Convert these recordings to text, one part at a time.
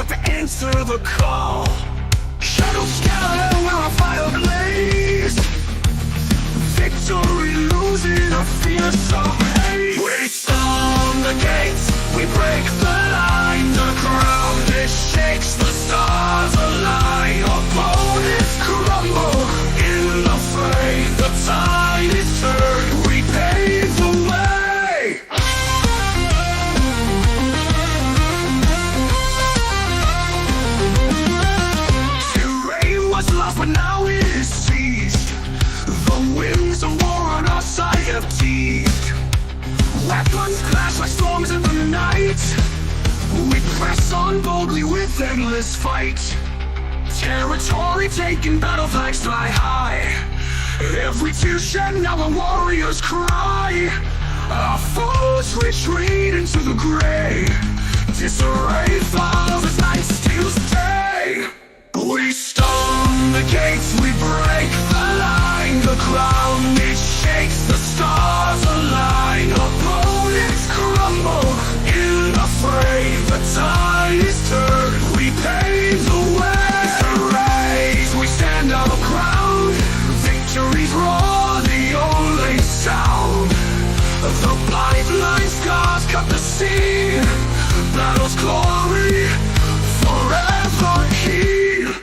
but to answer the call. Shadows scatter where our fire blaze. Victory losing our fierce of hate. We storm the gates, we break the line. The ground it shakes, the stars align. Opponents crumble in the fray. The tide is turned, we pave the way. Terrain was lost, but now it is seized. The winds of war on our side have teased. Weapons clash like storms in the night. We press on boldly with endless fight. Territory taken, battle flags fly high. Every tear shed, now a warrior's cry. Our foes retreat into the gray. Disarray falls as night steals day. We storm the gates, we break the line. The ground it shakes, the stars align. Opponents crumble in the fray. The tide is turned, we pave the way. The race, we stand our ground. Victories roar, the only sound. The blind scars cut the scene. Battle's glory forever keen.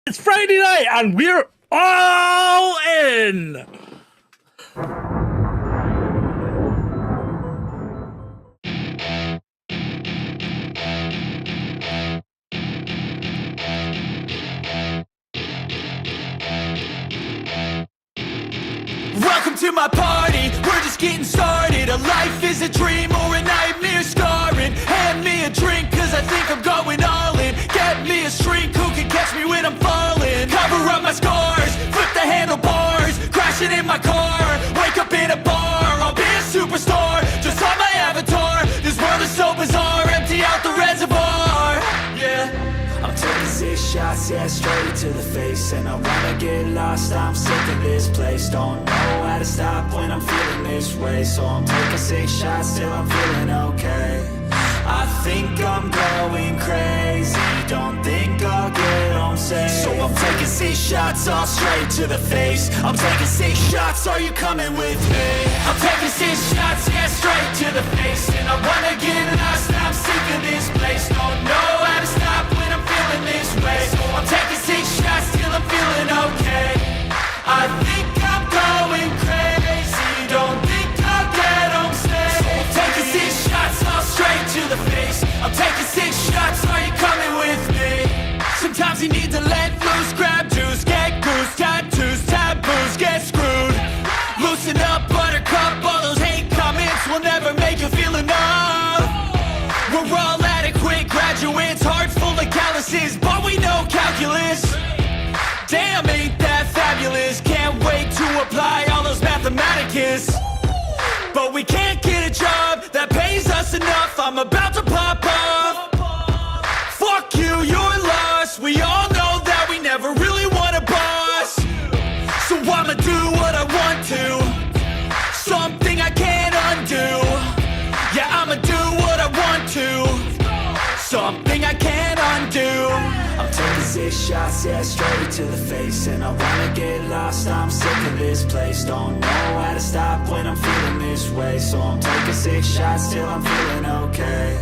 It's Friday night and we're all in! Welcome to my party, we're just getting started. A life is a dream or a nightmare scarring. Hand me a drink cause I think I'm going all in. Get me a shrink who can catch me when I'm falling. Cover up my scars, flip the handlebars. Crashing in my car, wake up in a bar. I'll be a superstar, just on my avatar. This world is so bizarre, empty out the reservoir. Yeah, I'm taking 6 shots, yeah, straight to the face. And I wanna get lost, I'm sick of this place. Don't know how to stop when I'm feeling this way. So I'm taking 6 shots till I'm feeling okay. I think I'm going crazy, don't think I'll get home safe. So I'm taking 6 shots, all straight to the face. I'm taking 6 shots, are you coming with me? I'm taking 6 shots, yeah, straight to the face. And I wanna get lost, I'm sick of this place. Don't know how to stop when I'm feeling this way. So I'm taking 6 shots till I'm feeling okay. I think I'm going crazy, don't think I'll get home safe. So I'm taking 6 shots, all straight to the face. I'm taking 6 shots, are you coming with me? Sometimes you need to let loose, grab juice, get goose, tattoos, taboos, get screwed. Loosen up, buttercup, all those hate comments will never make you feel enough. We're all adequate graduates, hearts full of calluses, but we know calculus. Damn, ain't that fabulous? Can't wait to apply all those mathematicus. But we can't get a job that pays us enough. I'm about to pop off. Fuck you, you're lost. We all know that we never really want a boss. So I'ma do what I want to, something I can't undo. Yeah, I'ma do what I want to, something I can't undo. I'm taking 6 shots, yeah, straight to the face. And I wanna get lost, I'm sick of this place. Don't know how to stop when I'm feeling this way. So I'm taking 6 shots till I'm feeling okay.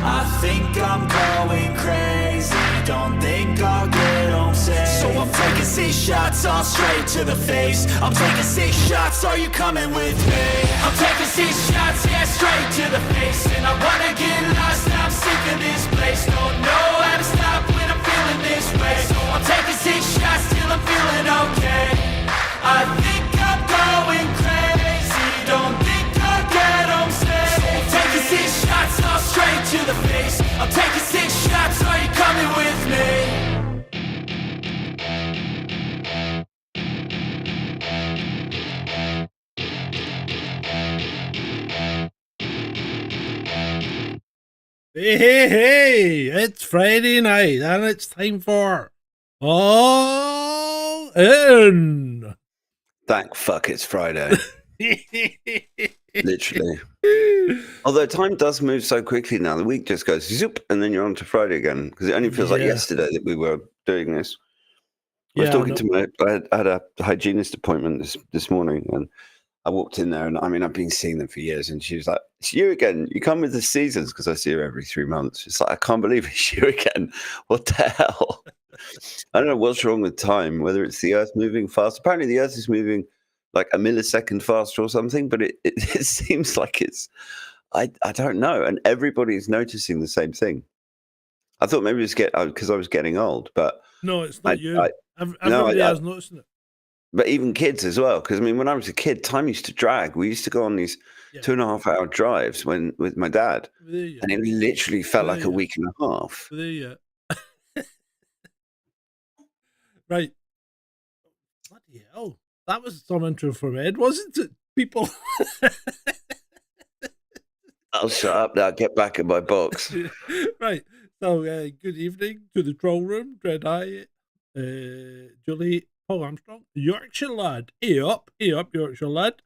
I think I'm going crazy, don't think I'll get home safe. So I'm taking 6 shots, all straight to the face. I'm taking 6 shots, are you coming with me? I'm taking 6 shots, yeah, straight to the face. And I wanna get lost, I'm sick of this place. Don't know how to stop when I'm feeling this way. So I'm taking 6 shots till I'm feeling okay. I think I'm going crazy, don't think I'll get home safe. So I'm taking 6 shots, all straight to the face. I'm taking 6 shots, are you coming with me? Hey, it's Friday night and it's time for All In. Thank fuck it's Friday. Literally. Although time does move so quickly now. The week just goes zoop and then you're on to Friday again. Because it only feels like yesterday that we were doing this. I was talking to I had a hygienist appointment this morning, and I walked in there, and I mean, I've been seeing them for years, and she was like, "It's you again. You come with the seasons," because I see her every 3 months. It's like, I can't believe it's you again. What the hell? I don't know what's wrong with time, whether it's the Earth moving fast. Apparently the Earth is moving like a millisecond faster or something, but it seems like it's, I don't know. And everybody's noticing the same thing. I thought maybe it's because I was getting old, but no, it's not you. Everybody else noticing it. But even kids as well, because I mean, when I was a kid, time used to drag. We used to go on these 2.5 hour drives with my dad, and it literally felt like a week and a half. Right. Bloody hell. That was some intro from Ed, wasn't it, people? I'll shut up now. Get back in my box. Right. So, good evening to the troll room. Dread Eye, Julie, Paul Armstrong, Yorkshire Lad. Hey up, Yorkshire Lad.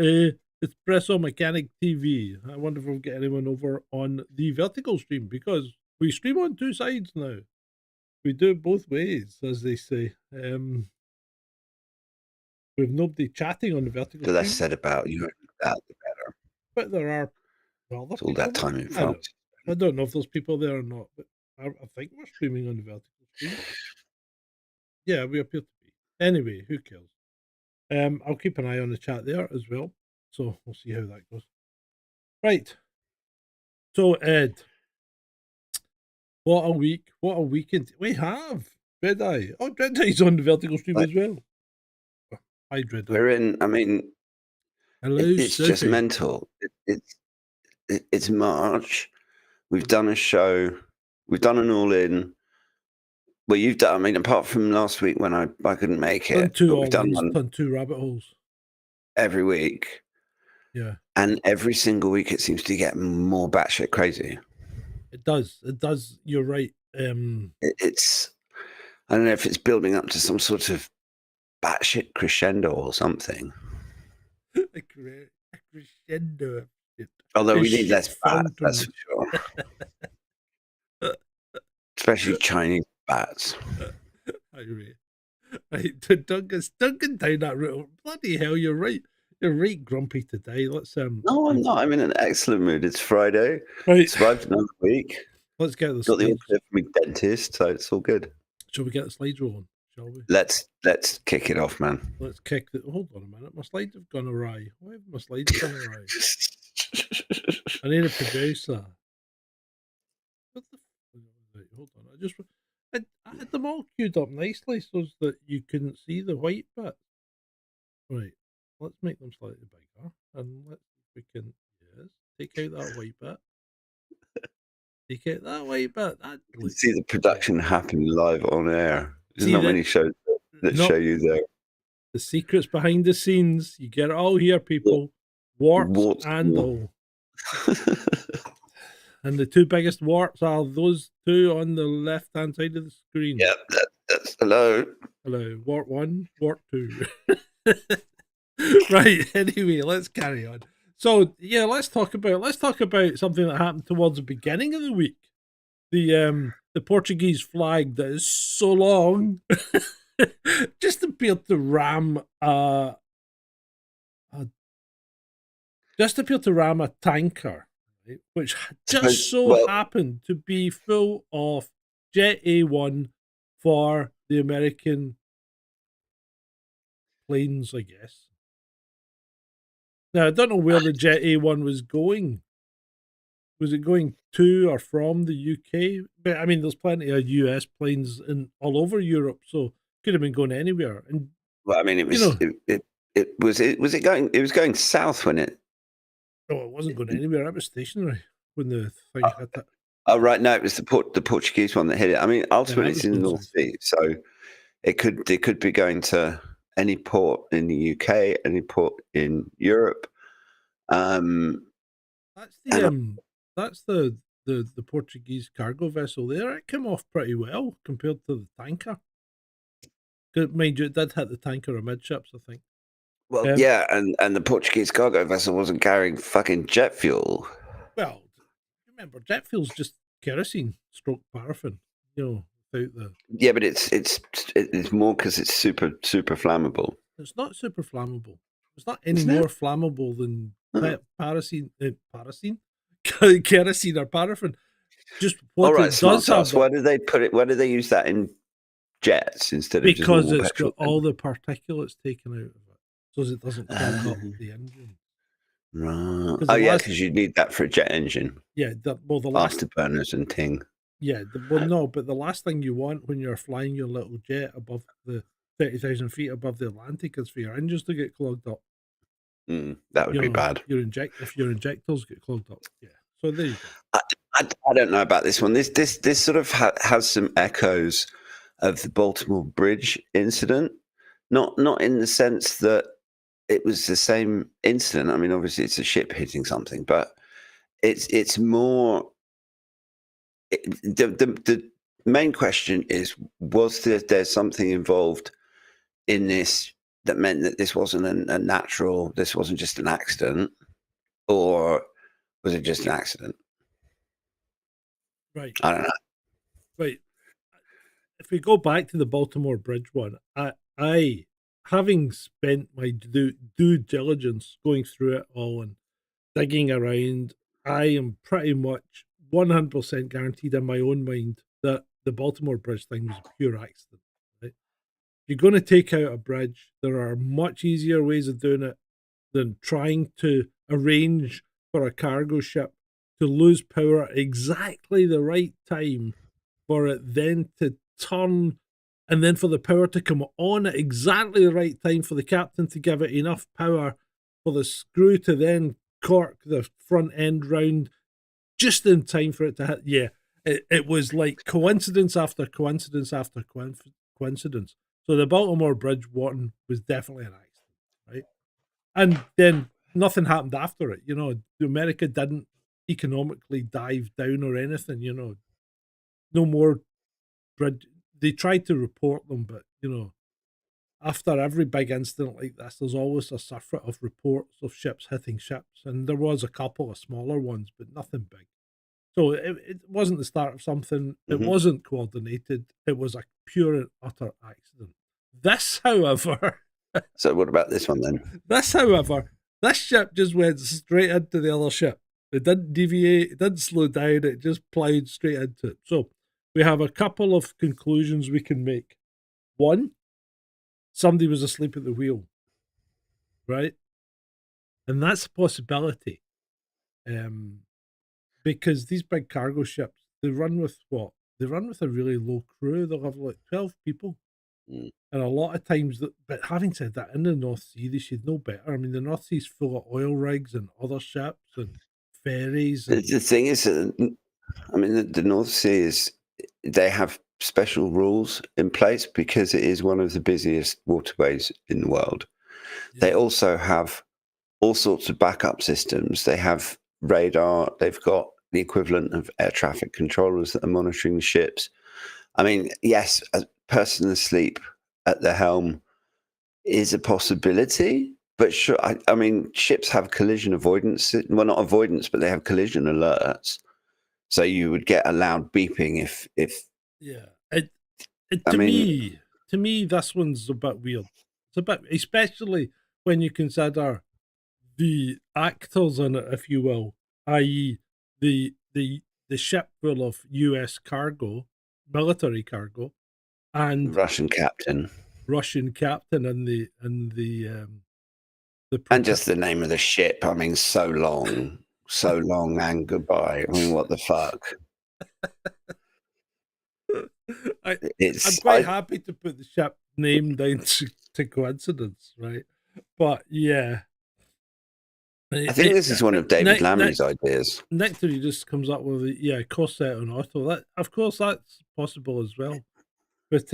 Espresso Mechanic TV. I wonder if we'll get anyone over on the vertical stream, because we stream on two sides now. We do it both ways, as they say. We've nobody chatting on the vertical stream. The less said about you, the better. But there are it's all that time in France. I don't know if there's people there or not, but I think we're streaming on the vertical stream. Yeah, we appear to be. Anyway, who cares? I'll keep an eye on the chat there as well, so we'll see how that goes. Right. So, Ed, what a week! What a weekend we have. Dread Eye. Oh, Dread Eye's on the vertical stream as well. Hi, Dread Eye. We're in. I mean, hello. It's Sophie. just mental. It's March. We've done a show. We've done an all in. Well, you've done. I mean, apart from last week when I couldn't make it, we've done two rabbit holes every week. Yeah, and every single week it seems to get more batshit crazy. It does. It does. You're right. It's. I don't know if it's building up to some sort of batshit crescendo or something. A crescendo. Although we need less bats, that's for sure. Especially Chinese bats. Right, Duncan down that route. Bloody hell, you're right. You're right grumpy today. Let's No, I'm not. I'm in an excellent mood. It's Friday. Right. Survived another week. Let's get this. Got the order from my dentist, so it's all good. Shall we get the slides rolling? Shall we? Let's kick it off, man. Let's kick the. Hold on a minute. My slides have gone awry. Why have my slides gone awry? I need a producer. What the? Right, hold on. I had them all queued up nicely so that you couldn't see the white bit. Right. Let's make them slightly bigger, and let's see if we can. Yes. Take out that white bit. Take out that white bit. That you see the production happening live on air. There's not many shows that show you there. The secrets behind the scenes. You get it all here, people. Warts and all. And the two biggest warts are those two on the left-hand side of the screen. Yep, that's hello. Hello, wart 1, wart 2. Right. Anyway, let's carry on. So yeah, let's talk about something that happened towards the beginning of the week. The Portuguese flag that is so long just appeared to ram a tanker, right, which just happened to be full of Jet A1 for the American planes, I guess. Now, I don't know where the Jet A1 was going. Was it going to or from the UK? But I mean, there's plenty of US planes all over Europe, so could have been going anywhere. And well, I mean, it was it was going south when it. No, it wasn't going anywhere. It was stationary when the thing hit that. Oh right, no, it was the Portuguese one that hit it. I mean, ultimately it's in the North Sea, so it could be going to any port in the UK, any port in Europe. That's the the Portuguese cargo vessel there, it came off pretty well compared to the tanker. Mind you, it did hit the tanker amidships, I think. Well, yeah, and the Portuguese cargo vessel wasn't carrying fucking jet fuel. Well, remember, jet fuel's just kerosene stroke paraffin, without the... Yeah, but it's more because it's super flammable. It's not super flammable. It's not any more flammable than kerosene or paraffin. Just what it does have. Why do they put it? Why do they use that in jets instead of because just it's petrol got all the particulates taken out of it, so it doesn't clog up the engine. Right. Oh yeah, because you need that for a jet engine. Yeah. The afterburners and ting. Yeah. No, but the last thing you want when you're flying your little jet above the 30,000 feet above the Atlantic is for your engines to get clogged up. That would be bad. If your injectors get clogged up. Yeah. So there you go. I don't know about this one. This sort of has some echoes of the Baltimore Bridge incident. Not in the sense that it was the same incident. I mean, obviously it's a ship hitting something, but it's more. The main question is: was there something involved in this that meant that this wasn't a natural? This wasn't just an accident, or was it just an accident? Right. I don't know. Right. If we go back to the Baltimore Bridge one, I having spent my due diligence going through it all and digging around, I am pretty much 100% guaranteed in my own mind that the Baltimore Bridge thing was a pure accident. Right? If you're going to take out a bridge, there are much easier ways of doing it than trying to arrange for a cargo ship to lose power at exactly the right time for it then to turn, and then for the power to come on at exactly the right time for the captain to give it enough power for the screw to then cork the front end round just in time for it to hit. Yeah, it was like coincidence after coincidence after coincidence. So the Baltimore Bridge one was definitely an accident, right? And then nothing happened after it. America didn't economically dive down or anything. No more bridge. They tried to report them, but after every big incident like this, there's always a surfeit of reports of ships hitting ships, and there was a couple of smaller ones, but nothing big. So it wasn't the start of something. It wasn't coordinated. It was a pure and utter accident. This, however. So what about this one then? This ship just went straight into the other ship. It didn't deviate. It didn't slow down. It just plowed straight into it. So we have a couple of conclusions we can make. One, somebody was asleep at the wheel, right? And that's a possibility. Because these big cargo ships, they run with what? They run with a really low crew. They'll have like 12 people. And a lot of times, but having said that, in the North Sea, they should know better. I mean, the North Sea's full of oil rigs and other ships and ferries. The thing is, I mean, the North Sea they have special rules in place because it is one of the busiest waterways in the world. Yeah. They also have all sorts of backup systems. They have radar. They've got the equivalent of air traffic controllers that are monitoring the ships. I mean, yes, a person asleep at the helm is a possibility, but sure, I mean, ships have collision avoidance. Well, not avoidance, but they have collision alerts. So you would get a loud beeping if yeah. To me, this one's a bit weird. It's a bit, especially when you consider the actors in it, if you will, i.e., the ship full of U.S. cargo, military cargo, and Russian captain, and the and just the name of the ship. I mean, so long and goodbye. I mean, what the fuck? I'm quite happy to put the ship name down to coincidence, right? But yeah. I think this is one of David Lammy's ideas. Nectar just comes up with corset on auto. That, of course, that's possible as well. But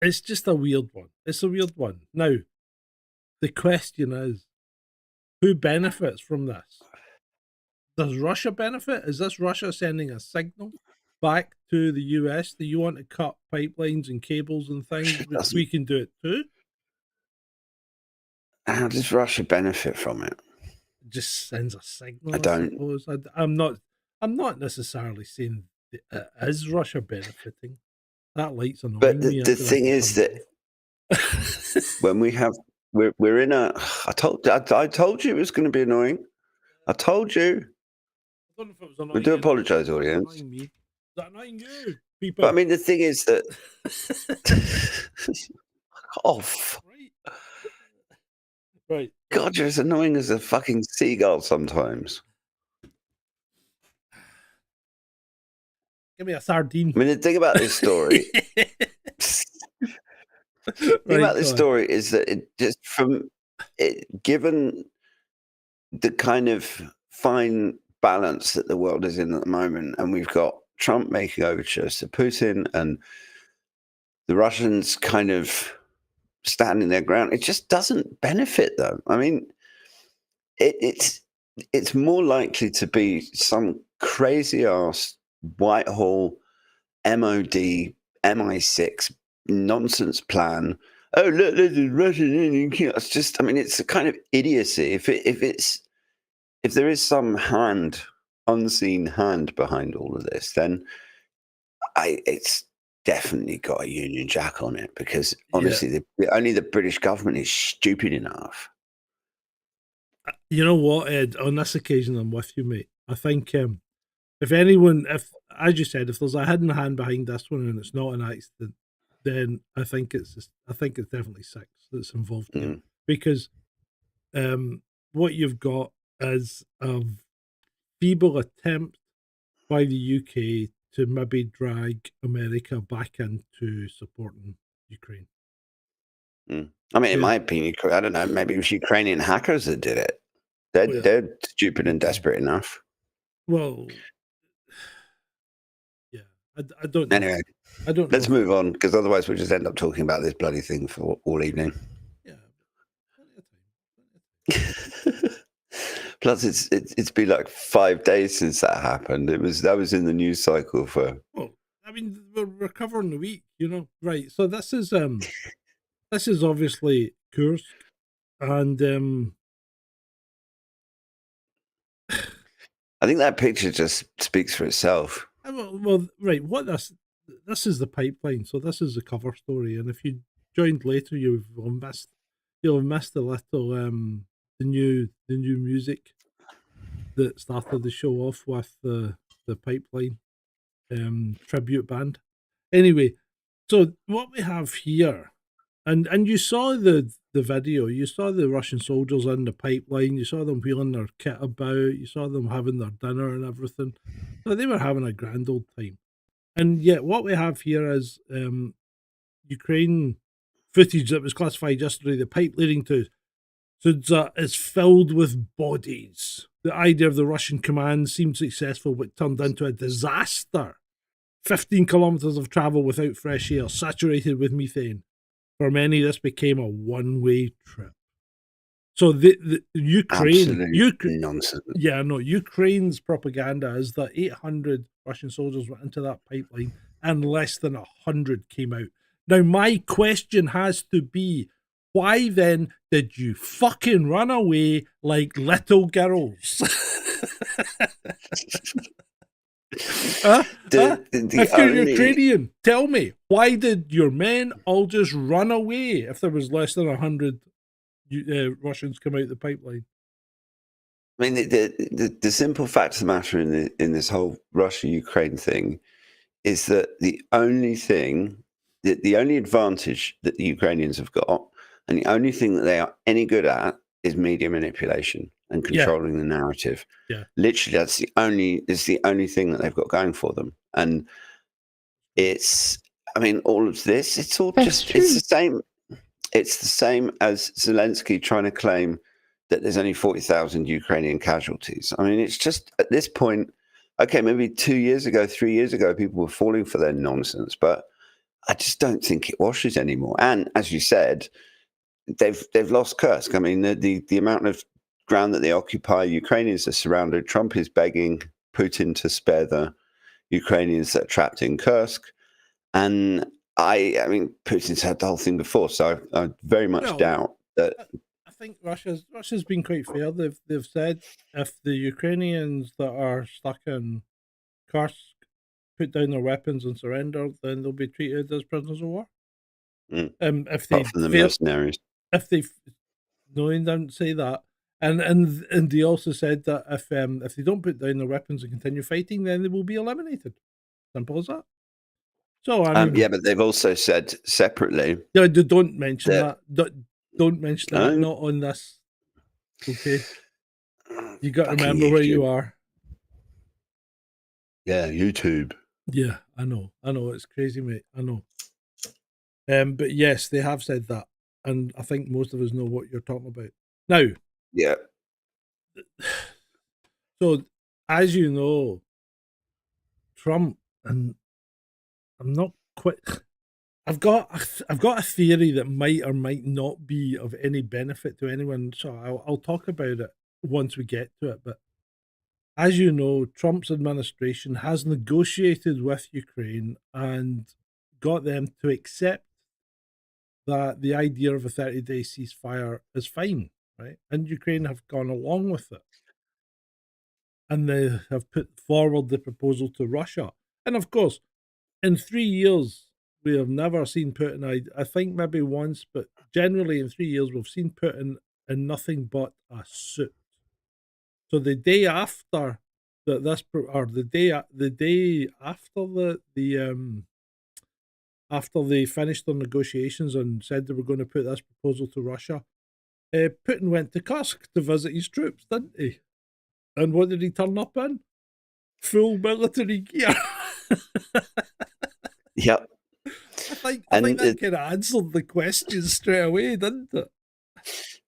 it's just a weird one. It's a weird one. Now, the question is, who benefits from this? does Russia benefit? Is this Russia sending a signal back to the US that you want to cut pipelines and cables and things? We can do it too. How does Russia benefit from it? It just sends a signal. I don't. Suppose. I'm not necessarily saying is Russia benefiting. That light's annoying But me. the thing is that when we're in a. I told you it was going to be annoying. I told you. I don't know if it was annoying. We do apologise, audience. Is that annoying you, people? But I mean, the thing is that. Off. Right. God, you're as annoying as a fucking seagull sometimes. Give me a sardine. I mean, the thing about this story. Story is that it just given the kind of fine balance that the world is in at the moment, and we've got Trump making overtures to Putin and the Russians kind of standing their ground, it just doesn't benefit them. I mean, it's more likely to be some crazy ass Whitehall MOD MI6 nonsense plan. Oh, look, there's a Russian. It's just, I mean, it's a kind of idiocy. If there is some unseen hand behind all of this, then it's definitely got a Union Jack on it, because honestly, only the British government is stupid enough. You know what, Ed? On this occasion, I'm with you, mate. I think if anyone, as you said, if there's a hidden hand behind this one and it's not an accident, then I think it's definitely six that's involved here, because what you've got is a feeble attempt by the UK to maybe drag America back into supporting Ukraine. I mean, in my opinion, I don't know, maybe it was Ukrainian hackers that did it. They're stupid and desperate enough. Well, yeah, I don't know. Anyway, I don't. Let's move on, because otherwise we'll just end up talking about this bloody thing for all evening. Yeah. Plus, it's been like 5 days since that happened. That was in the news cycle for. Well, I mean, we're covering the week, right? So this is obviously Kursk, and I think that picture just speaks for itself. Well, right. What this is the pipeline. So this is the cover story, and if you joined later, you'll have missed a little the new music that started the show off with the pipeline tribute band. Anyway, so what we have here, and you saw the video, you saw the Russian soldiers in the pipeline, you saw them wheeling their kit about, you saw them having their dinner and everything. So they were having a grand old time. And yet what we have here is Ukraine footage that was classified yesterday. The pipe leading to Sudza is filled with bodies. The idea of the Russian command seemed successful, but turned into a disaster. 15 kilometers of travel without fresh air, saturated with methane. For many, this became a one-way trip. So the Ukraine, nonsense. Yeah, no. Ukraine's propaganda is that 800 Russian soldiers went into that pipeline, and less than 100 came out. Now, my question has to be, why then did you fucking run away like little girls? If you're Ukrainian, tell me, why did your men all just run away if there was less than 100 Russians come out the pipeline? I mean, the simple fact of the matter in this whole Russia-Ukraine thing is that the only advantage that the Ukrainians have got, and the only thing that they are any good at, is media manipulation and controlling the narrative. Yeah, literally, it's the only thing that they've got going for them. And all of this, it's all it's the same. It's the same as Zelensky trying to claim that there's only 40,000 Ukrainian casualties. I mean, it's just at this point, okay, maybe 2 years ago, 3 years ago, people were falling for their nonsense, but I just don't think it washes anymore. And as you said, they've lost Kursk. I mean, the amount of ground that they occupy. Ukrainians are surrounded. Trump is begging Putin to spare the Ukrainians that are trapped in Kursk. And I mean, Putin's had the whole thing before, so I very much doubt that. I think Russia's been quite fair. They've said if the Ukrainians that are stuck in Kursk put down their weapons and surrender, then they'll be treated as prisoners of war. If they Apart from the mercenaries, if they no, they didn't say that, and they also said that if they don't put down their weapons and continue fighting, then they will be eliminated. Simple as that. So I mean, yeah, but they've also said separately. Yeah, don't mention that. Don't mention that. Not on this. Okay. You got to remember where you are. Yeah, YouTube. Yeah, I know. It's crazy, mate. I know. But yes, they have said that, and I think most of us know what you're talking about now. Yeah. So, as you know, Trump, and I'm not quite. I've got a theory that might or might not be of any benefit to anyone. So I'll talk about it once we get to it. But as you know, Trump's administration has negotiated with Ukraine and got them to accept that the idea of a 30-day ceasefire is fine, right? And Ukraine have gone along with it. And they have put forward the proposal to Russia. And of course, in 3 years, we have never seen Putin, I think maybe once, but generally in 3 years, we've seen Putin in nothing but a suit. So the day after that, the day after after they finished their negotiations and said they were going to put this proposal to Russia, Putin went to Kursk to visit his troops, didn't he? And what did he turn up in? Full military gear. Yep. I think that kind of answered the question straight away, didn't it?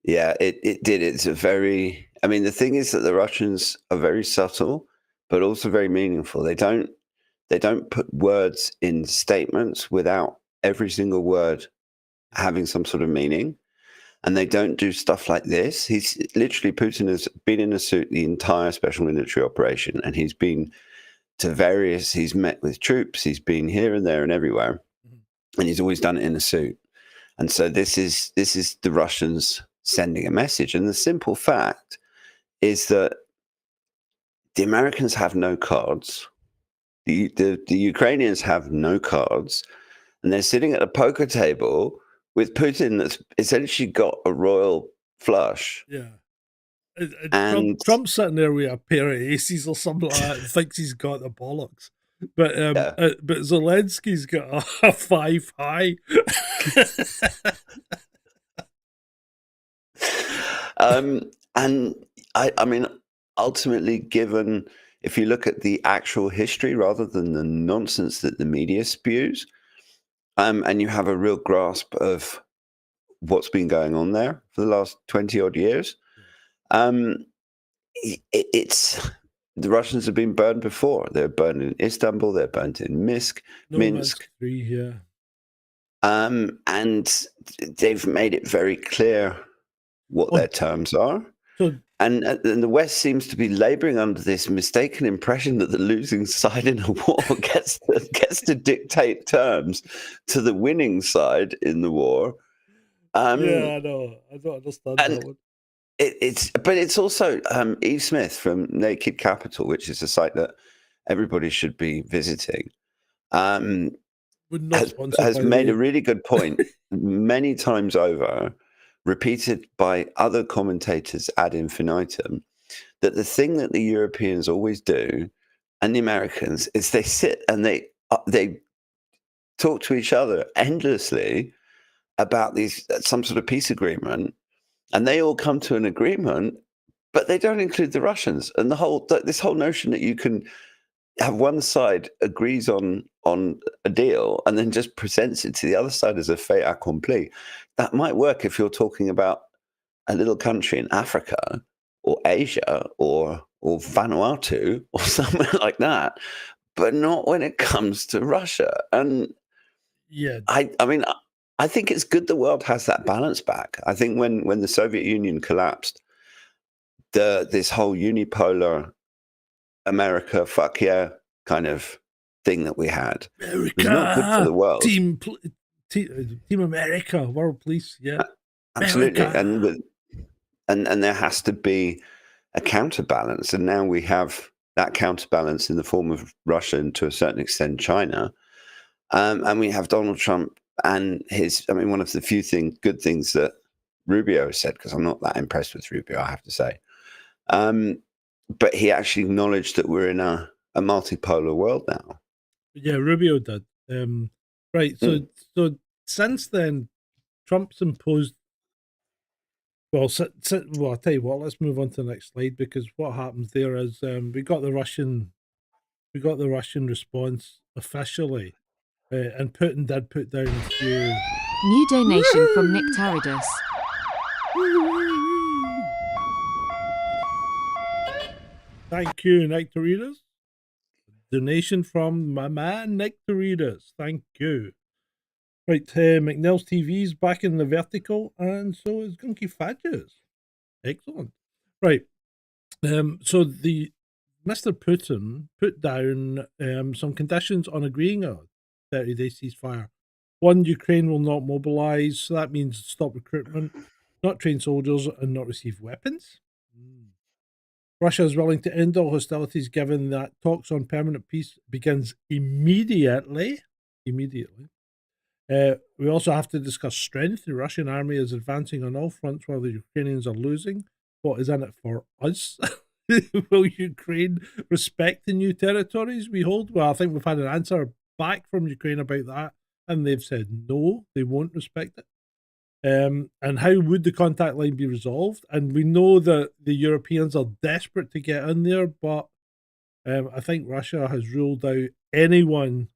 Yeah, it did. It's a very. I mean, the thing is that the Russians are very subtle, but also very meaningful. They don't put words in statements without every single word having some sort of meaning. And they don't do stuff like this. He's literally, Putin has been in a suit the entire special military operation, and he's been to he's met with troops, he's been here and there and everywhere, and he's always done it in a suit. And so this is the Russians sending a message. And the simple fact is that the Americans have no cards, the Ukrainians have no cards, and they're sitting at a poker table with Putin that's essentially got a royal flush. Yeah. And Trump's sitting there with a pair of aces or something like that and thinks he's got the bollocks. But but Zelensky's got a 5 high. And I mean, ultimately, given if you look at the actual history rather than the nonsense that the media spews, and you have a real grasp of what's been going on there for the last 20 odd years, it's the Russians have been burned before. They're burned in Istanbul. They're burned in Minsk. Minsk 3, yeah. And they've made it very clear what their terms are. So, and the West seems to be laboring under this mistaken impression that the losing side in a war gets to dictate terms to the winning side in the war. Yeah, I know. I don't understand that one. But it's also Eve Smith from Naked Capital, which is a site that everybody should be visiting, has made a really good point many times over, repeated by other commentators ad infinitum, that the thing that the Europeans always do and the Americans is they sit and they talk to each other endlessly about some sort of peace agreement, and they all come to an agreement, but they don't include the Russians. And this whole notion that you can have one side agrees on a deal and then just presents it to the other side as a fait accompli. That might work if you're talking about a little country in Africa or Asia or Vanuatu or somewhere like that, but not when it comes to Russia. And yeah, I mean, I think it's good the world has that balance back. I think when the Soviet Union collapsed, this whole unipolar America, fuck yeah, kind of thing that we had was not good for the world. Team America, World Police, yeah. Absolutely. America. And there has to be a counterbalance. And now we have that counterbalance in the form of Russia and to a certain extent China. And we have Donald Trump and one of the few good things that Rubio said, because I'm not that impressed with Rubio, I have to say. But he actually acknowledged that we're in a multipolar world now. Yeah, Rubio did. Right. So since then, Trump's imposed. Well, I'll tell you what. Let's move on to the next slide, because what happens there is we got the Russian response officially, and Putin did put down a few. New donation from Nick Tariffs. Thank you, Nick Tariffs. Donation from my man Nick Tariffs. Thank you. Right, McNeil's TV's back in the vertical, and so is Gunky Fadges. Excellent. Right. So the Mr. Putin put down some conditions on agreeing a 30-day ceasefire. One, Ukraine will not mobilize, so that means stop recruitment, not train soldiers, and not receive weapons. Russia is willing to end all hostilities, given that talks on permanent peace begins immediately. We also have to discuss strength. The Russian army is advancing on all fronts while the Ukrainians are losing. What is in it for us? Will Ukraine respect the new territories we hold? Well, I think we've had an answer back from Ukraine about that, and they've said no, they won't respect it. And how would the contact line be resolved? And we know that the Europeans are desperate to get in there, but I think Russia has ruled out anyone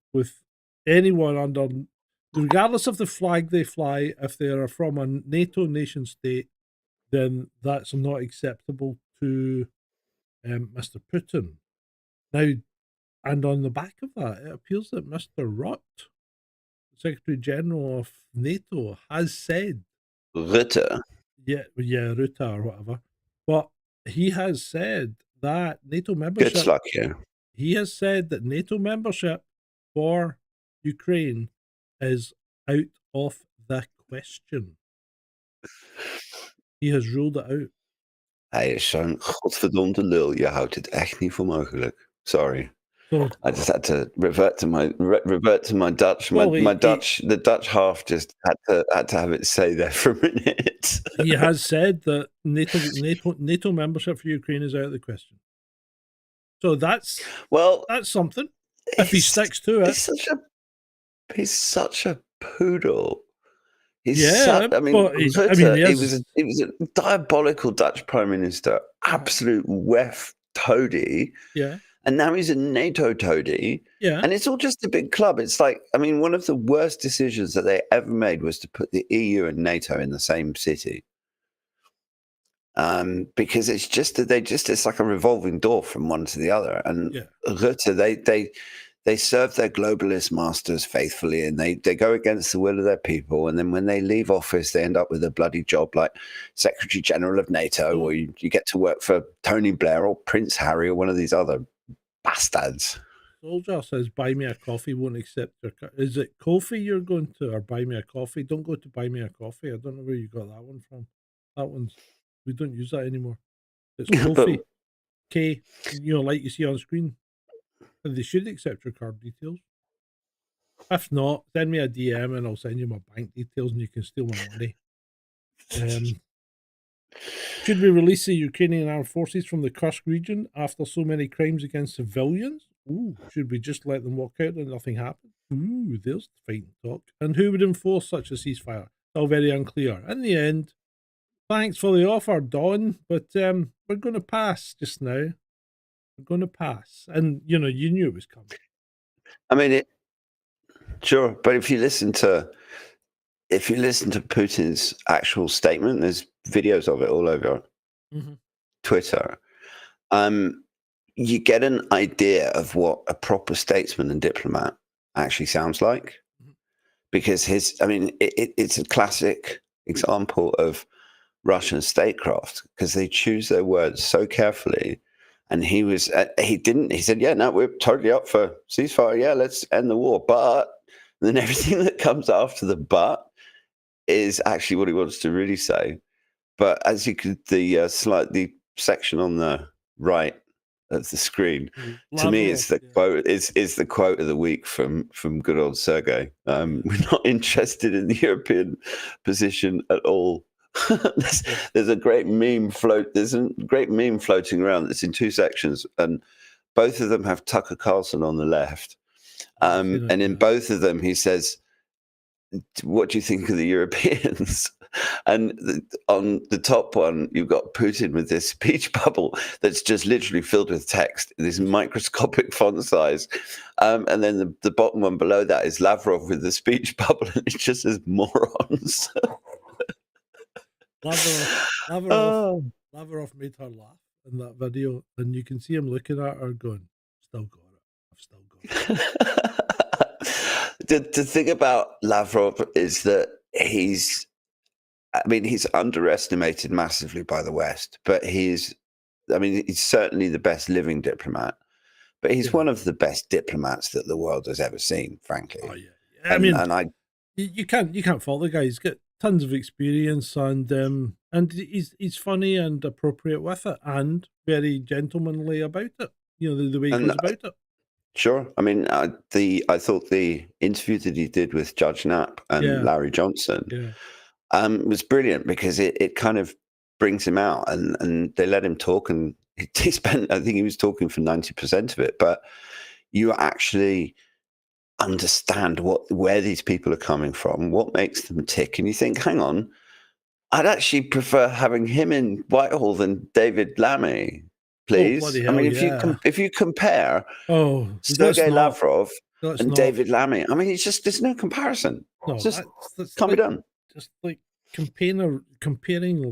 under, regardless of the flag they fly, if they are from a NATO nation state, then that's not acceptable to Mr. Putin. Now, and on the back of that, it appears that Mr. Rutte, Secretary General of NATO, has said Rutte. Yeah, Rutte or whatever. But he has said that NATO membership. Good luck here. He has said that NATO membership for Ukraine is out of the question. He has ruled it out. Hij is zo'n godverdomde lul. Je houdt het echt niet voor mogelijk. Sorry. So, I just had to revert to my Dutch. The Dutch half just had to have it say there for a minute. He has said that NATO membership for Ukraine is out of the question. So that's something. If he sticks to it, he's such a poodle. He was a diabolical Dutch Prime Minister, absolute wef toady. Yeah. And now he's a NATO toady. Yeah. And it's all just a big club. It's like, one of the worst decisions that they ever made was to put the EU and NATO in the same city. Because it's just it's like a revolving door from one to the other. And Rutte, they serve their globalist masters faithfully, and they go against the will of their people. And then when they leave office, they end up with a bloody job like Secretary General of NATO, or you get to work for Tony Blair or Prince Harry or one of these other bastards. Soldier says, buy me a coffee, won't accept your Is it Ko-fi you're going to, or buy me a coffee? Don't go to buy me a coffee. I don't know where you got that one from. We don't use that anymore. It's Ko-fi. K, like you see on screen. And they should accept your card details. If not, send me a DM and I'll send you my bank details and you can steal my money. Should we release the Ukrainian armed forces from the Kursk region after so many crimes against civilians? Ooh, should we just let them walk out and nothing happens? Ooh, there's the fighting talk. And who would enforce such a ceasefire? All very unclear. In the end, thanks for the offer, Don, but we're going to pass just now. We're going to pass. And, you knew it was coming. Sure. But if you listen to Putin's actual statement, there's videos of it all over Twitter. You get an idea of what a proper statesman and diplomat actually sounds like. Because it's a classic example of Russian statecraft because they choose their words so carefully. And he said, yeah, no, we're totally up for ceasefire. Yeah, let's end the war. But then everything that comes after the but is actually what he wants to really say. But as you could, the section on the right of the screen, to me, it's the quote is the quote of the week from good old Sergei. We're not interested in the European position at all. There's a great meme floating around that's in two sections, and both of them have Tucker Carlson on the left. And in both of them, he says, "What do you think of the Europeans?" And on the top one, you've got Putin with this speech bubble that's just literally filled with text, this microscopic font size. And then the bottom one below that is Lavrov with the speech bubble, and it just says morons. Lavrov made her laugh in that video, and you can see him looking at her going, "Still got it. I've still got it." The thing about Lavrov is that he's underestimated massively by the West, but he's certainly the best living diplomat, but he's one of the best diplomats that the world has ever seen, frankly. Oh yeah. You can't fault the guy. He's got tons of experience, and he's funny and appropriate with it, and very gentlemanly about it. You know, the way he goes about it. Sure. I mean, I thought the interview that he did with Judge Knapp and Larry Johnson was brilliant because it kind of brings him out, and they let him talk, and he spent, I think he was talking for 90% of it, but you actually understand where these people are coming from, what makes them tick, and you think, hang on, I'd actually prefer having him in Whitehall than David Lammy, please. Hell, if you compare Sergei Lavrov and David Lammy, I mean, there's no comparison. No, that's can't be done. Just like comparing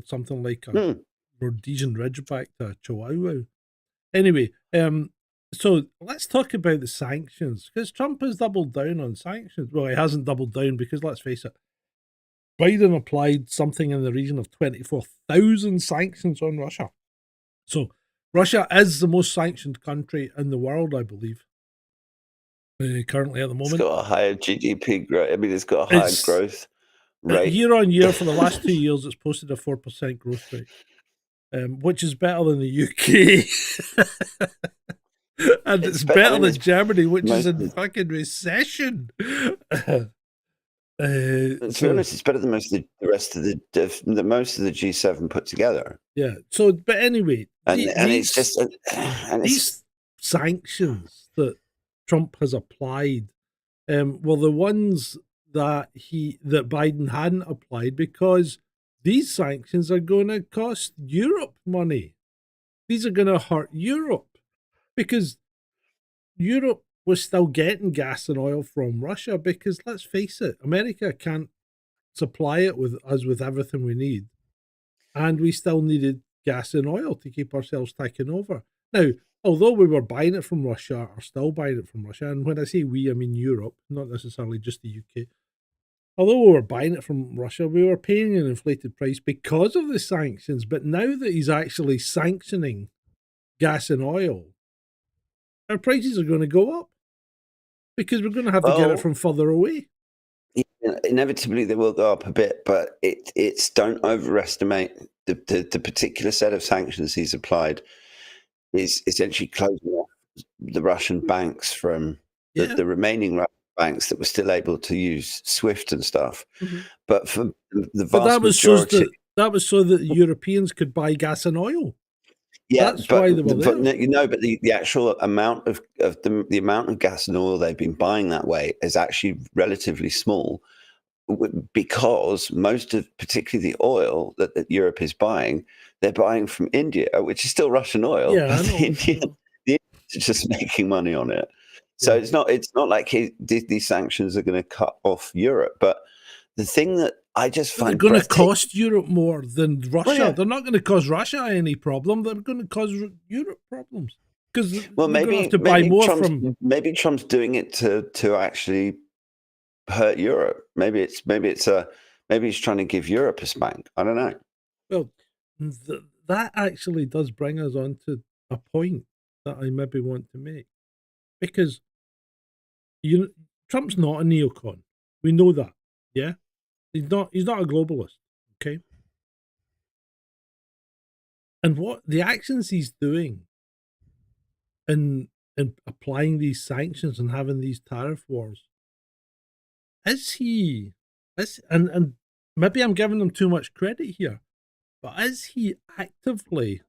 something like a Rhodesian Ridgeback to a Chihuahua. Anyway, so let's talk about the sanctions, because Trump has doubled down on sanctions. Well, he hasn't doubled down because, let's face it, Biden applied something in the region of 24,000 sanctions on Russia. So Russia is the most sanctioned country in the world, I believe, currently at the moment. It's got a higher GDP growth. I mean, it's got a higher growth rate. Year on year for the last 2 years, it's posted a 4% growth rate, which is better than the UK. And it's better than Germany, which is in fucking recession. To be honest, it's better than most of the rest of the most of the G7 put together. Yeah. So, but anyway, these sanctions that Trump has applied, were the ones that Biden hadn't applied, because these sanctions are going to cost Europe money. These are going to hurt Europe, because Europe was still getting gas and oil from Russia, because let's face it, America can't supply it with everything we need. And we still needed gas and oil to keep ourselves ticking over. Now, although we were buying it from Russia, or still buying it from Russia, and when I say we, I mean Europe, not necessarily just the UK. Although we were buying it from Russia, we were paying an inflated price because of the sanctions. But now that he's actually sanctioning gas and oil, our prices are going to go up, because we're going to have to get it from further away. Inevitably, they will go up a bit, but it's don't overestimate the particular set of sanctions he's applied. Is essentially closing off the Russian banks from the remaining Russian banks that were still able to use SWIFT and stuff. Mm-hmm. But for the vast majority, that was so that the Europeans could buy gas and oil. Yeah, that's why they were there. But the actual amount of the amount of gas and oil they've been buying that way is actually relatively small, because most of, particularly the oil that Europe is buying, they're buying from India, which is still Russian oil. Yeah, the Indians are just making money on it. So it's not like these sanctions are going to cut off Europe. But the thing that I just find they're going to cost Europe more than Russia. Well, yeah. They're not going to cause Russia any problem. They're going to cause Europe problems, because maybe Trump's doing it to actually hurt Europe. Maybe he's trying to give Europe a spank. I don't know. Well, that actually does bring us on to a point that I maybe want to make. Because Trump's not a neocon. We know that. Yeah? He's not a globalist. Okay? And what the actions he's doing in applying these sanctions and having these tariff wars, and maybe I'm giving him too much credit here, but is he actively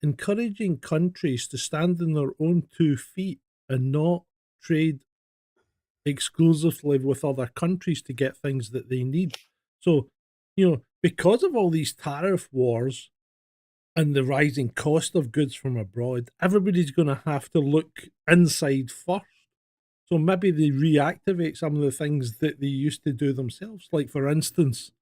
encouraging countries to stand on their own 2 feet and not trade exclusively with other countries to get things that they need? So, because of all these tariff wars and the rising cost of goods from abroad, everybody's going to have to look inside first. So maybe they reactivate some of the things that they used to do themselves. Like, for instance,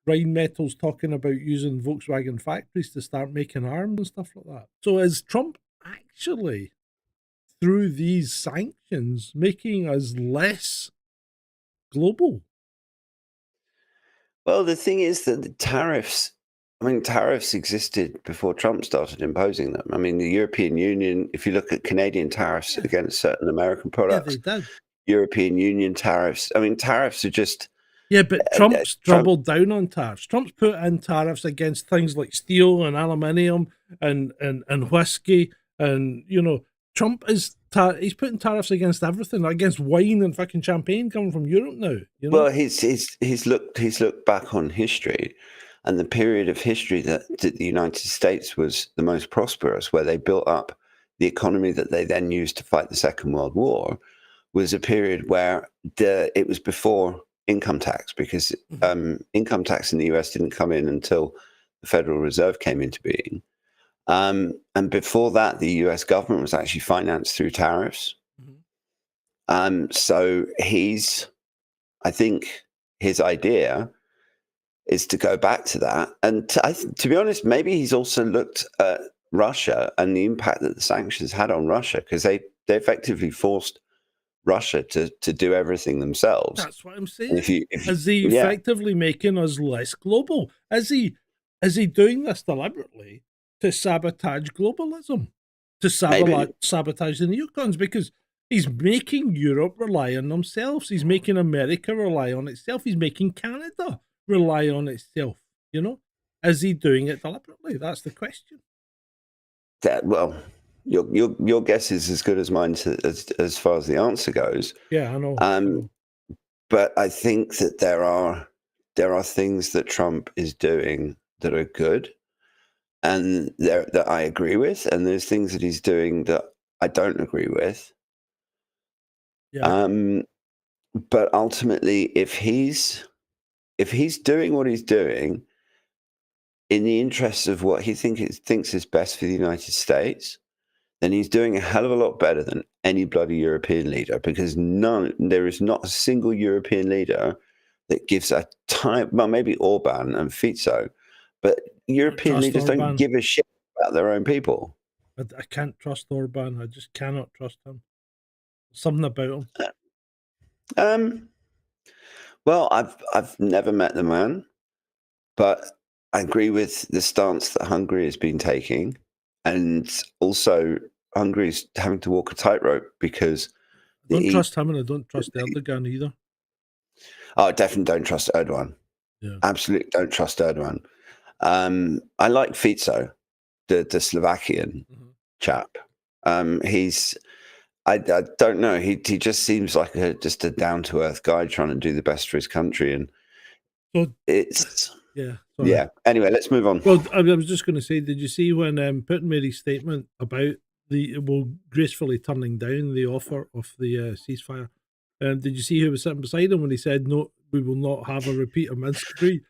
Rheinmetall's talking about using Volkswagen factories to start making arms and stuff like that. So is Trump actually, through these sanctions, making us less global? Well, the thing is that the tariffs existed before Trump started imposing them. I mean, the European Union, if you look at Canadian tariffs against certain American products, Yeah, they did. European Union tariffs, tariffs are just... Yeah, but Trump's doubled down on tariffs. Trump's put in tariffs against things like steel and aluminium and whiskey. And, Trump he's putting tariffs against everything, against wine and fucking champagne coming from Europe now. Well, he's looked back on history, and the period of history that the United States was the most prosperous, where they built up the economy that they then used to fight the Second World War, was a period where it was before income tax, because income tax in the US didn't come in until the Federal Reserve came into being. And before that, the US government was actually financed through tariffs. So I think his idea is to go back to that. And to be honest, maybe he's also looked at Russia and the impact that the sanctions had on Russia, because they effectively forced Russia to do everything themselves. That's what I'm saying. Is he effectively making us less global? Is he doing this deliberately to sabotage globalism, to sabotage the neocons? Because he's making Europe rely on themselves. He's making America rely on itself. He's making Canada rely on itself. Is he doing it deliberately? That's the question. Well, your guess is as good as mine as far as the answer goes. Yeah, I know. But I think that there are things that Trump is doing that are good, and that I agree with, and there's things that he's doing that I don't agree with. Yeah. But ultimately, if he's doing what he's doing in the interests of what he thinks is best for the United States, then he's doing a hell of a lot better than any bloody European leader, because there is not a single European leader that gives a time. Well, maybe Orban and Fico, but European leaders don't give a shit about their own people. I can't trust Orban. I just cannot trust him. Something about him. Well, I've never met the man, but I agree with the stance that Hungary has been taking. And also, Hungary's having to walk a tightrope because... I don't trust him, and I don't trust Erdogan either. Oh, definitely don't trust Erdogan. Yeah. Absolutely don't trust Erdogan. I like Fico, the Slovakian chap. I don't know. He just seems like just a down-to-earth guy trying to do the best for his country. And so it's... Yeah. Sorry. Yeah. Anyway, let's move on. Well, I was just going to say, did you see when Putin made his statement about gracefully turning down the offer of the ceasefire? Did you see who was sitting beside him when he said, "No, we will not have a repeat of Minsk 3"?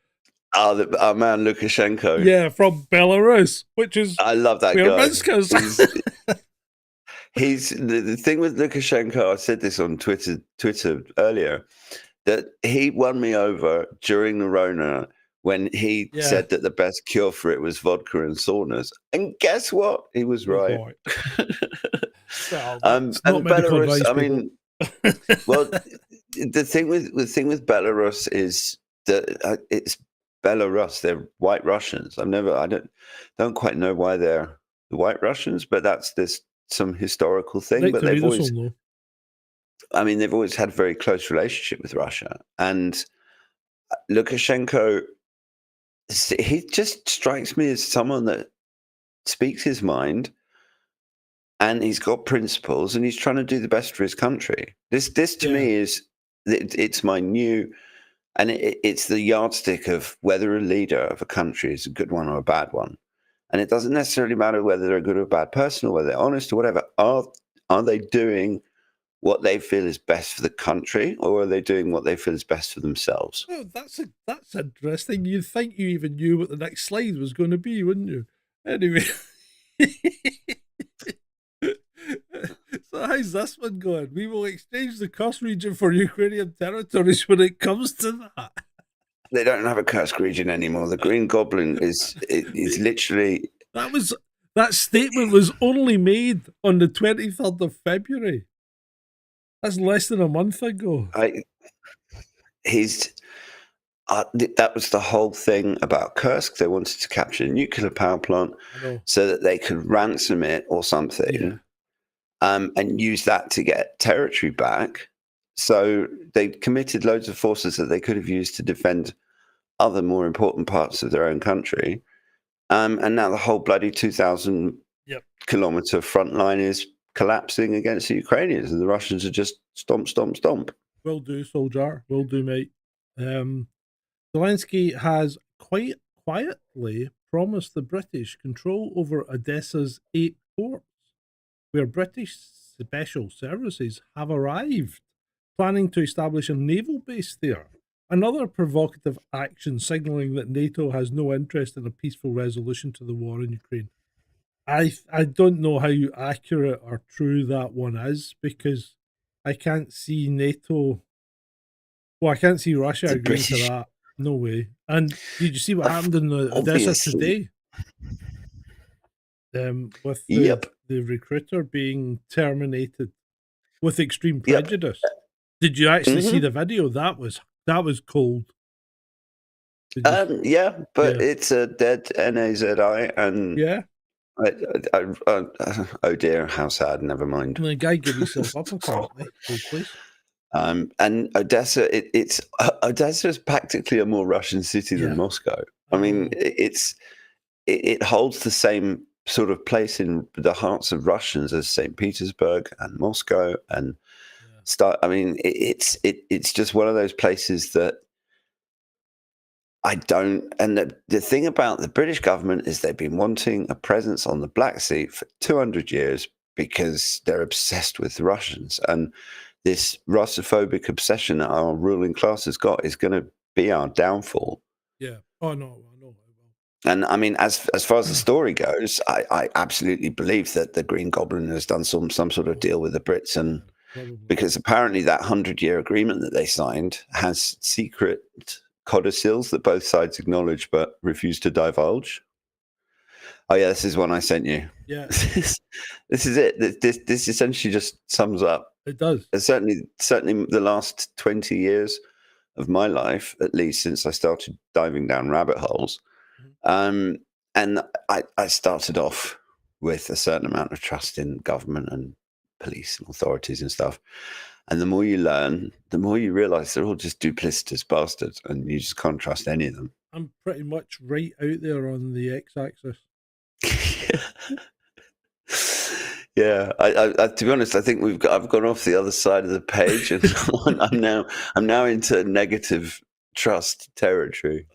Oh, our man Lukashenko. Yeah, from Belarus, which is... I love that where guy. Minsk is. He's the thing with Lukashenko. I said this on Twitter earlier, that he won me over during the Rona when he said that the best cure for it was vodka and saunas. And guess what? He was right. Well, and Belarus, I mean, well, the thing with Belarus is that Belarus. They're White Russians. I don't quite know why they're the White Russians, but there's some historical thing. Right but to they've read us always, all know. I mean, they've always had a very close relationship with Russia. And Lukashenko, he just strikes me as someone that speaks his mind, and he's got principles, and he's trying to do the best for his country. This to me is, it's my new, and it's the yardstick of whether a leader of a country is a good one or a bad one. And it doesn't necessarily matter whether they're a good or bad person, or whether they're honest or whatever. Are they doing what they feel is best for the country, or are they doing what they feel is best for themselves? Oh, that's interesting. You'd think you even knew what the next slide was going to be, wouldn't you? Anyway. So how's this one going? We will exchange the Kursk region for Ukrainian territories when it comes to that. They don't have a Kursk region anymore. The Green Goblin is literally... That statement was only made on the 23rd of February. That's less than a month ago. That was the whole thing about Kursk. They wanted to capture a nuclear power plant so that they could ransom it or something, and use that to get territory back. So they committed loads of forces that they could have used to defend other more important parts of their own country. And now the whole bloody 2,000 kilometer front line is collapsing against the Ukrainians, and the Russians are just stomp, stomp, stomp. Will do, soldier. Will do, mate. Zelensky has quite quietly promised the British control over Odessa's 8 ports, where British special services have arrived, planning to establish a naval base there. Another provocative action signalling that NATO has no interest in a peaceful resolution to the war in Ukraine. I don't know how accurate or true that one is, because I can't see NATO... Well, I can't see Russia agreeing to that. No way. And did you see what happened in the Odessa today? With the recruiter being terminated with extreme prejudice. Did you actually see the video? That was cold. It's a dead NAZI, and oh dear, how sad. Never mind. And the guy gave himself up apparently. Please. And Odessa, Odessa is practically a more Russian city than Moscow. I mean, it holds the same sort of place in the hearts of Russians as St. Petersburg and Moscow and I mean, it's just one of those places that I don't. And the thing about the British government is they've been wanting a presence on the Black Sea for 200 years because they're obsessed with the Russians. And this Russophobic obsession that our ruling class has got is going to be our downfall. Yeah. Oh, no, I know. And I mean, as far as the story goes, I absolutely believe that the Green Goblin has done some sort of deal with the Brits, and because apparently that 100-year agreement that they signed has secret codicils that both sides acknowledge but refuse to divulge. Oh yeah, this is one I sent you. Yeah, this is it. This essentially just sums up. It does. Certainly the last 20 years of my life, at least since I started diving down rabbit holes. And I started off with a certain amount of trust in government and police and authorities and stuff. And the more you learn, the more you realize they're all just duplicitous bastards, and you just can't trust any of them. I'm pretty much right out there on the x-axis. Yeah, I to be honest, I think I've gone off the other side of the page, and I'm now into negative trust territory.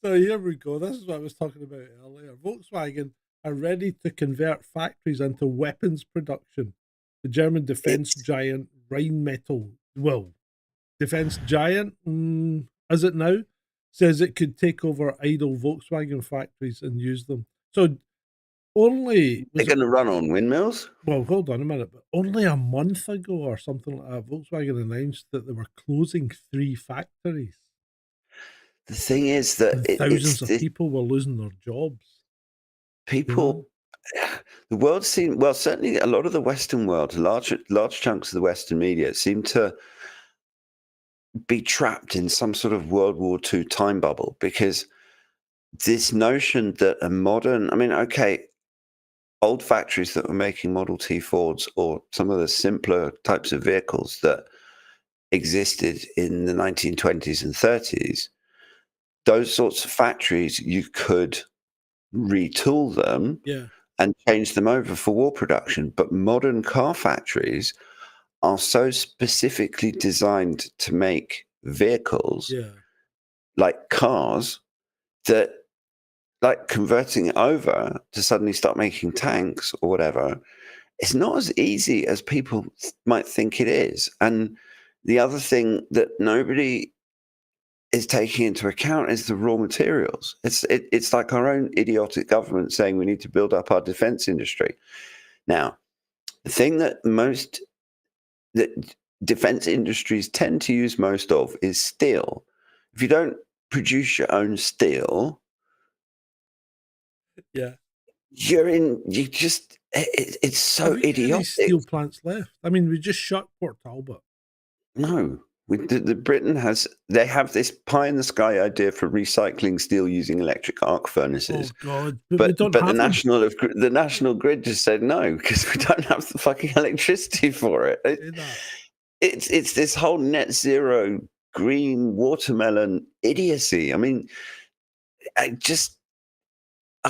So here we go. This is what I was talking about earlier. Volkswagen are ready to convert factories into weapons production. The German defense giant Rheinmetall, defense giant, as it now, says it could take over idle Volkswagen factories and use them. So they're going to run on windmills? Well, hold on a minute. But only a month ago or something like that, Volkswagen announced that they were closing 3 factories. The thing is that thousands of people were losing their jobs. People, the world seemed, certainly a lot of the Western world, large chunks of the Western media seem to be trapped in some sort of World War II time bubble, because this notion that a modern, I mean, okay, old factories that were making Model T Fords or some of the simpler types of vehicles that existed in the 1920s and 30s, those sorts of factories, you could retool them Yeah. and change them over for war production. But modern car factories are so specifically designed to make vehicles Yeah. like cars that, like, converting it over to suddenly start making tanks or whatever, it's not as easy as people might think it is. And the other thing that nobody is taking into account is the raw materials. It's like our own idiotic government saying we need to build up our defense industry. Now, the thing that defense industries tend to use most of is steel. If you don't produce your own steel, Yeah. it's so Have we got any idiotic. steel plants left? I mean, we just shut Port Talbot. No, the Britain they have this pie in the sky idea for recycling steel using electric arc furnaces. Oh God! But we don't But have the them. national grid just said no because we don't have the fucking electricity for it. Say that. It's this whole net zero green watermelon idiocy. I mean, I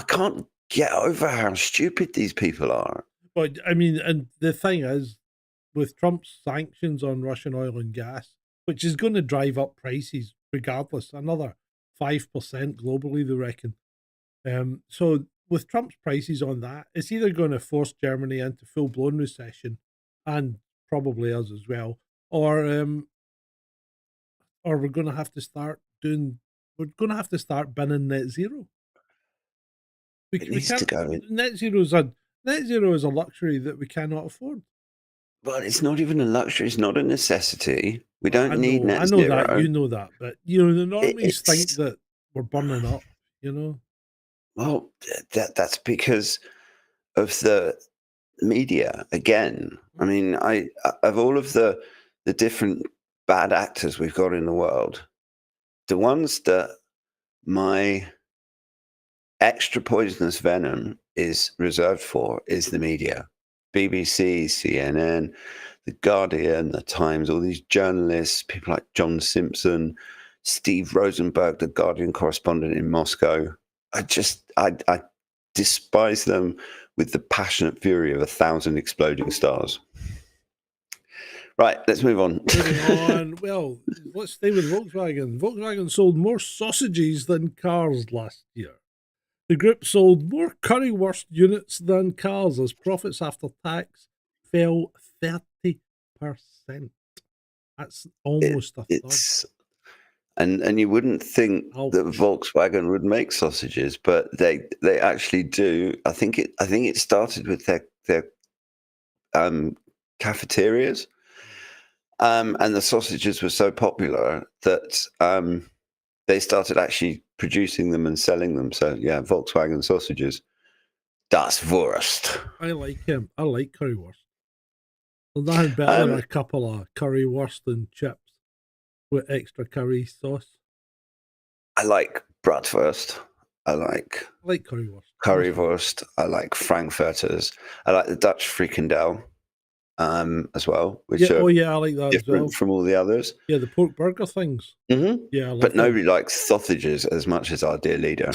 can't get over how stupid these people are. But I mean, and the thing is, with Trump's sanctions on Russian oil and gas, which is going to drive up prices regardless, another 5% globally, they reckon. So with Trump's prices on that, it's either going to force Germany into full-blown recession, and probably us as well, or we're going to have to start binning net zero. It needs to go in. Net zero is a luxury that we cannot afford. Well, it's not even a luxury. It's not a necessity. We don't need net zero. I know that. You know that. But, the normies think that we're burning up, Well, that's because of the media, again. I mean, of all of the different bad actors we've got in the world, the ones that my extra poisonous venom is reserved for is the media. BBC, CNN, The Guardian, The Times, all these journalists, people like John Simpson, Steve Rosenberg, the Guardian correspondent in Moscow. I despise them with the passionate fury of 1,000 exploding stars. Right, let's move on. Moving on. Well, let's stay with Volkswagen. Volkswagen sold more sausages than cars last year. The group sold more currywurst units than cars as profits after tax fell 30%. That's almost a third. And you wouldn't think that Volkswagen would make sausages, but they actually do. I think it started with their cafeterias, and the sausages were so popular that they started actually producing them and selling them. So yeah, Volkswagen sausages. Das Wurst. I like him. I like currywurst. There's nothing better than a couple of currywurst and chips with extra curry sauce. I like bratwurst. I like currywurst. I like frankfurters. I like the Dutch frikandel as well, which I like that different as well from all the others. Yeah, the pork burger things. Mm-hmm. Yeah, but nobody likes sausages as much as our dear leader.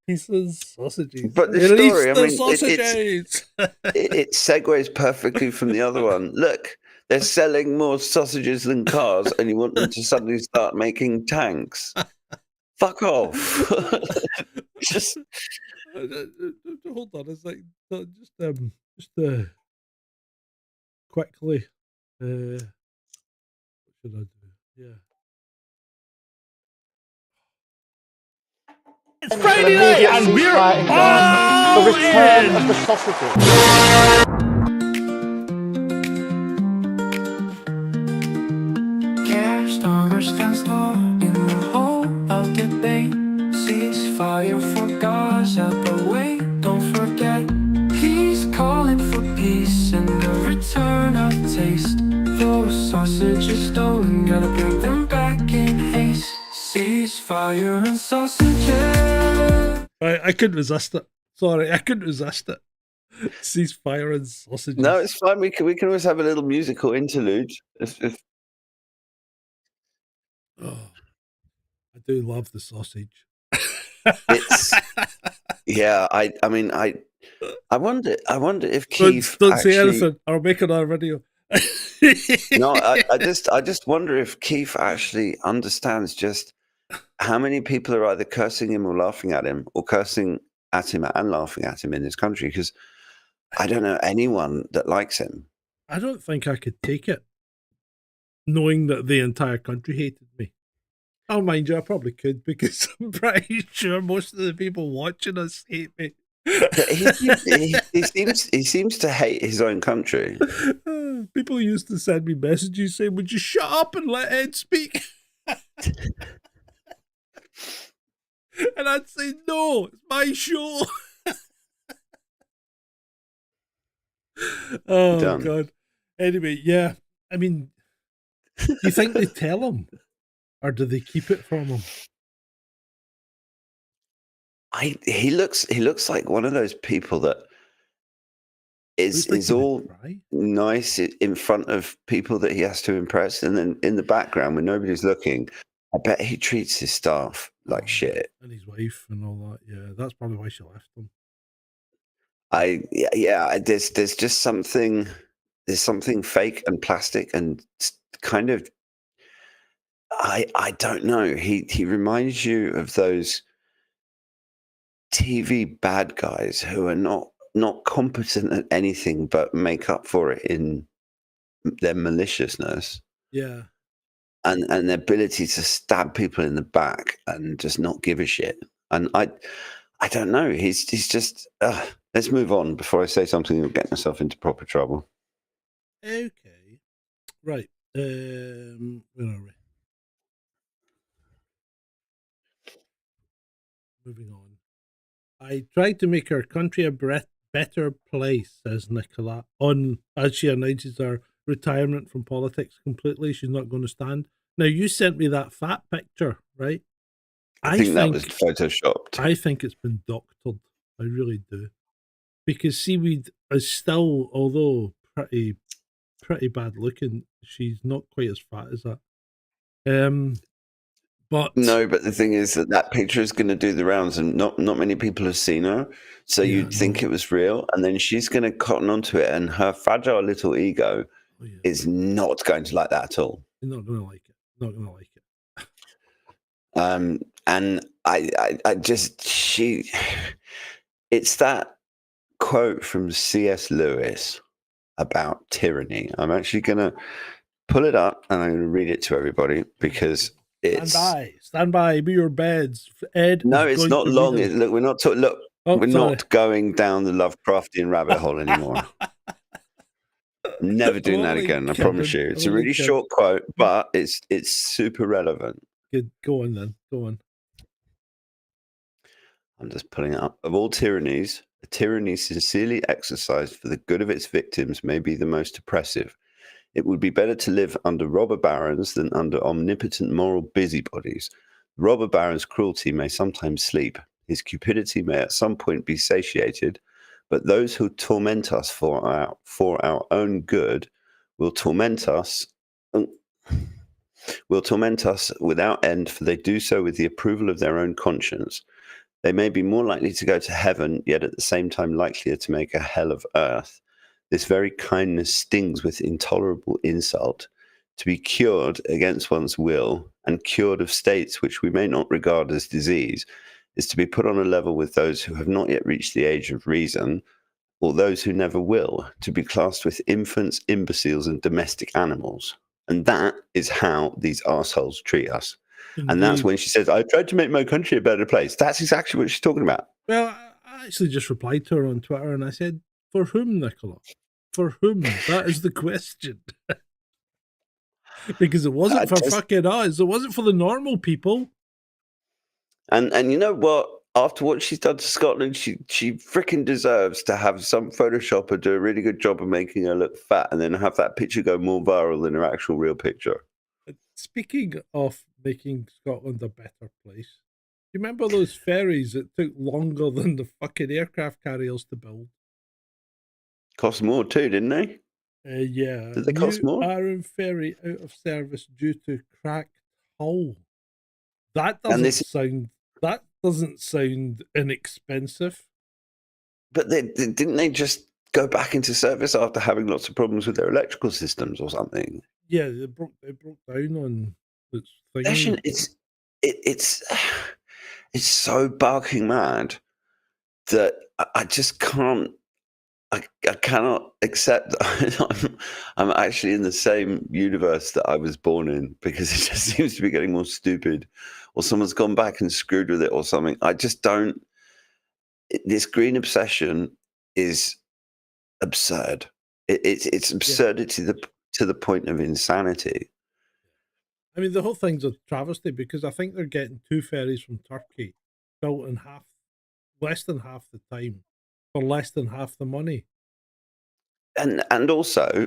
Pieces, sausages. But the story, I mean, it segues perfectly from the other one. Look, they're selling more sausages than cars, and you want them to suddenly start making tanks. Fuck off. Just hold on. It's like just quickly. What should I do? Yeah. It's Friday night, and we're all the return of the sausages. Stands tall in the hall of debate. Ceasefire for Gaza, but wait, don't forget, he's calling for peace and the return of taste. sausages stolen, gotta bring them back in haste. Ceasefire and sausages. I couldn't resist it. Sorry, I couldn't resist it. Ceasefire and sausages. No, it's fine. We can always have a little musical interlude. If Oh, I do love the sausage. it's yeah, I mean I wonder if Don't, Keith don't actually, say anything. I'll make another video. No, I just wonder if Keith actually understands just how many people are either cursing him or laughing at him, or cursing at him and laughing at him in this country, because I don't know anyone that likes him. I don't think I could take it, knowing that the entire country hated me. Oh, mind you, I probably could, because I'm pretty sure most of the people watching us hate me. He seems to hate his own country. People used to send me messages saying, "Would you shut up and let Ed speak?" And I'd say, "No, it's my show." Oh, Done. God. Anyway, yeah. I mean, do you think they tell him? Or do they keep it from him? He looks like one of those people that is all nice in front of people that he has to impress, and then in the background when nobody's looking, I bet he treats his staff like shit. And his wife and all that. Yeah, that's probably why she left him. There's just something. There's something fake and plastic and kind of. I don't know. He reminds you of those TV bad guys who are not competent at anything but make up for it in their maliciousness. Yeah. And their ability to stab people in the back and just not give a shit. And I don't know. He's just. Let's move on before I say something that'll get myself into proper trouble. Okay. Right. Where are we? Moving on. I tried to make our country a better place, says Nicola, as she announces her retirement from politics completely. She's not going to stand. Now, you sent me that fat picture, right? I think that was photoshopped. I think it's been doctored. I really do. Because seaweed is still, although pretty bad looking, she's not quite as fat as that. But the thing is that picture is going to do the rounds, and not many people have seen her. So you'd think it was real, and then she's going to cotton onto it, and her fragile little ego is not going to like that at all. You're not going to like it. Not going to like it. And it's that quote from C.S. Lewis about tyranny. I'm actually going to pull it up and I'm going to read it to everybody because it's... Stand by, be your beds. Ed. No, it's not long. Look, we're not talking. Look, we're not going down the Lovecraftian rabbit hole anymore. Never doing that again. I promise you. It's a really short quote, but it's super relevant. Good. Go on then. Go on. I'm just pulling it up. Of all tyrannies, a tyranny sincerely exercised for the good of its victims may be the most oppressive. It would be better to live under robber barons than under omnipotent moral busybodies. The robber baron's cruelty may sometimes sleep. His cupidity may at some point be satiated, but those who torment us for our own good will torment us without end, for they do so with the approval of their own conscience. They may be more likely to go to heaven, yet at the same time likelier to make a hell of earth. This very kindness stings with intolerable insult. To be cured against one's will and cured of states which we may not regard as disease is to be put on a level with those who have not yet reached the age of reason, or those who never will, to be classed with infants, imbeciles, and domestic animals. And that is how these arseholes treat us. Indeed. And that's when she says, I tried to make my country a better place. That's exactly what she's talking about. Well, I actually just replied to her on Twitter and I said, for whom, Nicola? For whom? That is the question. Because it wasn't for fucking us. It wasn't for the normal people. And you know what? after what she's done to Scotland, she freaking deserves to have some Photoshopper do a really good job of making her look fat, and then have that picture go more viral than her actual real picture. Speaking of making Scotland a better place, you remember those ferries that took longer than the fucking aircraft carriers to build? Cost more too, didn't they? Yeah. Did they cost New more? Arran ferry out of service due to cracked hull. That And doesn't sound inexpensive. But didn't they just go back into service after having lots of problems with their electrical systems or something? Yeah, they broke down on its Possession, thing. it's so barking mad that I just can't. I cannot accept that I'm actually in the same universe that I was born in, because it just seems to be getting more stupid, or someone's gone back and screwed with it or something. I just don't. This green obsession is absurd. It's absurdity to the point of insanity. I mean, the whole thing's a travesty, because I think they're getting 2 ferries from Turkey built in less than half the time for less than half the money. And also,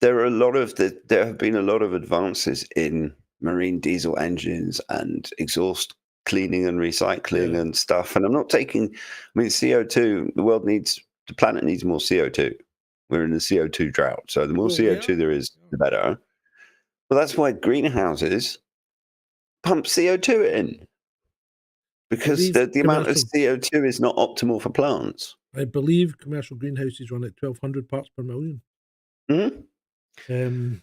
there have been a lot of advances in marine diesel engines and exhaust cleaning and recycling and stuff. And I'm not taking, I mean, CO2, the planet needs more CO2. We're in a CO2 drought. So the more CO2 there is, the better. But that's why greenhouses pump CO2 in, because the amount of CO2 is not optimal for plants. I believe commercial greenhouses run at 1,200 parts per million. Mm-hmm.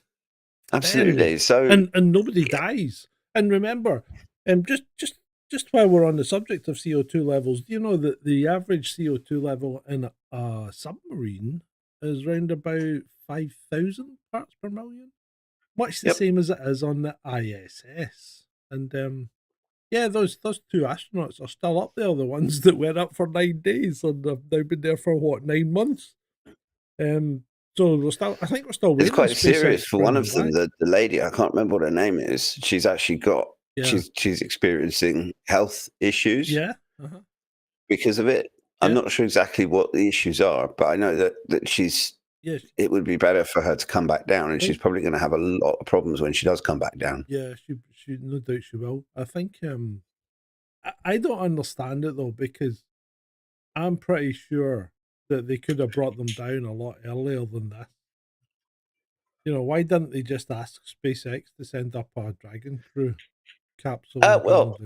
Absolutely. So and nobody dies. And remember, just while we're on the subject of CO2 levels, do you know that the average CO2 level in a submarine is around about 5,000 parts per million? Much the same as it is on the ISS. And yeah, those 2 astronauts are still up there, the ones that went up for 9 days and have now been there for, what, 9 months? So I think we're still waiting. It's quite serious for one of them, the lady, I can't remember what her name is. She's actually got, she's experiencing health issues because of it. I'm not sure exactly what the issues are, but I know that it would be better for her to come back down, and she's probably going to have a lot of problems when she does come back down. Yeah, she no doubt she will. I think I don't understand it though, because I'm pretty sure that they could have brought them down a lot earlier than this. You know, why didn't they just ask SpaceX to send up a Dragon crew capsule? Well,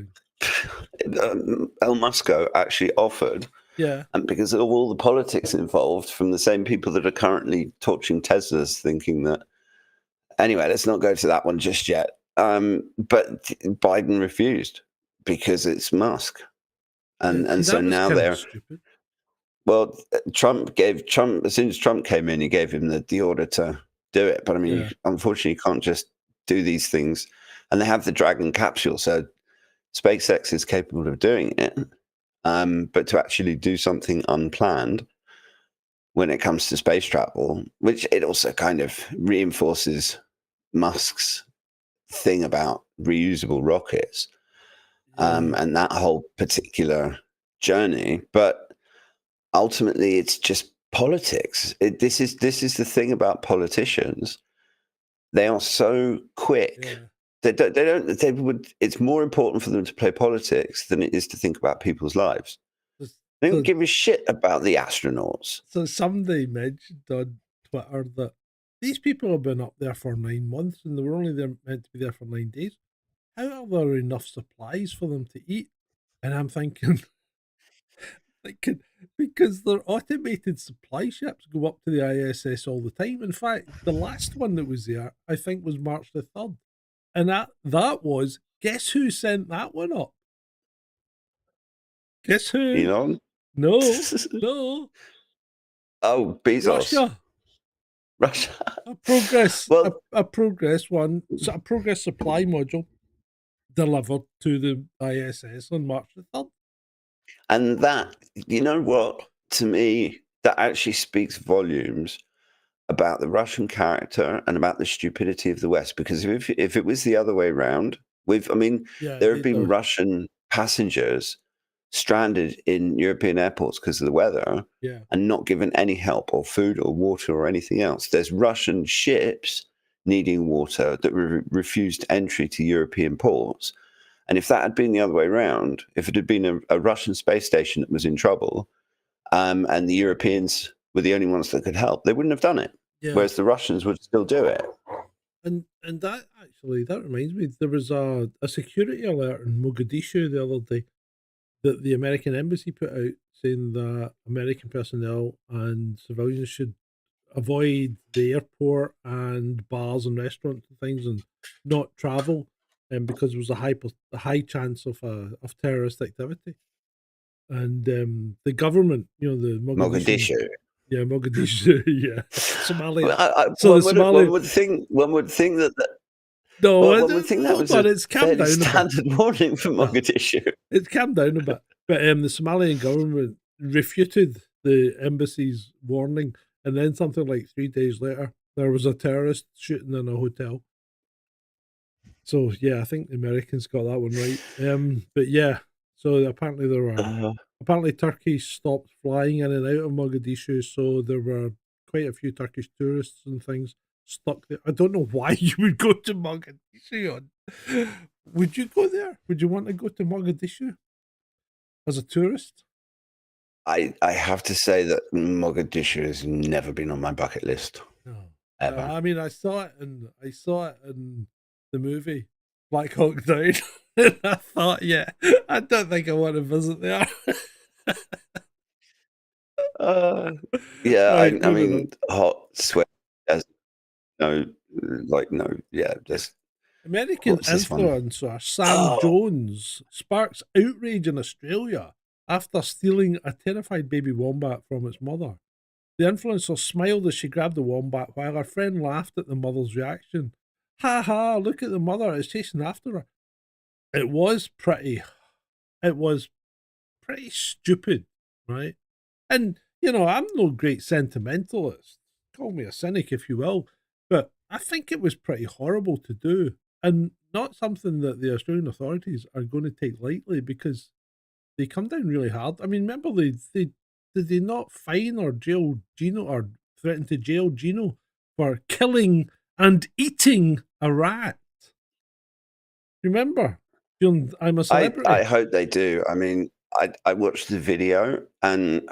Elon Musk actually offered. Yeah. And because of all the politics involved from the same people that are currently torching Teslas, thinking that. Anyway, let's not go to that one just yet. But Biden refused because it's Musk. And so now they're stupid. Well, Trump, as soon as Trump came in, he gave him the order to do it. But I mean, unfortunately, you can't just do these things. And they have the Dragon capsule, so SpaceX is capable of doing it. But to actually do something unplanned when it comes to space travel, which it also kind of reinforces Musk's thing about reusable rockets, and that whole particular journey. But ultimately, it's just politics. This is the thing about politicians. They are so quick. It's more important for them to play politics than it is to think about people's lives. They don't give a shit about the astronauts. So somebody mentioned on Twitter that these people have been up there for 9 months and they were only meant to be there for 9 days. How are there enough supplies for them to eat? And I'm thinking, because their automated supply ships go up to the ISS all the time. In fact, the last one that was there, I think, was March the 3rd. And that was, guess who sent that one up? Guess who? Elon? No, no. Oh, Bezos. Russia. A progress supply module delivered to the ISS on March the 3rd. And that, you know what, to me, that actually speaks volumes about the Russian character and about the stupidity of the West. Because if it was the other way around, there have been Russian passengers stranded in European airports because of the weather and not given any help or food or water or anything else. There's Russian ships needing water that refused entry to European ports. And if that had been the other way around, if it had been a Russian space station that was in trouble, and the Europeans were the only ones that could help, they wouldn't have done it. Whereas the Russians would still do it. And that reminds me, there was a security alert in Mogadishu the other day that the American embassy put out saying that American personnel and civilians should avoid the airport and bars and restaurants and things and not travel, because there was a high chance of terrorist activity. And the government, the Mogadishu. Yeah, Mogadishu. Yeah, Somali. One would think that. No, one would think that was it's calmed down standard warning for Mogadishu. It's calmed down a bit, but the Somalian government refuted the embassy's warning, and then something like 3 days later, there was a terrorist shooting in a hotel. So yeah, I think the Americans got that one right. But yeah, so apparently there were. Apparently, Turkey stopped flying in and out of Mogadishu, so there were quite a few Turkish tourists and things stuck there. I don't know why you would go to Mogadishu. Would you go there? Would you want to go to Mogadishu as a tourist? I have to say that Mogadishu has never been on my bucket list. No, ever. I mean, I saw it in the movie Black Hawk Down. And I thought, I don't think I want to visit there. I mean, hot sweat. There's American influencer Sam Jones sparks outrage in Australia after stealing a terrified baby wombat from its mother. The influencer smiled as she grabbed the wombat while her friend laughed at the mother's reaction. Ha ha, look at the mother, it's chasing after her. It was pretty stupid, right? And, I'm no great sentimentalist. Call me a cynic if you will, but I think it was pretty horrible to do, and not something that the Australian authorities are going to take lightly, because they come down really hard. I mean, remember did they not fine or jail Gino, or threaten to jail Gino for killing and eating a rat? Remember? I'm a Celebrity. I hope they do. I mean, I watched the video, and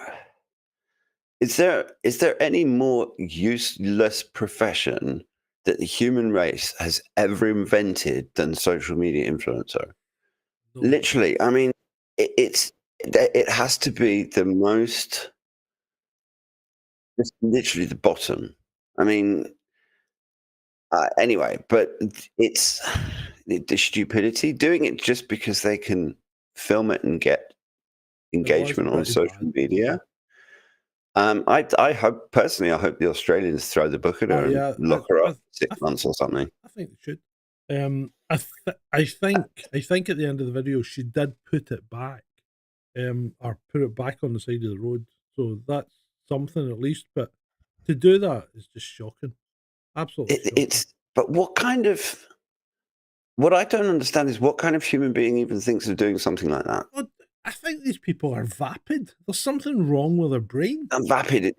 is there any more useless profession that the human race has ever invented than social media influencer? No. Literally, I mean, it has to be the most, it's literally the bottom. I mean, anyway, but it's the stupidity, doing it just because they can film it and get engagement on social media. I hope the Australians throw the book at her and lock her up 6 months or something. I think they should. I think at the end of the video she did put it back, or put it back on the side of the road. So that's something at least. But to do that is just shocking. Absolutely. But what I don't understand is what kind of human being even thinks of doing something like that. Well, I think these people are vapid. There's something wrong with their brain. Vapid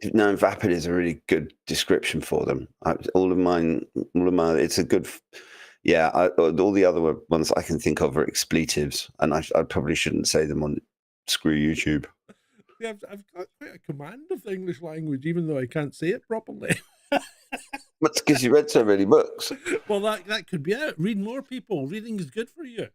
is a really good description for them. All of mine, it's a good, all the other ones I can think of are expletives, and I probably shouldn't say them on Screw YouTube. Yeah, I've got quite a command of the English language, even though I can't say it properly. That's because you read so many books. Well, that could be it. Read more, people. Reading is good for you.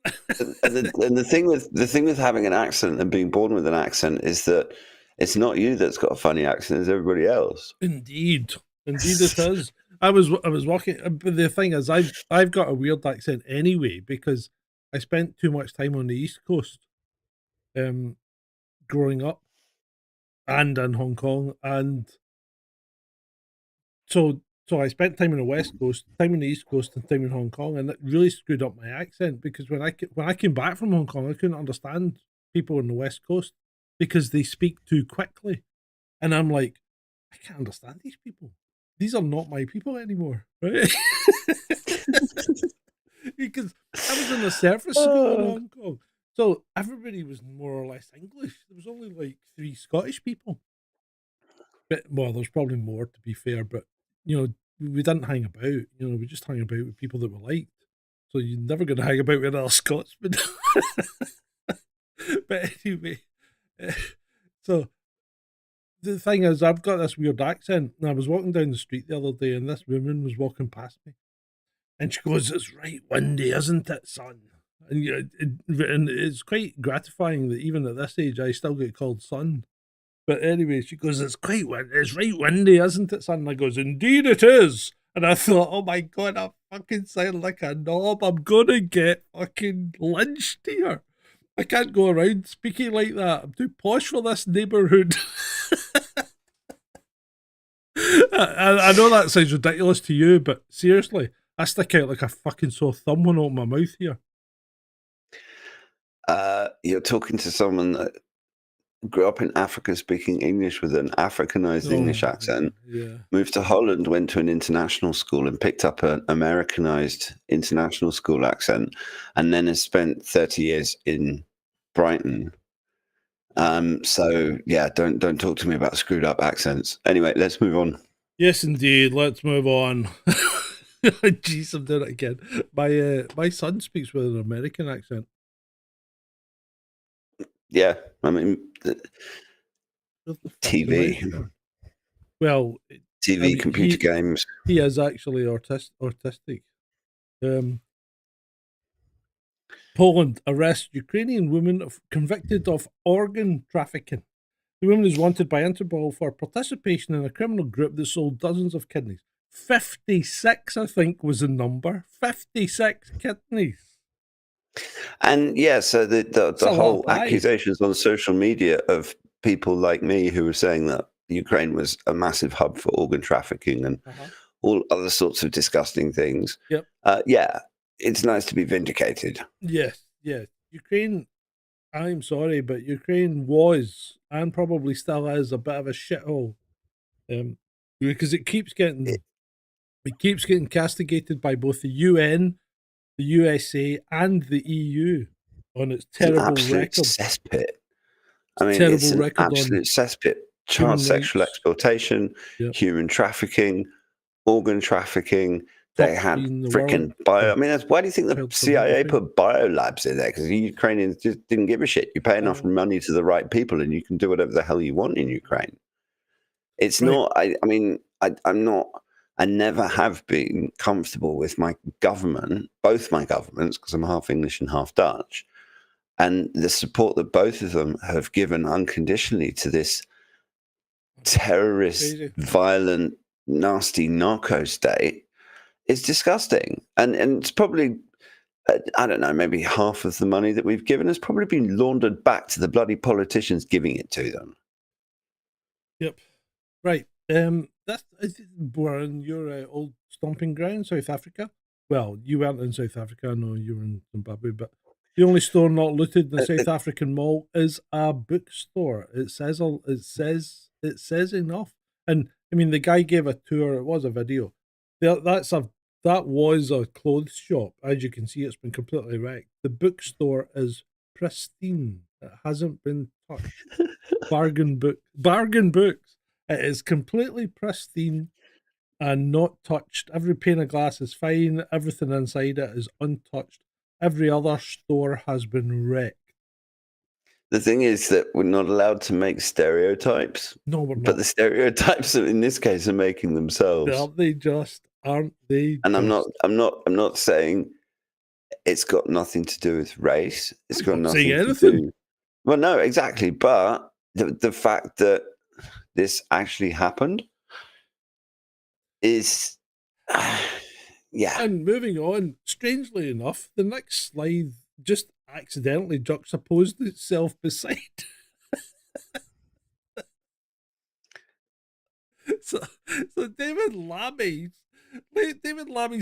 and the thing with having an accent and being born with an accent is that it's not you that's got a funny accent; it's everybody else. Indeed it is. I was walking, but the thing is, I've got a weird accent anyway because I spent too much time on the East Coast, growing up, and in Hong Kong, and so I spent time on the West Coast, time on the East Coast, and time in Hong Kong, and it really screwed up my accent because when I came back from Hong Kong, I couldn't understand people on the West Coast because they speak too quickly, and I'm like, I can't understand these people. These are not my people anymore, right? Because I was in the surface school in Hong Kong, So everybody was more or less English. There was only like 3 Scottish people. But, well, there's probably more, to be fair, but, you know, we didn't hang about. You know, we just hung about with people that we liked. So you're never going to hang about with another Scotsman. But anyway, so the thing is, I've got this weird accent, and I was walking down the street the other day, and this woman was walking past me, and she goes, "It's right windy, isn't it, son?" And, you know, and it's quite gratifying that even at this age, I still get called son. But anyway, she goes, "It's right windy, isn't it, son?" And I goes, "Indeed it is." And I thought, oh my God, I fucking sound like a knob. I'm gonna get fucking lynched here. I can't go around speaking like that. I'm too posh for this neighbourhood. I know that sounds ridiculous to you, but seriously, I stick out like a fucking sore thumb when I open my mouth here. You're talking to someone that grew up in Africa speaking English with an Africanized English accent, moved to Holland, went to an international school and picked up an Americanized international school accent, and then has spent 30 years in Brighton. So yeah, don't talk to me about screwed up accents. Anyway, let's move on. Yes, indeed. Let's move on. Jeez, I'm doing it again. My son speaks with an American accent. Yeah, I mean, TV. Well, TV, I mean, computer games. He is actually autistic. Poland arrests Ukrainian woman convicted of organ trafficking. The woman is wanted by Interpol for participation in a criminal group that sold dozens of kidneys. 56, I think, was the number. 56 kidneys. And yeah, so the whole accusations on social media of people like me who were saying that Ukraine was a massive hub for organ trafficking and all other sorts of disgusting things. Yep. Yeah, it's nice to be vindicated. Yes, yes. Ukraine, I'm sorry, but Ukraine was and probably still is a bit of a shithole, because it keeps getting castigated by both the UN, the USA, and the EU on its terrible record. Cesspit. I mean, it's an absolute cesspit. Child sexual exploitation, human trafficking, organ trafficking. They had freaking bio. I mean, why do you think the CIA put biolabs in there? Because the Ukrainians just didn't give a shit. You pay enough money to the right people, and you can do whatever the hell you want in Ukraine. It's not. I'm not. I never have been comfortable with my government, both my governments, because I'm half English and half Dutch, and the support that both of them have given unconditionally to this terrorist, violent, nasty narco state is disgusting. And it's probably, I don't know, maybe half of the money that we've given has probably been laundered back to the bloody politicians giving it to them. Yep. Right. We're in your old stomping ground, South Africa. Well, you weren't in South Africa. I know you were in Zimbabwe, but the only store not looted in the South African mall is a bookstore. It says enough. And I mean, the guy gave a tour. It was a video. That was a clothes shop. As you can see, it's been completely wrecked. The bookstore is pristine. It hasn't been touched. Bargain books. It is completely pristine and not touched. Every pane of glass is fine. Everything inside it is untouched. Every other store has been wrecked. The thing is that we're not allowed to make stereotypes. No, we're not. But the stereotypes in this case are making themselves. Aren't they just? And I'm not saying it's got nothing to do with race. It's got nothing to do. Well, no, exactly. But the fact that this actually happened is, yeah. And moving on, strangely enough, the next slide just accidentally juxtaposed itself beside. So David Lammy's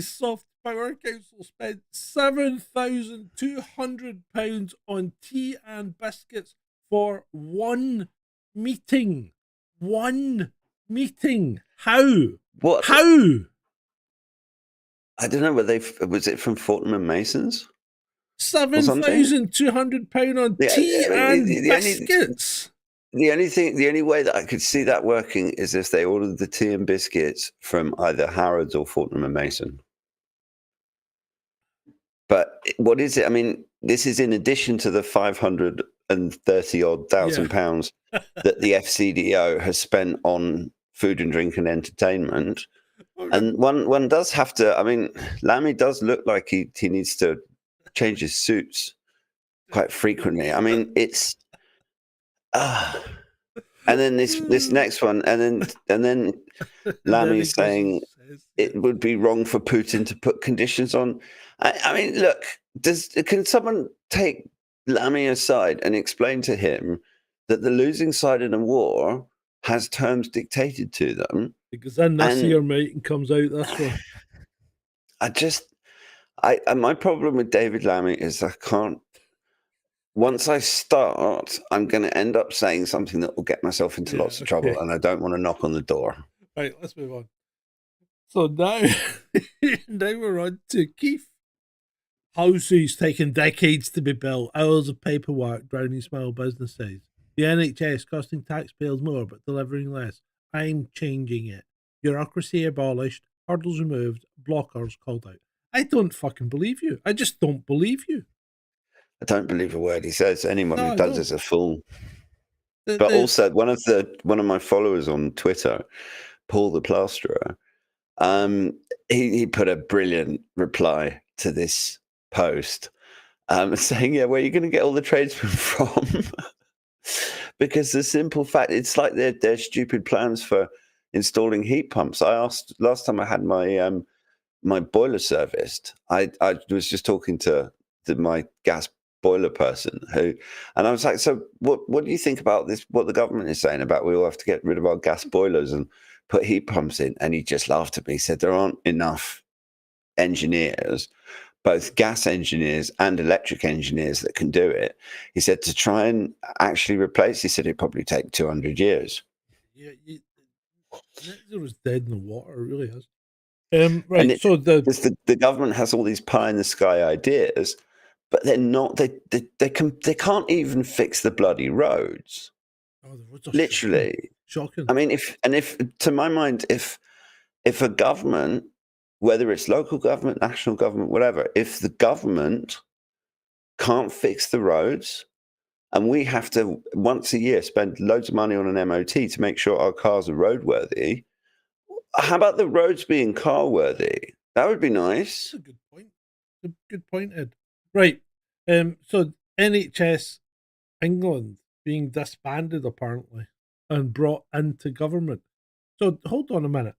Soft Power Council spent £7,200 on tea and biscuits for one meeting. One meeting. How? What? How? I don't know. Was it from Fortnum and Masons? something. £7,200 on Yeah, tea I mean, and the only biscuits. the only way that I could see that working is if they ordered the tea and biscuits from either Harrods or Fortnum and Mason. But what is it? I mean, this is in addition to the 530 odd thousand pounds that the FCDO has spent on food and drink and entertainment. And one does have to. I mean, Lammy does look like he needs to change his suits quite frequently. I mean, it's and then this next one, and then Lammy's saying it would be wrong for Putin to put conditions on. I mean, look, can someone take Lammy aside and explain to him that the losing side in a war has terms dictated to them? Because then this year, mate, and comes out this one. My problem with David Lammy is I can't. Once I start, I'm going to end up saying something that will get myself into lots of trouble, and I don't want to knock on the door. Right, let's move on. So now, now we're on to Keith. Houses taking decades to be built, hours of paperwork drowning small businesses. The NHS costing taxpayers more but delivering less. I'm changing it. Bureaucracy abolished, hurdles removed, blockers called out. I don't fucking believe you. I just don't believe you. I don't believe a word he says. Anyone who does is a fool. But also, one of my followers on Twitter, Paul the Plasterer, he put a brilliant reply to this post, saying, "Yeah, where are you going to get all the tradesmen from?" Because the simple fact, it's like their stupid plans for installing heat pumps. I asked last time I had my my boiler serviced. I was just talking to my gas boiler person and I was like, so what do you think about this, what the government is saying about we all have to get rid of our gas boilers and put heat pumps in? And he just laughed at me. He said there aren't enough engineers, both gas engineers and electric engineers, that can do it. He said to try and actually replace, he said it'd probably take 200 years. Yeah, it was dead in the water, it really is. Right, so the government has all these pie in the sky ideas, but they're not. They can't even fix the bloody roads. Oh, the roads are literally shocking. I mean, if to my mind, if a government, whether it's local government, national government, whatever, if the government can't fix the roads, and we have to once a year spend loads of money on an MOT to make sure our cars are roadworthy, how about the roads being car worthy? That would be nice. That's a good point. Good point, Ed. Right. So NHS England being disbanded apparently and brought into government. So hold on a minute.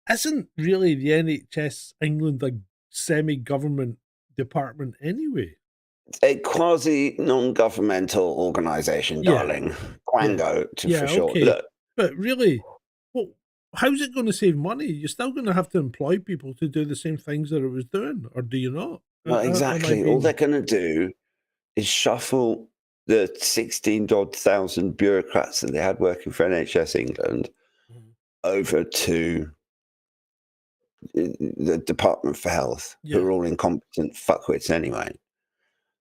Isn't really the NHS England a semi-government department anyway? A quasi non-governmental organisation, darling. Quango for short. Okay. Look. But really, well, how's it going to save money? You're still going to have to employ people to do the same things that it was doing, or do you not? Well, exactly. All they're going to do is shuffle the 16,000 bureaucrats that they had working for NHS England over to the Department for Health, who are all incompetent fuckwits anyway.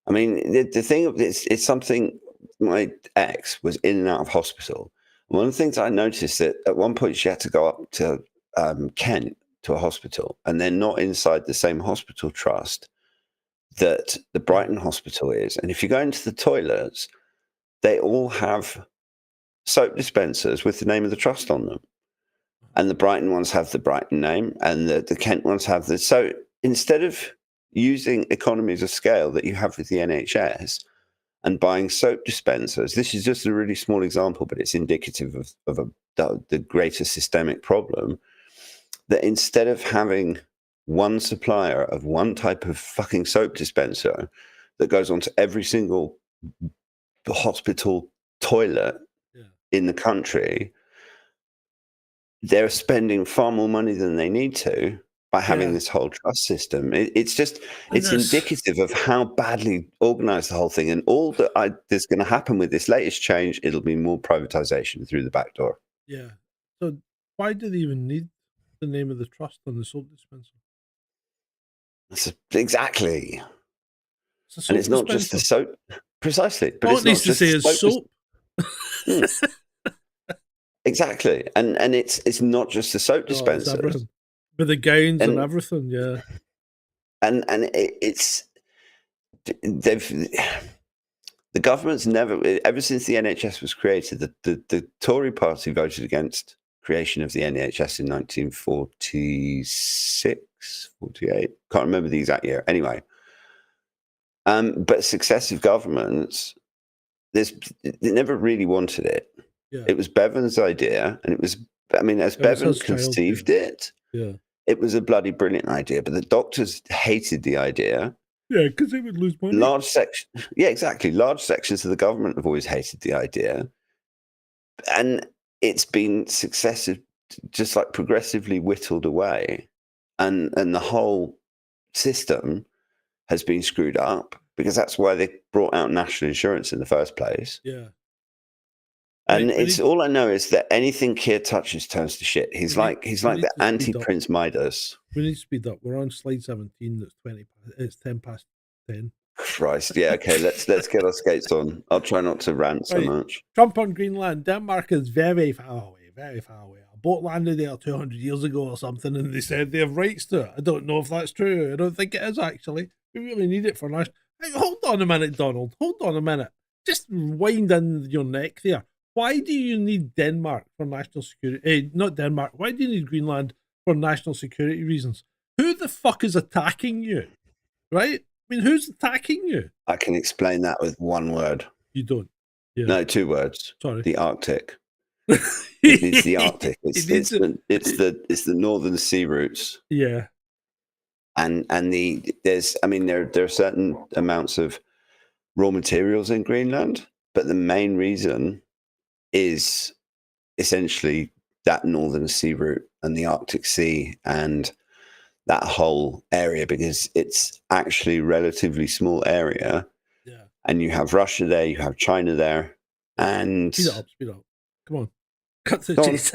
I mean, the thing it's something. My ex was in and out of hospital. One of the things I noticed that at one point she had to go up to Kent to a hospital, and they're not inside the same hospital trust that the Brighton hospital is. And if you go into the toilets, they all have soap dispensers with the name of the trust on them. And the Brighton ones have the Brighton name, and the Kent ones have the... So instead of using economies of scale that you have with the NHS and buying soap dispensers, this is just a really small example, but it's indicative of the greater systemic problem, that instead of having one supplier of one type of fucking soap dispenser that goes onto every single hospital toilet in the country, they're spending far more money than they need to by having this whole trust system. It's indicative of how badly organized the whole thing. And all that is going to happen with this latest change, it'll be more privatization through the back door. Yeah. So why do they even need the name of the trust on the soap dispenser? Exactly. It's a And it's soap not just the dispenser. soap, precisely. But All it's it needs not to just say the is soap. Exactly, and it's not just the soap Oh, it's dispensers, everything. With the gowns and and everything, yeah. it's they've the government's never, ever since the NHS was created, the Tory party voted against creation of the NHS in 1946, 48. Can't remember the exact year. Anyway, but successive governments, they never really wanted it. Yeah. It was Bevan's idea, and it was, I mean, as It was Bevan his child, conceived yeah. it, Yeah. it was a bloody brilliant idea. But the doctors hated the idea. Yeah, because they would lose money. Large sections, yeah, exactly. Large sections of the government have always hated the idea, and it's been successive, just like progressively whittled away, and the whole system has been screwed up because that's why they brought out national insurance in the first place. Yeah. And Right, it's all I know is that anything Keir touches turns to shit. He's like the anti-Prince Midas. We need to speed up. We're on slide 17. It's 10 past 10. Christ, yeah, okay. Let's get our skates on. I'll try not to rant so much. Trump on Greenland. Denmark is very far away. Very far away. A boat landed there 200 years ago or something, and they said they have rights to it. I don't know if that's true. I don't think it is actually. We really need it for national. Hey, hold on a minute, Donald. Hold on a minute. Just wind in your neck there. Why do you need Denmark for national security? Not Denmark. Why do you need Greenland for national security reasons? Who the fuck is attacking you? Right? I mean, who's attacking you? I can explain that with one word. You don't. Yeah. No, 2 words. Sorry. The Arctic. It's the Arctic. It's the northern sea routes. Yeah. And there are certain amounts of raw materials in Greenland, but the main reason is essentially that northern sea route and the Arctic Sea and that whole area, because it's actually a relatively small area. Yeah. And you have Russia there, you have China there, and Speed up. Come on. Cut to the chase.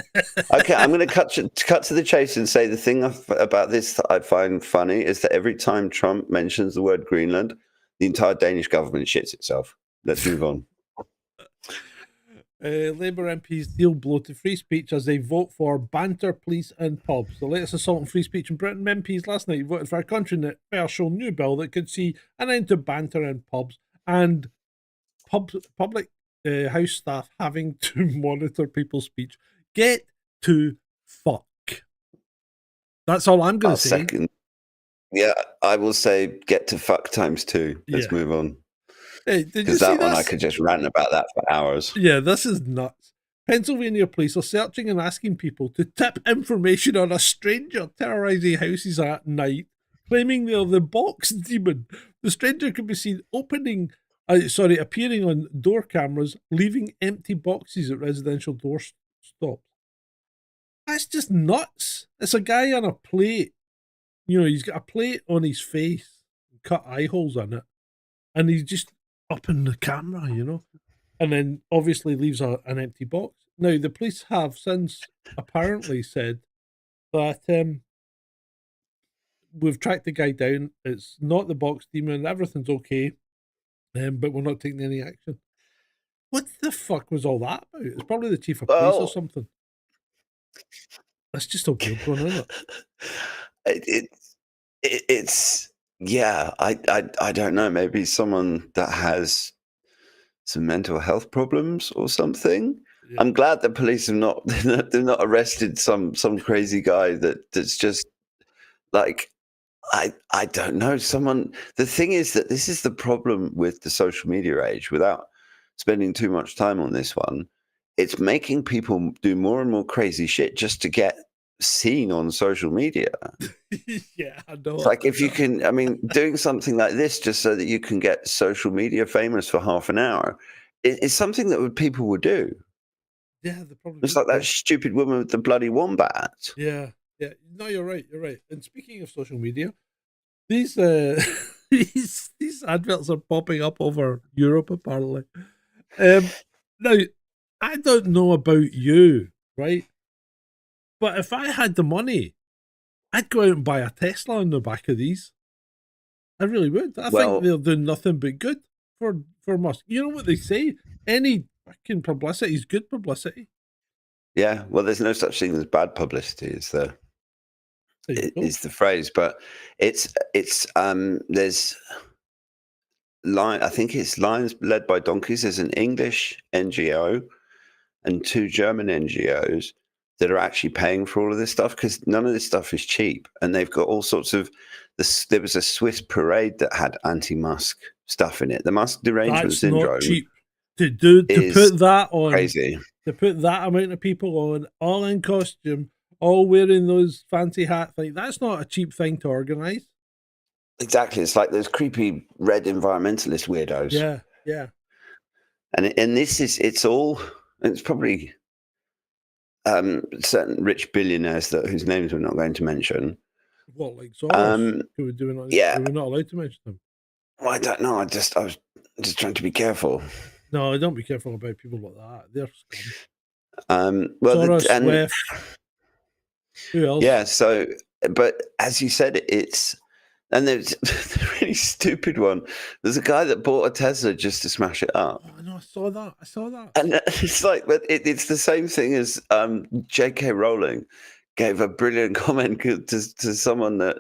Okay, I'm going to cut to the chase and say the thing about this that I find funny is that every time Trump mentions the word Greenland, the entire Danish government shits itself. Let's move on. Labour MPs deal blow to free speech as they vote for banter police and pubs. The latest assault on free speech in Britain. MPs last night voted for a controversial new bill that could see an end to banter in pubs and public house staff having to monitor people's speech. Get to fuck. That's all I'm going to say. Yeah, I will say get to fuck times 2. Let's move on. Hey, because that one I could just rant about that for hours. Yeah, this is nuts. Pennsylvania police are searching and asking people to tip information on a stranger terrorizing houses at night, claiming they're the box demon. The stranger could be seen appearing on door cameras, leaving empty boxes at residential doorstops. That's just nuts. It's a guy on a plate. You know, he's got a plate on his face, cut eye holes in it, and he's just up in the camera, you know, and then obviously leaves an empty box. Now, the police have since apparently said that we've tracked the guy down. It's not the box demon. Everything's okay, but we're not taking any action. What the fuck was all that about? It's probably the chief of police or something. That's just a weird one, isn't it? It's yeah. I don't know. Maybe someone that has some mental health problems or something. Yeah. I'm glad the police have not they've not arrested some crazy guy that's just like I don't know. The thing is that this is the problem with the social media age. Without spending too much time on this one, it's making people do more and more crazy shit just to get seen on social media. Yeah, I know. It's like if you can, I mean, doing something like this just so that you can get social media famous for half an hour is something that people would do. Yeah, the problem. It's like that stupid woman with the bloody wombat. Yeah. No, you're right. And speaking of social media, these these adverts are popping up over Europe apparently. Now, I don't know about you, right? But if I had the money, I'd go out and buy a Tesla on the back of these. I really would. I Well- think they'll do nothing but good for Musk. You know what they say? Any fucking publicity is good publicity. Yeah, well, there's no such thing as bad publicity. There you go. Is the phrase, but it's there's I think it's Lions Led by Donkeys. There's an English NGO and 2 German NGOs that are actually paying for all of this stuff, because none of this stuff is cheap, and they've got all sorts of. There was a Swiss parade that had anti-Musk stuff in it. The Musk derangement That's syndrome. not cheap to put that on. Crazy. To put that amount of people on, all in costume, all wearing those fancy hats, like that's not a cheap thing to organise. Exactly. It's like those creepy red environmentalist weirdos. Yeah, yeah. And this is, it's probably certain rich billionaires whose names we're not going to mention. What, like Soros? Who we're not allowed to mention them. Well, I don't know. I was just trying to be careful. No, don't be careful about people like that. They're scum. Well, Soros, Swift. Who else? Yeah. So, but as you said, and there's the really stupid one. There's a guy that bought a Tesla just to smash it up. Oh, no, I saw that. And it's like, but it's the same thing as J.K. Rowling gave a brilliant comment to someone that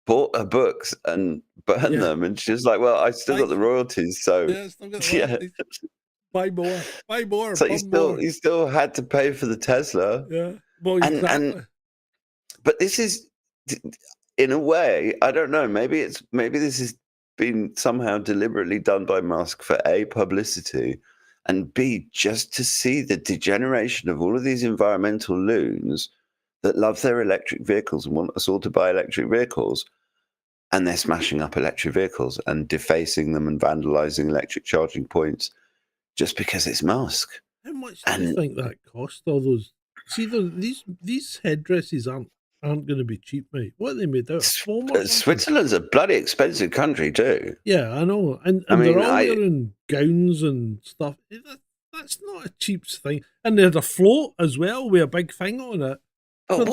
bought her books and burned them, and she's like, "Well, I still got the royalties, so still got the royalties. Buy more. So you still had to pay for the Tesla, yeah. Well, exactly. But this is, in a way, I don't know. Maybe this has been somehow deliberately done by Musk for A, publicity, and B, just to see the degeneration of all of these environmental loons that love their electric vehicles and want us all to buy electric vehicles, and they're smashing up electric vehicles and defacing them and vandalizing electric charging points just because it's Musk. How much do you think that cost? All those, see, these headdresses aren't going to be cheap, mate. What are they made out of? Switzerland's a bloody expensive country too. Yeah, I know, and they're all wearing gowns and stuff. That's not a cheap thing. And there's a float as well with a big thing on it. But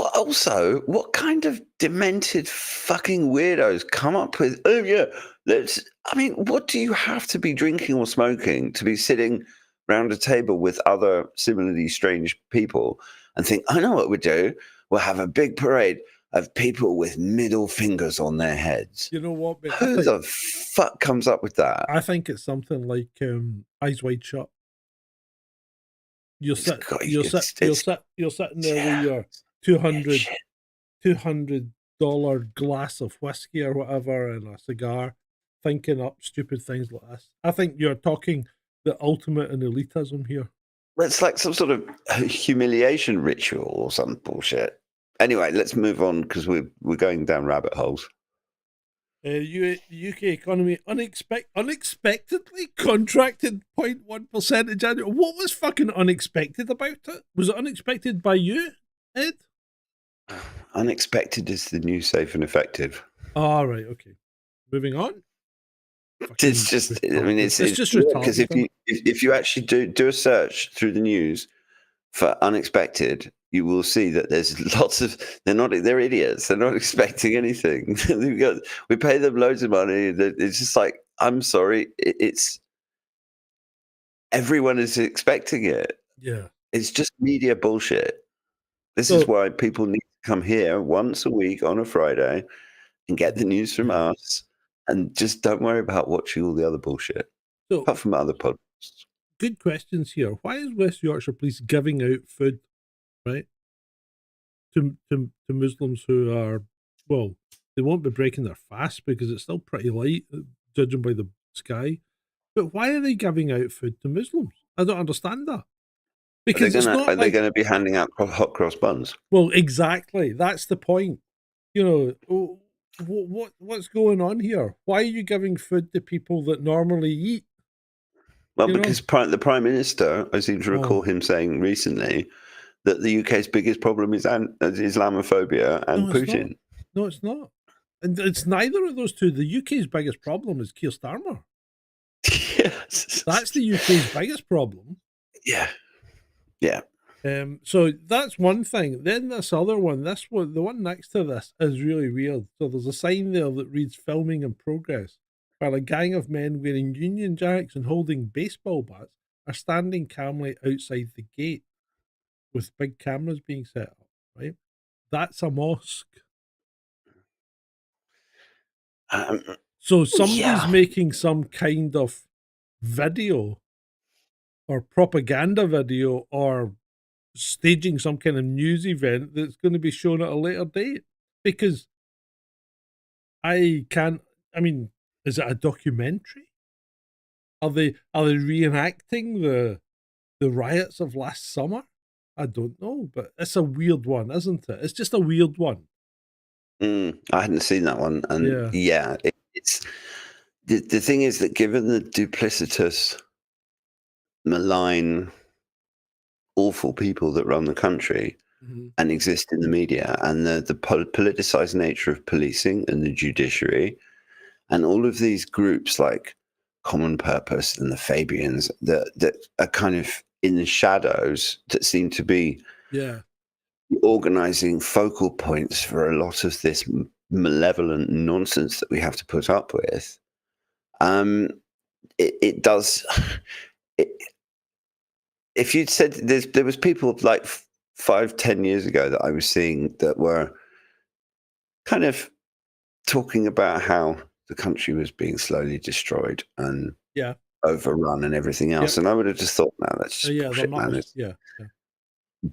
what kind of demented fucking weirdos come up with, oh yeah, what do you have to be drinking or smoking to be sitting round a table with other similarly strange people and think, I know what we do. We'll have a big parade of people with middle fingers on their heads. You know what? Who the fuck comes up with that? I think it's something like Eyes Wide Shut. You're sitting there with your $200 glass of whiskey or whatever and a cigar, thinking up stupid things like this. I think you're talking the ultimate in elitism here. It's like some sort of humiliation ritual or some bullshit. Anyway, let's move on because we're going down rabbit holes. UK economy unexpectedly contracted 0.1% in January. What was fucking unexpected about it? Was it unexpected by you, Ed? Unexpected is the new safe and effective. Oh, right, okay. Moving on. It's just, it's just because if you actually do a search through the news for unexpected, you will see that there's lots of they're idiots. They're not expecting anything. We pay them loads of money. It's just like, I'm sorry, it's everyone is expecting it. Yeah, it's just media bullshit. This is why people need to come here once a week on a Friday and get the news from us. And just don't worry about watching all the other bullshit, apart from other podcasts. Good questions here. Why is West Yorkshire Police giving out food, right, to Muslims who are, well, they won't be breaking their fast because it's still pretty light, judging by the sky. But why are they giving out food to Muslims? I don't understand that. Because are they going to be handing out hot cross buns? Well, exactly. That's the point. You know. What's going on here? Why are you giving food to people that normally eat? Well, because the Prime Minister, I seem to recall him saying recently that the UK's biggest problem is Islamophobia and Putin. No, it's not. And it's neither of those two. The UK's biggest problem is Keir Starmer. Yes. That's the UK's biggest problem. Yeah. Yeah. So that's one thing. Then this other one, the one next to this is really weird. So there's a sign there that reads "Filming in Progress," while a gang of men wearing Union Jacks and holding baseball bats are standing calmly outside the gate, with big cameras being set up. Right, that's a mosque. So somebody's making some kind of video or propaganda video or staging some kind of news event that's going to be shown at a later date, because I mean, is it a documentary? Are they reenacting the riots of last summer? I don't know, but it's a weird one, isn't it? It's just a weird one. I hadn't seen that one, and it's the thing is that given the duplicitous, malign, awful people that run the country and exist in the media, and the politicized nature of policing and the judiciary, and all of these groups like Common Purpose and the Fabians that are kind of in the shadows, that seem to be organizing focal points for a lot of this malevolent nonsense that we have to put up with. It does. If you'd said there was people like 5-10 years ago that I was seeing that were kind of talking about how the country was being slowly destroyed and overrun and everything else, and I would have just thought, no, that's just bullshit, man.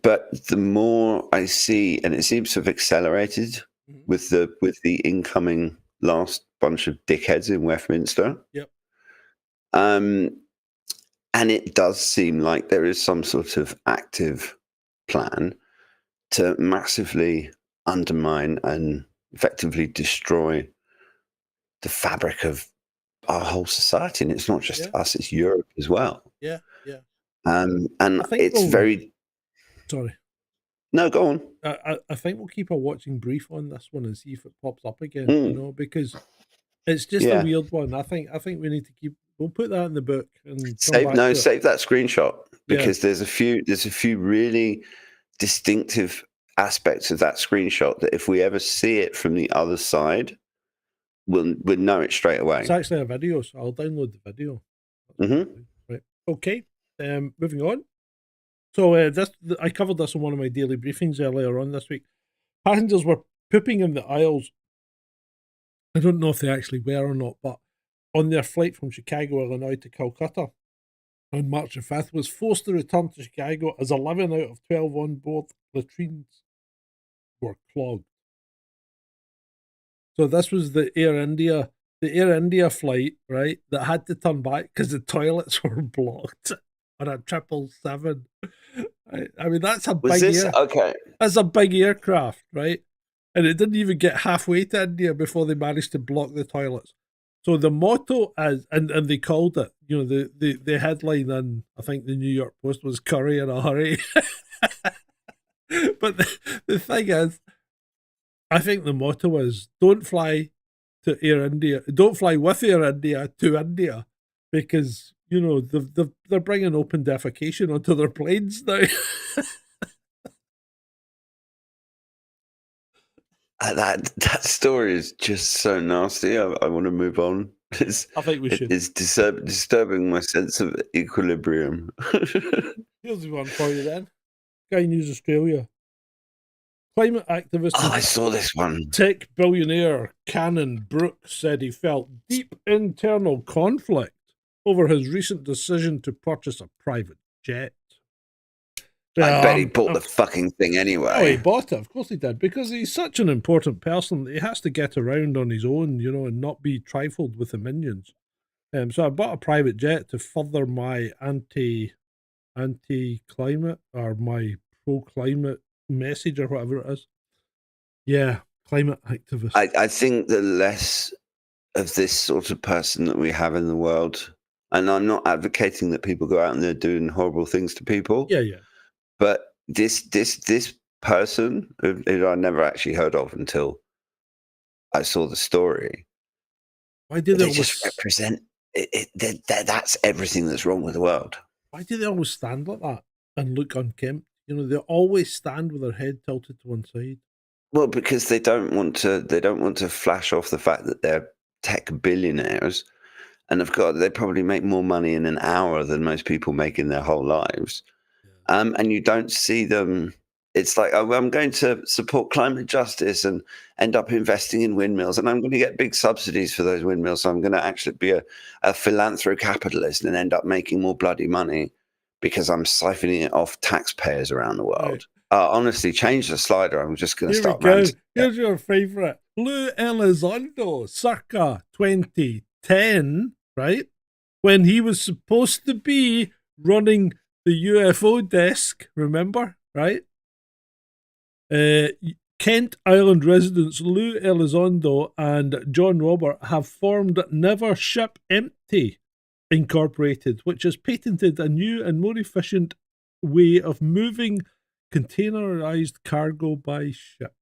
But the more I see, and it seems to have accelerated with the incoming last bunch of dickheads in Westminster. And it does seem like there is some sort of active plan to massively undermine and effectively destroy the fabric of our whole society. And it's not just us, it's Europe as well. And it's very... Sorry. No, go on. I think we'll keep a watching brief on this one and see if it pops up again, you know, because it's just a weird one. I think we need to we'll put that in the book and save that screenshot, because there's a few really distinctive aspects of that screenshot that if we ever see it from the other side, we'll know it straight away. It's actually a video, so I'll download the video. Right. Okay. Moving on. So I covered this on one of my daily briefings earlier on this week. Passengers were pooping in the aisles. I don't know if they actually were or not, but on their flight from Chicago, Illinois to Calcutta on March the 5th was forced to return to Chicago as 11 out of 12 on board latrines were clogged. So this was the Air India flight, right, that had to turn back because the toilets were blocked on a 777. I mean, that's a that's a big aircraft, right? And it didn't even get halfway to India before they managed to block the toilets. So the motto is, and they called it, you know, the headline in, I think, the New York Post was "Curry in a Hurry." But the thing is, I think the motto is, don't fly to Air India, don't fly with Air India to India, because, you know, they're bringing open defecation onto their planes now. That story is just so nasty. I want to move on. I think we should. It's disturbing my sense of equilibrium. Here's one for you then. Sky News Australia. Climate activist. I saw this one. Tech billionaire Cannon Brooks said he felt deep internal conflict over his recent decision to purchase a private jet. I bet he bought the fucking thing anyway. Oh, he bought it. Of course he did. Because he's such an important person that he has to get around on his own, you know, and not be trifled with the minions. So I bought a private jet to further my anti-climate or my pro-climate message or whatever it is. Yeah, climate activist. I think the less of this sort of person that we have in the world, and I'm not advocating that people go out and they're doing horrible things to people. Yeah. But this person who I never actually heard of until I saw the story. Why do they just represent it? That's everything that's wrong with the world. Why do they always stand like that and look unkempt? You know, they always stand with their head tilted to one side. Well, because they don't want to flash off the fact that they're tech billionaires, and they probably make more money in an hour than most people make in their whole lives. And you don't see them. It's like, oh, I'm going to support climate justice and end up investing in windmills, and I'm going to get big subsidies for those windmills. So I'm going to actually be a philanthro-capitalist and end up making more bloody money because I'm siphoning it off taxpayers around the world. Honestly, change the slider. I'm just going to start ranting. Here's your favorite. Lou Elizondo, circa 2010, right? When he was supposed to be running the UFO desk, remember, right? Kent Island residents Lou Elizondo and John Robert have formed Never Ship Empty Incorporated, which has patented a new and more efficient way of moving containerized cargo by ship.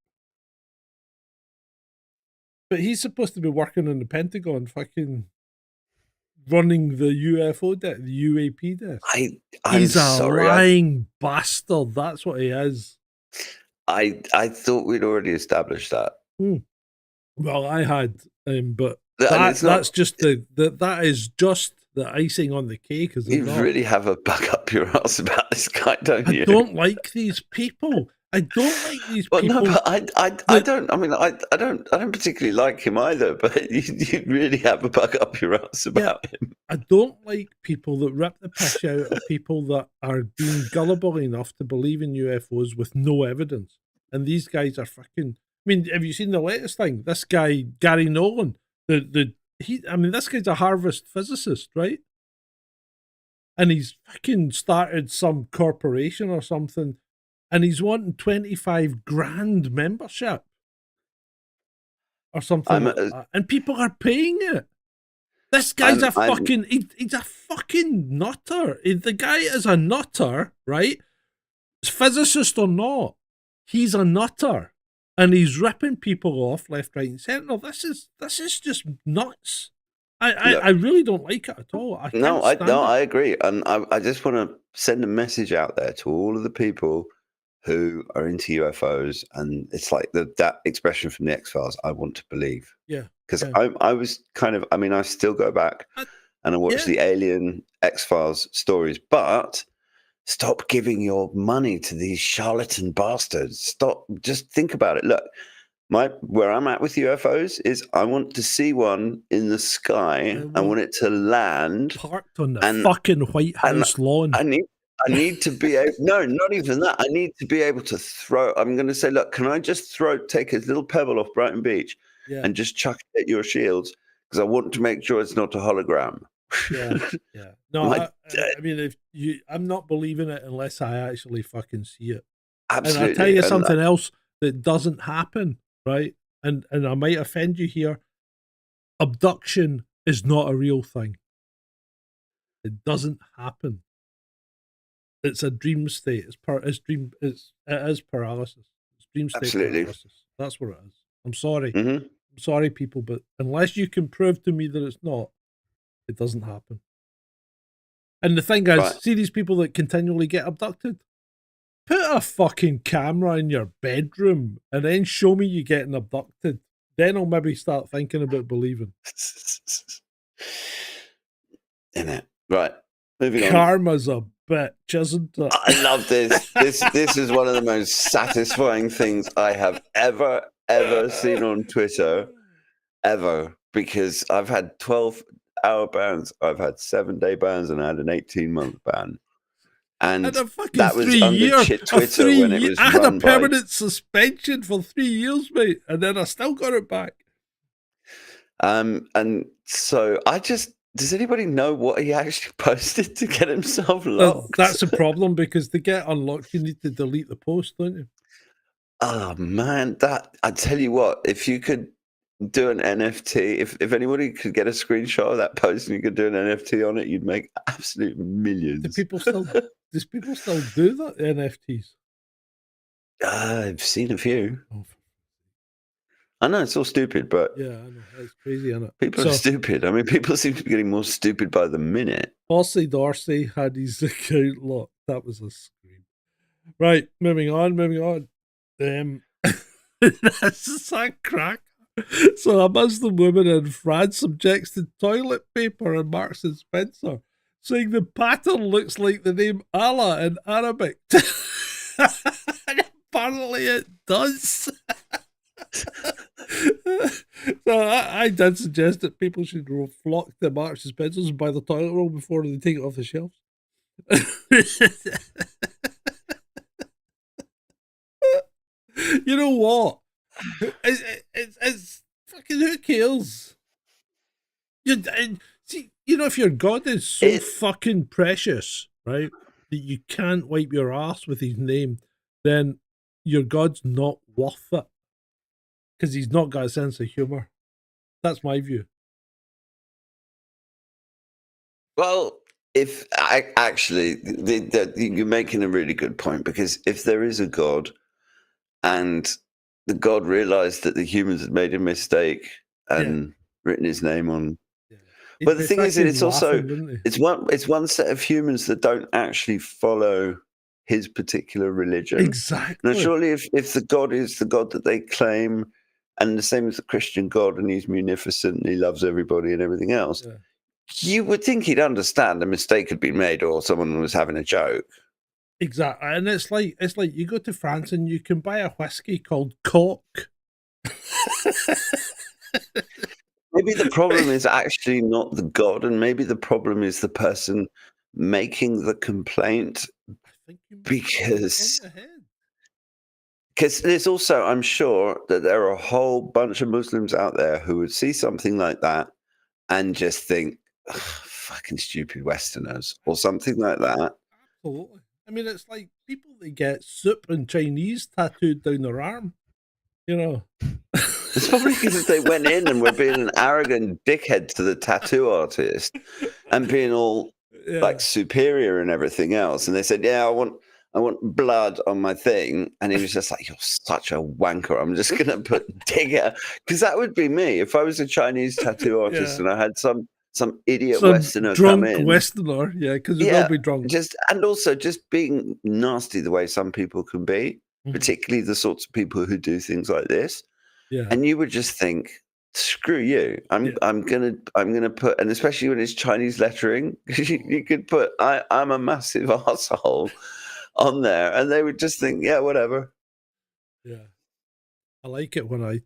But he's supposed to be working in the Pentagon, fucking running the UFO desk, the UAP desk. He's a lying bastard. That's what he is. I thought we'd already established that. Well, I had, but that's just that is just the icing on the cake. You really have a bug up your ass about this guy, don't you? I don't like these people. I don't like these people. No, but I don't. I mean, I don't particularly like him either. But you really have a bug up your ass about him. I don't like people that rip the piss out of people that are being gullible enough to believe in UFOs with no evidence. And these guys are fucking. I mean, have you seen the latest thing? This guy Gary Nolan. This guy's a Harvard physicist, right? And he's fucking started some corporation or something. And he's wanting 25 grand membership or something like that. And people are paying it. This guy's he's a fucking nutter. The guy is a nutter, right? Physicist or not, he's a nutter. And he's ripping people off left, right, and centre. This is just nuts. I really don't like it at all. I agree. And I just want to send a message out there to all of the people who are into UFOs, and it's like that expression from the X-Files, I want to believe. Yeah. Because I was kind of, I still go back and I watch the Alien X-Files stories, but stop giving your money to these charlatan bastards. Stop, just think about it. Look, where I'm at with UFOs is I want to see one in the sky. I want it to land. Parked on the fucking White House lawn. I need to be able, no, not even that. I need to be able to throw. I'm going to say, look, can I just take a little pebble off Brighton Beach and just chuck it at your shields? Because I want to make sure it's not a hologram. Yeah. No, I'm not believing it unless I actually fucking see it. Absolutely. And I'll tell you something else that doesn't happen, right? And I might offend you here. Abduction is not a real thing. It doesn't happen. It's a dream state. It is paralysis. It's dream state paralysis. That's what it is. I'm sorry. Mm-hmm. I'm sorry, people, but unless you can prove to me that it's not, it doesn't happen. And the thing is, see these people that continually get abducted? Put a fucking camera in your bedroom and then show me you getting abducted. Then I'll maybe start thinking about believing. Innit? Right. Moving on. Karma's a bitch, isn't it? I love this. This is one of the most satisfying things I have ever seen on Twitter, ever. Because I've had 12-hour bans, I've had 7-day bans, and I had an 18-month ban. And that was under Twitter when it was I had a permanent suspension for 3 years, mate, and then I still got it back. And so does anybody know what he actually posted to get himself locked? That's a problem, because to get unlocked, you need to delete the post, don't you? Oh man, I tell you what, if you could do an NFT, if anybody could get a screenshot of that post and you could do an NFT on it, you'd make absolute millions. Do people still do that, NFTs? I've seen a few. Oh. I know it's all stupid, but yeah, I know it's crazy, isn't it? People are stupid. I mean, people seem to be getting more stupid by the minute. Dorsey had his account locked. That was a scream. Right, moving on. This is a crack. So a Muslim woman in France objects to toilet paper in Marks and Spencer, saying the pattern looks like the name Allah in Arabic. And apparently it does. So I did suggest that people should flock to Marks and Spencer's and buy the toilet roll before they take it off the shelves. You know what? It's fucking, who cares? See, if your God is so fucking precious, right, that you can't wipe your ass with his name, then your God's not worth it. Because he's not got a sense of humour. That's my view. Well, if you're making a really good point, because if there is a God and the God realized that the humans had made a mistake and written his name on. Yeah. But the thing is, it's also it's one set of humans that don't actually follow his particular religion. Exactly. Now, surely if the God is the God that they claim, and the same as the Christian God, and he's munificent and he loves everybody and everything else, you would think he'd understand a mistake had been made or someone was having a joke. Exactly. And it's like you go to France and you can buy a whiskey called Cock. Maybe the problem is actually not the God, and maybe the problem is the person making the complaint, because there's also, I'm sure that there are a whole bunch of Muslims out there who would see something like that and just think, fucking stupid Westerners or something like that. Absolutely. I mean, it's like people that get soup and Chinese tattooed down their arm, It's probably because they went in and were being an arrogant dickhead to the tattoo artist and being all like superior and everything else. And they said, I want blood on my thing. And he was just like, you're such a wanker. I'm just going to put digger. Because that would be me. If I was a Chinese tattoo artist and I had some idiot Westerner drunk come in. Westerner, because he will be drunk. And also just being nasty the way some people can be, particularly the sorts of people who do things like this. Yeah. And you would just think, screw you. I'm gonna put, and especially when it's Chinese lettering, you could put I'm a massive arsehole on there, and they would just think, yeah, whatever. Yeah. I like it when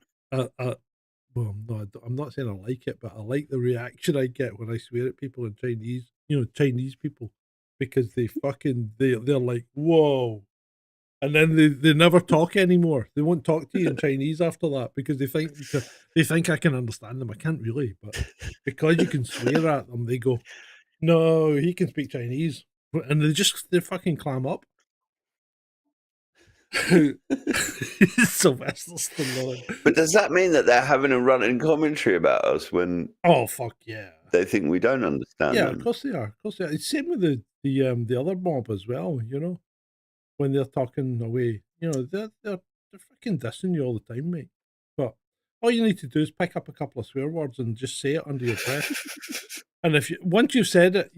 well, no, I'm not saying I like it, but I like the reaction I get when I swear at people in Chinese, Chinese people, because they're like, whoa. And then they never talk anymore. They won't talk to you in Chinese after that because they think I can understand them. I can't really, but because you can swear at them, they go, no, he can speak Chinese. And they fucking clam up. Sylvester Stallone. But does that mean that they're having a running commentary about us when? Oh fuck yeah! They think we don't understand. Yeah, of course they are. Of course they are. It's same with the other mob as well. When they're talking away, they're fucking dissing you all the time, mate. But all you need to do is pick up a couple of swear words and just say it under your breath. And once you've said it,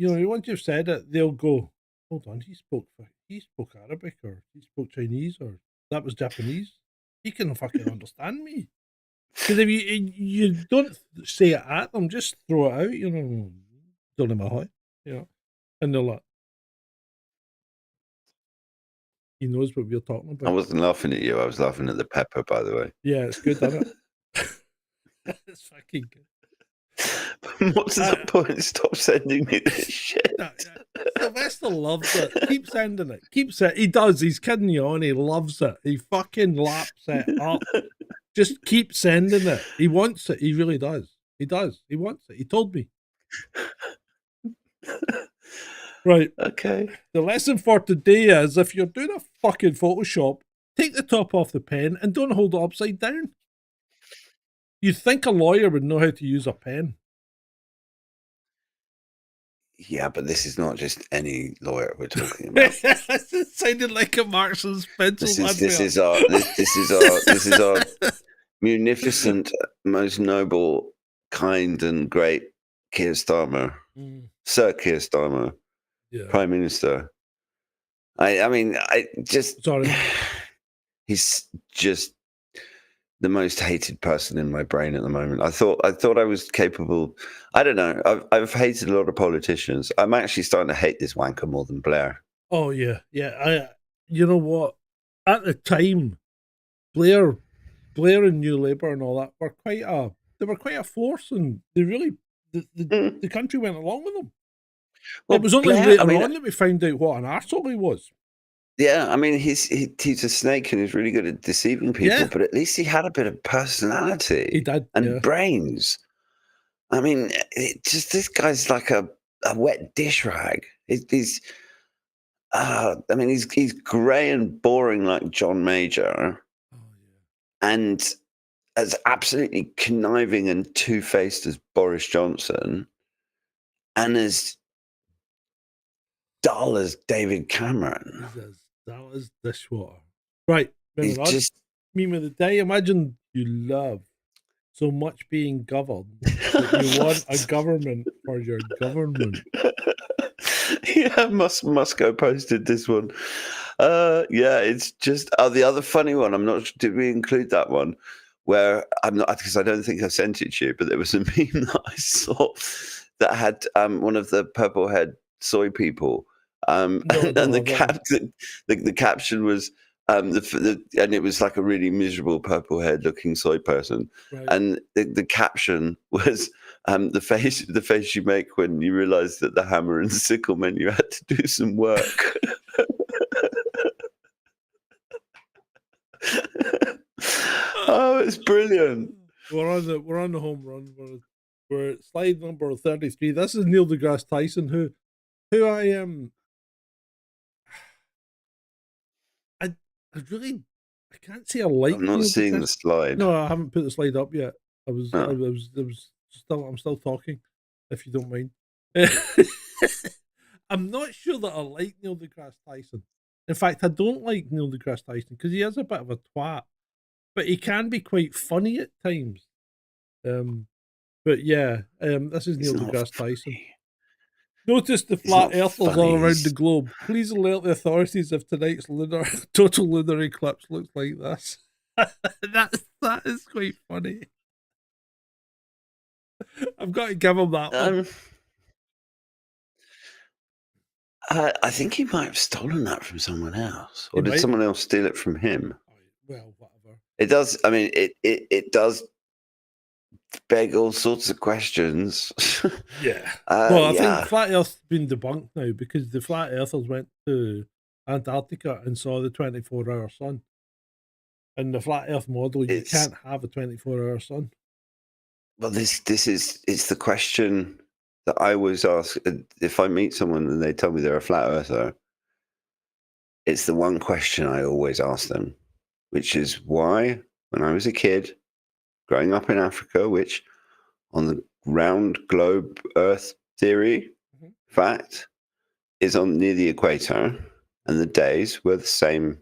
they'll go, hold on, he spoke Arabic, or he spoke Chinese, or that was Japanese. He can fucking understand me. Because if you don't say it at them, just throw it out, don't know how, and they're like, he knows what we're talking about. I wasn't laughing at you. I was laughing at the pepper, by the way. Yeah, it's good, isn't it? It's fucking good. What's the point? Stop sending me this shit. Sylvester loves it. Keep sending it. He does. He's kidding you on. He loves it. He fucking laps it up. Just keep sending it. He wants it. He really does. He does. He wants it. He told me. Right. Okay. The lesson for today is, if you're doing a fucking Photoshop, take the top off the pen and don't hold it upside down. You'd think a lawyer would know how to use a pen. Yeah, but this is not just any lawyer we're talking about. It sounded like a Marks and Spencer. This is our munificent, most noble, kind, and great Keir Starmer, Sir Keir Starmer, Prime Minister. I mean, I just Sorry. he's just the most hated person in my brain at the moment. I thought I was capable. I don't know. I've hated a lot of politicians. I'm actually starting to hate this wanker more than Blair. Oh yeah, yeah. You know what? At the time, Blair and New Labour and all that were quite a force, and they really the country went along with them. Well, It was only Blair, later on that we found out what an arsehole he was. Yeah, I mean, he's a snake and he's really good at deceiving people. Yeah. But at least he had a bit of personality. He did, and yeah. brains. I mean, this guy's like a wet dish rag. He's grey and boring like John Major, and as absolutely conniving and two-faced as Boris Johnson, and as dull as David Cameron. He's as dull as dishwater. Right. He's just meme of the day. Imagine you love so much being governed that you want a government for your government. Yeah, Moscow posted this one. Yeah, it's just the other funny one. I'm not sure, did we include that one? Where I'm not, because I don't think I sent it to you, but there was a meme that I saw that had one of the purple head soy people, and the caption was and it was like a really miserable purple head looking soy person, right. And the caption was the face you make when you realize that the hammer and sickle meant you had to do some work. Oh, it's brilliant. We're on the home run. We're at slide number 33. This is Neil deGrasse Tyson, who I am. I can't say I like. I'm not seeing the slide. No, I haven't put the slide up yet. I'm still talking, if you don't mind. I'm not sure that I like Neil deGrasse Tyson. In fact, I don't like Neil deGrasse Tyson because he is a bit of a twat, but he can be quite funny at times. But yeah, this is Neil deGrasse Tyson. Notice the flat earthers all around the globe. Please alert the authorities if tonight's total lunar eclipse looks like this. that is quite funny. I've got to give him that one. I think he might have stolen that from someone else, or did someone else steal it from him? Well, whatever. It does. I mean, it does beg all sorts of questions. Yeah. Well, I think flat Earth's been debunked now because the flat earthers went to Antarctica and saw the 24-hour sun. In the flat Earth model, you can't have a 24-hour sun. Well, it's the question that I always ask if I meet someone and they tell me they're a flat earther. It's the one question I always ask them, which is why, when I was a kid, growing up in Africa, which on the round globe Earth theory, fact, is near the equator, and the days were the same.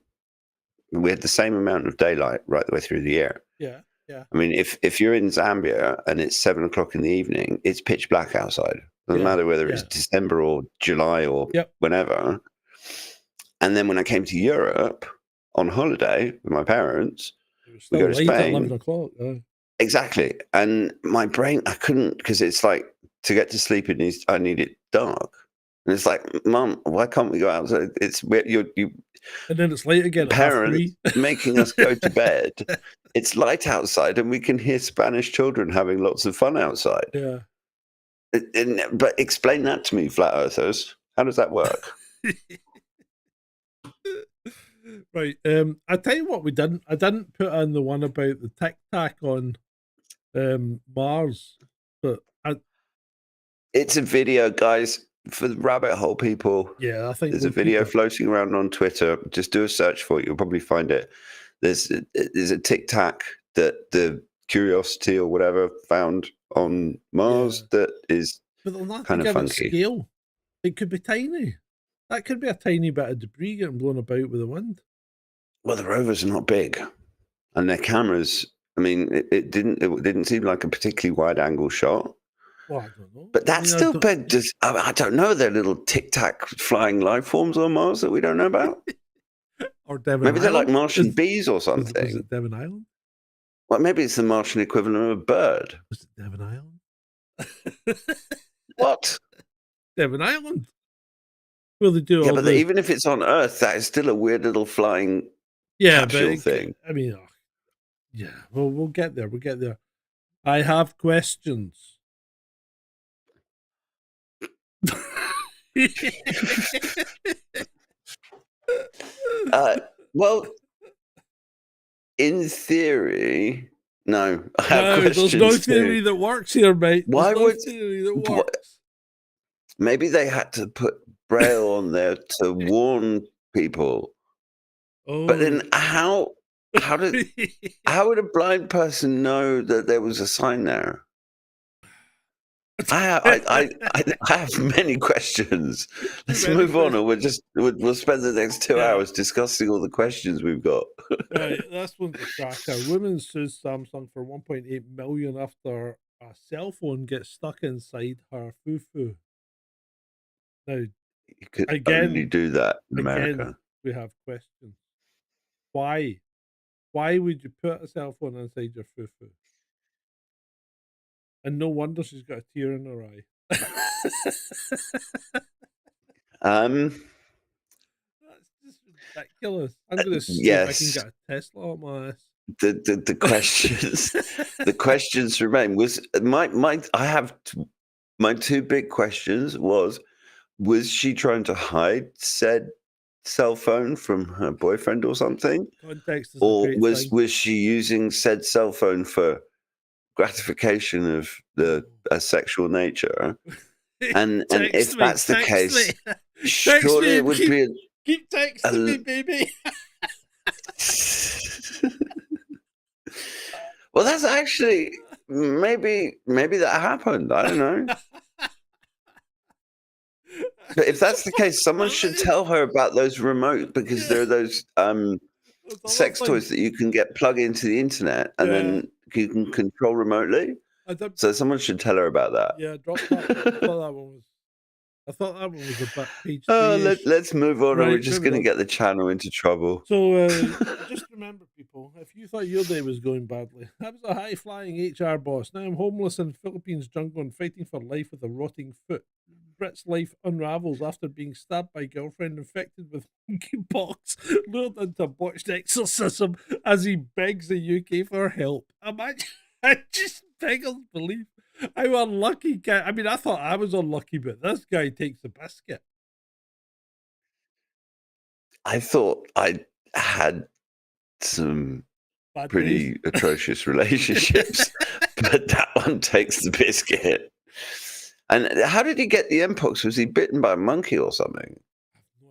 We had the same amount of daylight right the way through the year. Yeah, yeah. I mean, if you're in Zambia and it's 7 o'clock in the evening, it's pitch black outside. Doesn't matter whether it's December or July or whenever. And then when I came to Europe on holiday with my parents, we go to Spain. 11 o'clock. Exactly. And my brain, I couldn't, because it's like, to get to sleep, I need it dark. And it's like, Mum, why can't we go outside? It's you. And then it's late again. Parents making us go to bed. It's light outside, and we can hear Spanish children having lots of fun outside. Yeah. But explain that to me, flat earthers. How does that work? Right. I tell you what, we didn't. I didn't put in the one about the tic tac on Mars, but it's a video, guys. For the rabbit hole people, I think there's a video floating around on Twitter. Just do a search for it; you'll probably find it. There's a tic tac that the Curiosity or whatever found on Mars that is kind of funky. Scale. It could be tiny. That could be a tiny bit of debris getting blown about with the wind. Well, the rovers are not big, and their cameras. I mean, it didn't seem like a particularly wide angle shot. Well, I don't know. But I that's mean, still big. I don't know. They're little tic tac flying life forms on Mars that we don't know about. or Devon Maybe they're like Island? Martian bees or Was something. it Devon Island? Well, maybe it's the Martian equivalent of a bird. Was it Devon Island? What? Devon Island. Well, they do Yeah, all but the... even if it's on Earth, that is still a weird little flying capsule thing. I mean, yeah, well, we'll get there. We'll get there. I have questions. Well, in theory, no. I have questions. There's no theory that works here, mate. Why would theory that works? Maybe they had to put Braille on there to warn people. Oh, but then how would a blind person know that there was a sign there? I have many questions. Let's move on, or we'll spend the next 2 hours discussing all the questions we've got. Right, that's one's a cracker. Woman sues Samsung for 1.8 million after a cell phone gets stuck inside her fufu. Now, You could only do that in America. Again, we have questions. Why? Why would you put a cell phone inside your fufu? And no wonder she's got a tear in her eye. That's just ridiculous. I'm going to see if I can get a Tesla on my ass. The questions the questions remain. Was my two big questions was she trying to hide said cell phone from her boyfriend or something? Context is or was she using said cell phone for gratification of a sexual nature? And if that's the case, surely it would be keep texting me, baby. Well, that's actually maybe that happened. I don't know. But if that's the case, someone should tell her about those remote, because there are those sex toys that you can plug into the internet and then you can control remotely. So someone should tell her about that. Yeah, drop that. I thought that one was a bit page. Let's move on, or we're just going to get the channel into trouble. So just remember, people, if you thought your day was going badly, I was a high-flying HR boss. Now I'm homeless in Philippines jungle and fighting for life with a rotting foot. Brit's life unravels after being stabbed by girlfriend infected with monkeypox, lured into botched exorcism as he begs the UK for help. Imagine, I just beggars believe how unlucky guy. I mean, I thought I was unlucky, but this guy takes the biscuit. I thought I had some pretty atrocious relationships, but that one takes the biscuit. And how did he get the mpox? Was he bitten by a monkey or something? I have no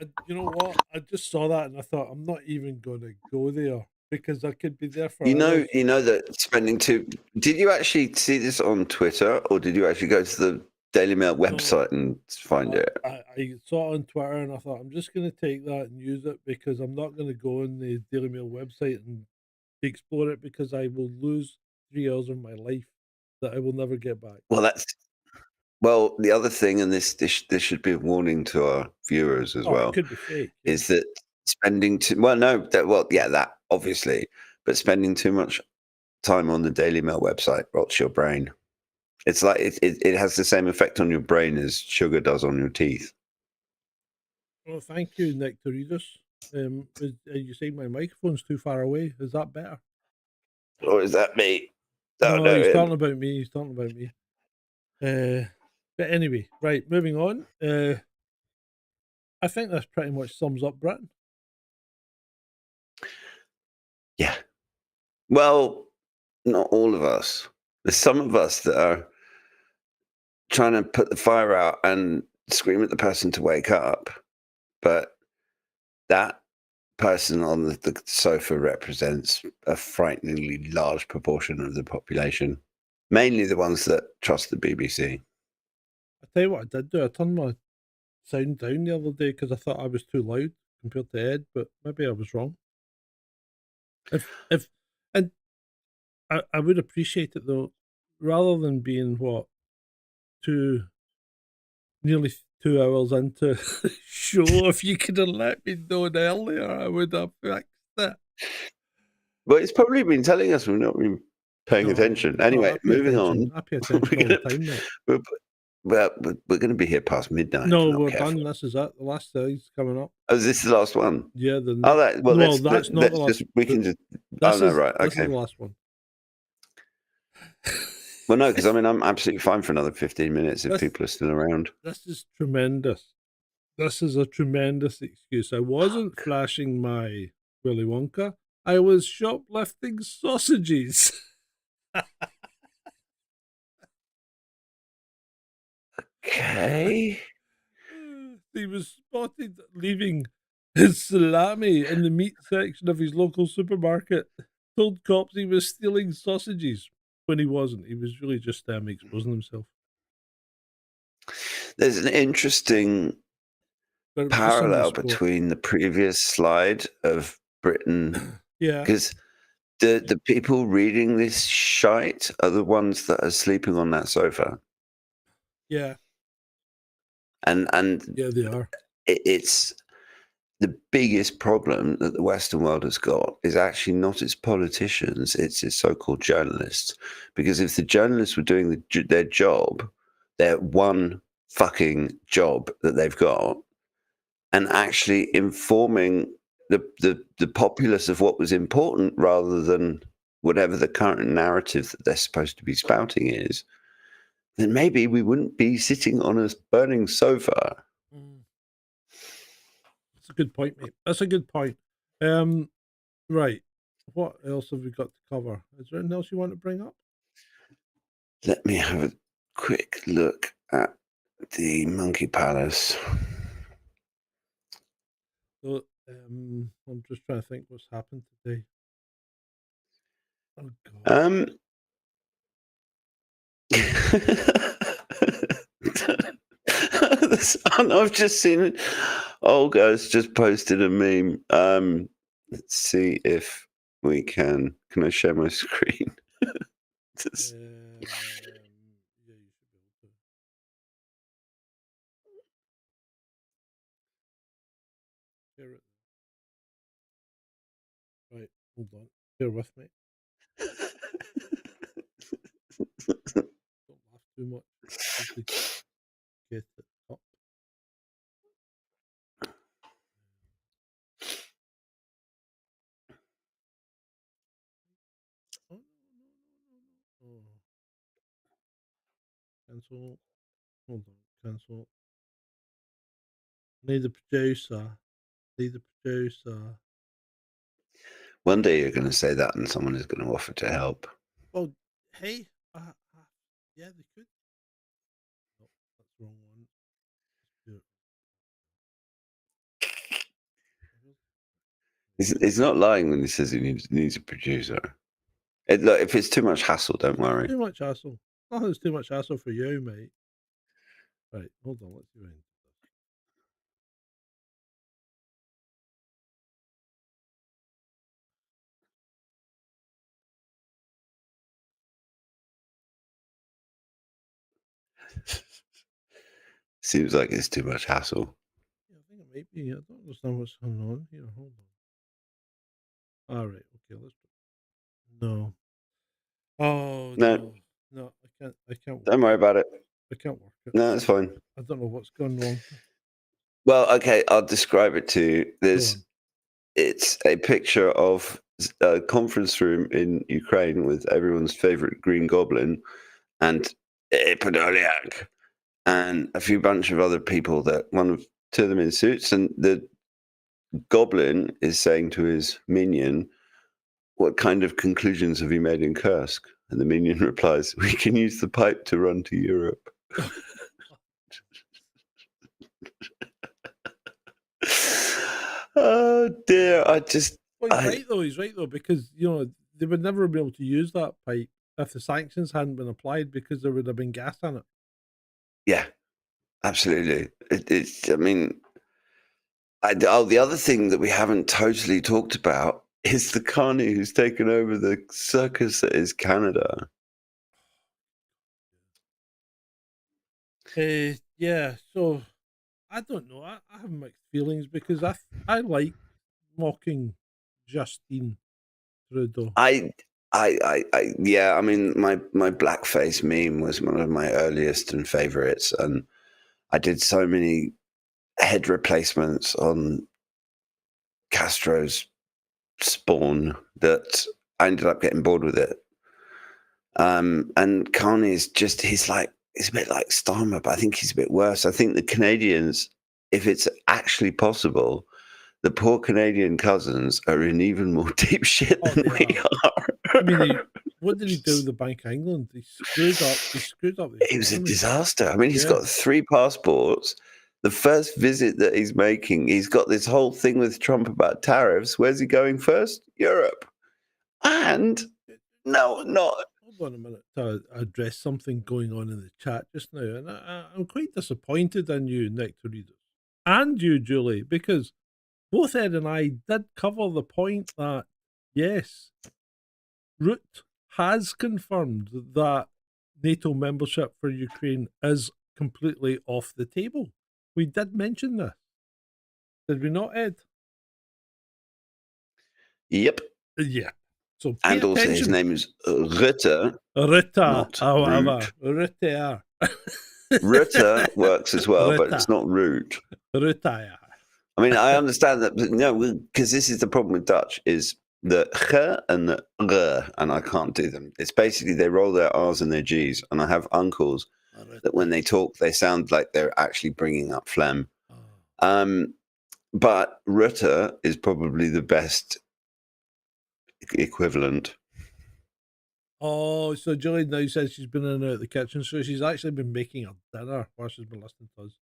idea. You know what? I just saw that and I thought, I'm not even going to go there because I could be there for. You know that spending Did you actually see this on Twitter, or did you actually go to the Daily Mail website and find it? I saw it on Twitter and I thought, I'm just going to take that and use it because I'm not going to go on the Daily Mail website and explore it because I will lose 3 hours of my life that I will never get back. Well, the other thing, and this should be a warning to our viewers as well, it could be fake, is that spending that obviously, but spending too much time on the Daily Mail website rots your brain. It's like it has the same effect on your brain as sugar does on your teeth. Well, thank you, Nectaridus. You saying my microphone's too far away? Is that better? Or is that me? No, he's talking about me. He's talking about me. But anyway, right, moving on. I think this pretty much sums up Britain. Yeah. Well, not all of us. There's some of us that are trying to put the fire out and scream at the person to wake up. But that person on the sofa represents a frighteningly large proportion of the population, mainly the ones that trust the BBC. I'll tell you what I did do. I turned my sound down the other day because I thought I was too loud compared to Ed, but maybe I was wrong. And I would appreciate it though rather than being nearly 2 hours into the show, if you could have let me know earlier, I would have fixed it. Well, it's probably been telling us we've not been paying attention. Anyway, moving on. I pay attention all the time, mate. We're going to be here past midnight. No, if we're we're careful. done. This is it. The last thing's coming up. Oh, is this the last one? Yeah. That's not the last. We can just. This is Okay. the last one. Well, no, because I mean, I'm absolutely fine for another 15 minutes if people are still around. This is tremendous. This is a tremendous excuse. I wasn't flashing my Willy Wonka. I was shoplifting sausages. Okay. He was spotted leaving his salami in the meat section of his local supermarket. Told cops he was stealing sausages when he wasn't. He was really just exposing himself. There's an interesting parallel between the previous slide of Britain. Yeah. Because the people reading this shite are the ones that are sleeping on that sofa. Yeah. And yeah, they are. It's the biggest problem that the Western world has got is actually not its politicians, it's its so-called journalists. Because if the journalists were doing their job, their one fucking job that they've got, and actually informing the populace of what was important rather than whatever the current narrative that they're supposed to be spouting is, then maybe we wouldn't be sitting on a burning sofa. That's a good point, mate. That's a good point. Right. What else have we got to cover? Is there anything else you want to bring up? Let me have a quick look at the Monkey Palace. So, I'm just trying to think what's happened today. Oh God. I've just seen it. Olga's just posted a meme. Let's see if we can. Can I share my screen? Yeah, you should be able to. Share it. Right, hold on. Bear with me. Don't laugh too much. Get it up. Oh, no. Oh. Cancel. Hold on. Cancel. Need the producer. One day you're going to say that and someone is going to offer to help. Oh, hey. Yeah, they could. Oh, that's the wrong one. He's not lying when he says he needs a producer. Look, if it's too much hassle, don't worry. Too much hassle. Nothing's too much hassle for you, mate. Right, hold on. Let's do it. Seems like it's too much hassle. Yeah, I think it might be. I don't understand what's going on here. Hold on. All right. Okay. Let's. No. Oh no. No, I can't. Don't worry about it. I can't work it. No, it's fine. I don't know what's going wrong. Well, okay, I'll describe it to you. It's a picture of a conference room in Ukraine with everyone's favorite Green Goblin and Podolyak and a few bunch of other people two of them in suits, and the Goblin is saying to his minion, "What kind of conclusions have you made in Kursk?" And the minion replies, "We can use the pipe to run to Europe." Oh dear! He's right though, because they would never be able to use that pipe if the sanctions hadn't been applied, because there would have been gas in it. Yeah, absolutely. I mean, the other thing that we haven't totally talked about is the carny who's taken over the circus that is Canada. Yeah, so I don't know. I have mixed feelings because I like mocking Justine Trudeau. Yeah. I mean, my blackface meme was one of my earliest and favorites, and I did so many head replacements on Castro's spawn that I ended up getting bored with it. And Carney's just, he's a bit like Starmer, but I think he's a bit worse. I think the Canadians, if it's actually possible, the poor Canadian cousins are in even more deep shit than we are. I mean, what did he do with the Bank of England? He screwed up. It was a disaster. I mean, he's got 3 passports. The first visit that he's making, he's got this whole thing with Trump about tariffs. Where's he going first? Europe. And no, not. Hold on a minute to address something going on in the chat just now. And I'm quite disappointed in you, Nectarius, and you, Julie, because both Ed and I did cover the point that, yes, Root has confirmed that NATO membership for Ukraine is completely off the table. We did mention this. Did we not, Ed? Yep. Yeah. So and also attention. His name is Rutte. Rutte. Not Root. Rutte. Rutte works as well, but Rutte. it's not Root. Rutte. I mean, I understand that, but no, because this is the problem with Dutch is the ch and the r, and I can't do them. It's basically they roll their r's and their g's, and I have uncles that when they talk, they sound like they're actually bringing up phlegm. But Rutte is probably the best equivalent. Oh, so Julie now says she's been in and out of the kitchen, so she's actually been making her dinner while she's been listening to us.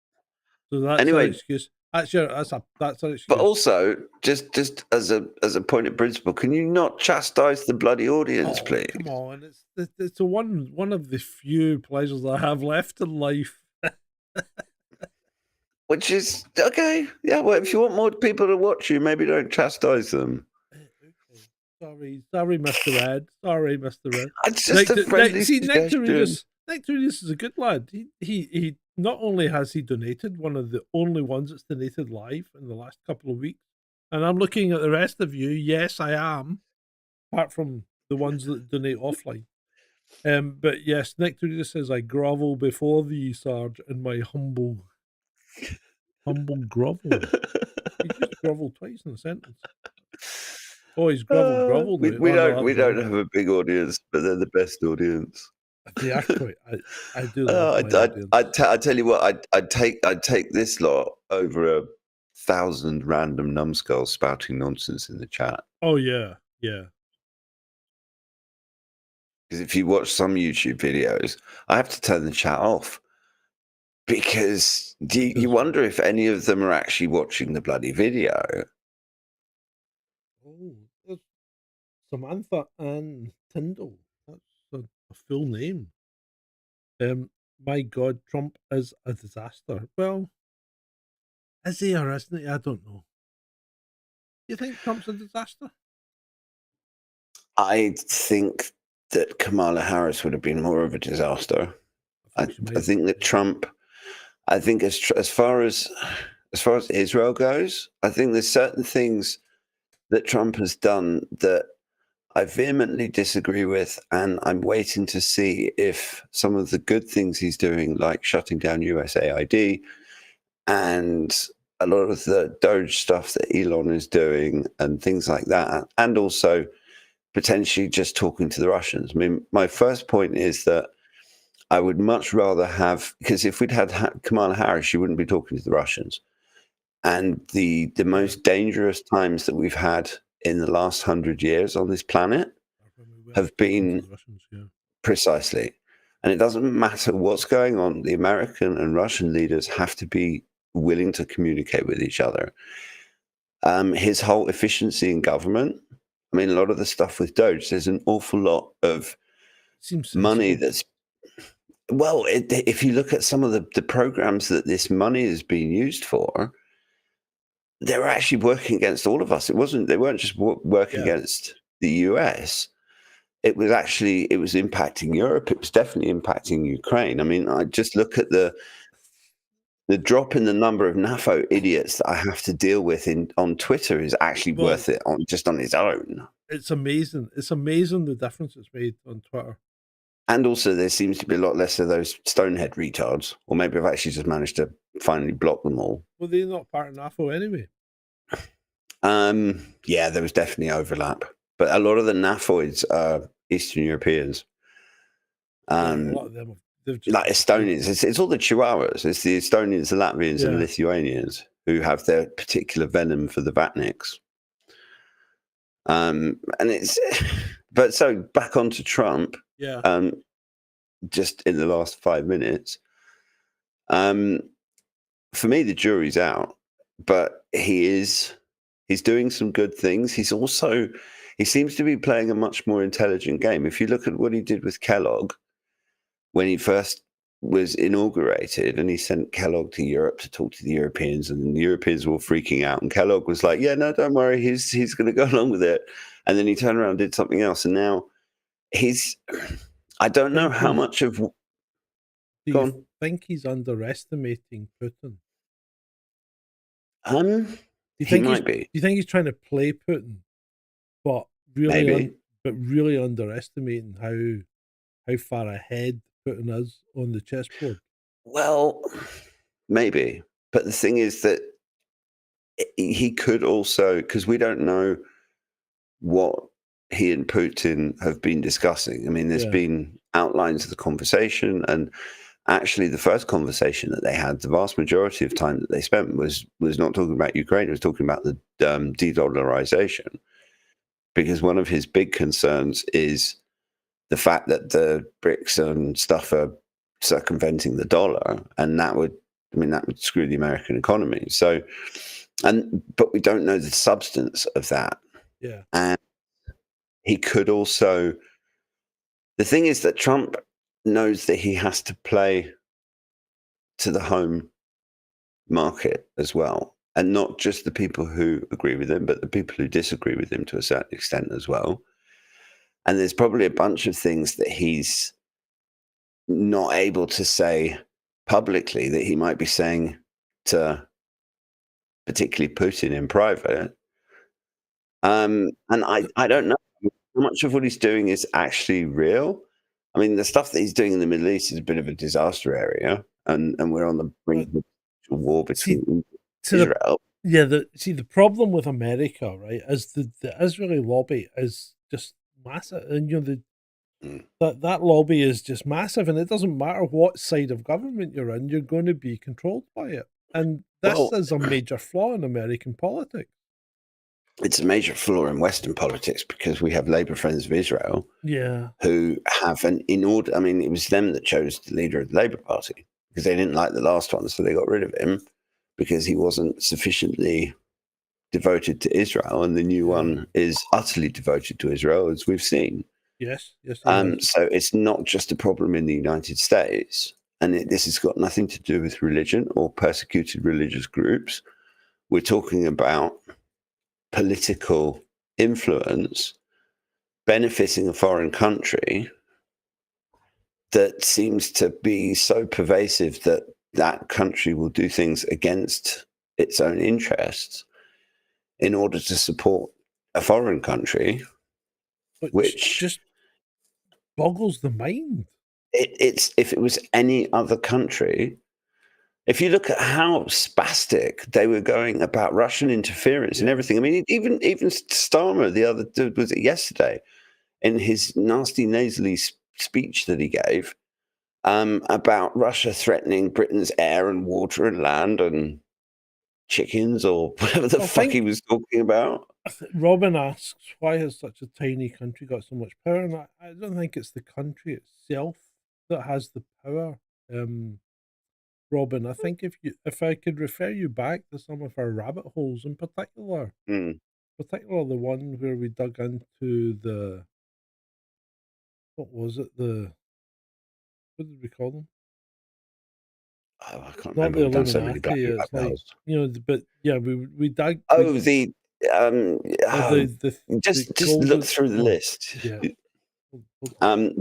So that's anyway, her excuse. That's her excuse. But also, just as a point of principle, can you not chastise the bloody audience, please? Come on, it's one of the few pleasures I have left in life. Which is okay. Yeah, well, if you want more people to watch you, maybe don't chastise them. Sorry, Mr. Red. Sorry, Mr. Red. It's just a friendly suggestion. Nectarius is a good lad. He not only has he donated, one of the only ones that's donated live in the last couple of weeks, and I'm looking at the rest of you. Yes, I am, apart from the ones that donate offline. But yes, Nectarius says, I grovel before thee, Sarge, in my humble grovel. He just groveled twice in a sentence. Oh, he's groveled. We don't have a big audience, but they're the best audience. They are quite. I do. I tell you what, I'd take this lot over 1,000 random numbskulls spouting nonsense in the chat. Oh yeah. Because if you watch some YouTube videos, I have to turn the chat off because you wonder if any of them are actually watching the bloody video. Oh, that's Samantha Ann Tyndall. That's a full name. My God, Trump is a disaster. Well, is he or isn't he? I don't know. Do you think Trump's a disaster? I think that Kamala Harris would have been more of a disaster. I think that Trump. I think as far as Israel goes, I think there's certain things that Trump has done that I vehemently disagree with, and I'm waiting to see if some of the good things he's doing, like shutting down USAID and a lot of the Doge stuff that Elon is doing and things like that, and also potentially just talking to the Russians. I mean, my first point is that I would much rather have, because if we'd had Kamala Harris, she wouldn't be talking to the Russians. And the most dangerous times that we've had in the last 100 years on this planet have been precisely. And it doesn't matter what's going on. The American and Russian leaders have to be willing to communicate with each other. His whole efficiency in government, I mean, a lot of the stuff with Doge, there's an awful lot of money that's, well, if you look at some of the programs that this money is being used for, they were actually working against all of us. They weren't just working against the US. It was impacting Europe. It was definitely impacting Ukraine. I mean, I just look at the The drop in the number of NAFO idiots that I have to deal with on Twitter is actually worth it on its own. It's amazing. It's amazing the difference it's made on Twitter. And also, there seems to be a lot less of those stonehead retards. Or maybe I've actually just managed to finally block them all. Well, they're not part of NAFO anyway. Yeah, there was definitely overlap. But a lot of the NAFOids are Eastern Europeans. A lot of them like Estonians. It's all the Chihuahuas. It's the Estonians, the Latvians, and the Lithuanians who have their particular venom for the Vatniks. And it's... But so, back onto Trump. Yeah. Just in the last 5 minutes. For me, the jury's out. But he's doing some good things. He seems to be playing a much more intelligent game. If you look at what he did with Kellogg when he first was inaugurated, and he sent Kellogg to Europe to talk to the Europeans, and the Europeans were all freaking out, and Kellogg was like, yeah, no, don't worry, he's going to go along with it. And then he turned around and did something else, and now I don't know how much of... Do you think he's underestimating Putin? He might be. Do you think he's trying to play Putin, but really underestimating how far ahead Putin is on the chessboard? Well, maybe. But the thing is that he could also, because we don't know what he and Putin have been discussing. I mean, there's been outlines of the conversation, and actually the first conversation that they had, the vast majority of time that they spent was not talking about Ukraine. It was talking about the de-dollarization, because one of his big concerns is the fact that the BRICS and stuff are circumventing the dollar, and that would screw the American economy. So, but we don't know the substance of that. Yeah. And he could also... The thing is that Trump knows that he has to play to the home market as well, and not just the people who agree with him, but the people who disagree with him to a certain extent as well. And there's probably a bunch of things that he's not able to say publicly that he might be saying to particularly Putin in private. And I don't know how much of what he's doing is actually real. I mean, the stuff that he's doing in the Middle East is a bit of a disaster area, and we're on the brink of a war between Israel. The problem with America, right, is the Israeli lobby is just massive, and that lobby is just massive, and it doesn't matter what side of government you're in, you're going to be controlled by it, and this is a major flaw in American politics. It's a major flaw in Western politics, because we have Labour Friends of Israel, who have it was them that chose the leader of the Labour Party, because they didn't like the last one, so they got rid of him because he wasn't sufficiently devoted to Israel, and the new one is utterly devoted to Israel, as we've seen. Yes. So it's not just a problem in the United States, and this has got nothing to do with religion or persecuted religious groups. We're talking about political influence benefiting a foreign country that seems to be so pervasive that that country will do things against its own interests in order to support a foreign country, which just boggles the mind. It's if it was any other country. If you look at how spastic they were going about Russian interference and everything, I mean, even Starmer was it yesterday, in his nasty nasally speech that he gave about Russia threatening Britain's air and water and land and chickens or whatever the fuck he was talking about. Robin asks, why has such a tiny country got so much power? And I don't think it's the country itself that has the power. Robin, I think if I could refer you back to some of our rabbit holes, in particular, particularly the one where we dug into what did we call them? Oh, I can't Not remember. the We've done so many Illuminati, it's like, but yeah, we dug. Just look through the list. Yeah.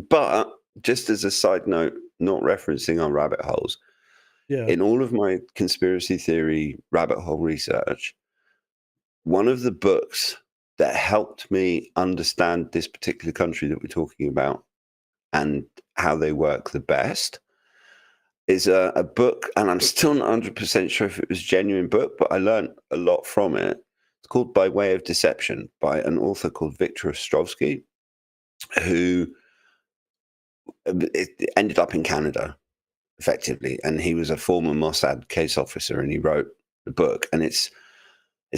But just as a side note, not referencing our rabbit holes, Yeah. In all of my conspiracy theory rabbit hole research, one of the books that helped me understand this particular country that we're talking about and how they work the best is a book, and I'm still not 100% sure if it was a genuine book, but I learned a lot from it. It's called By Way of Deception by an author called Viktor Ostrovsky, who it ended up in Canada, effectively. And he was a former Mossad case officer, and he wrote the book. And it's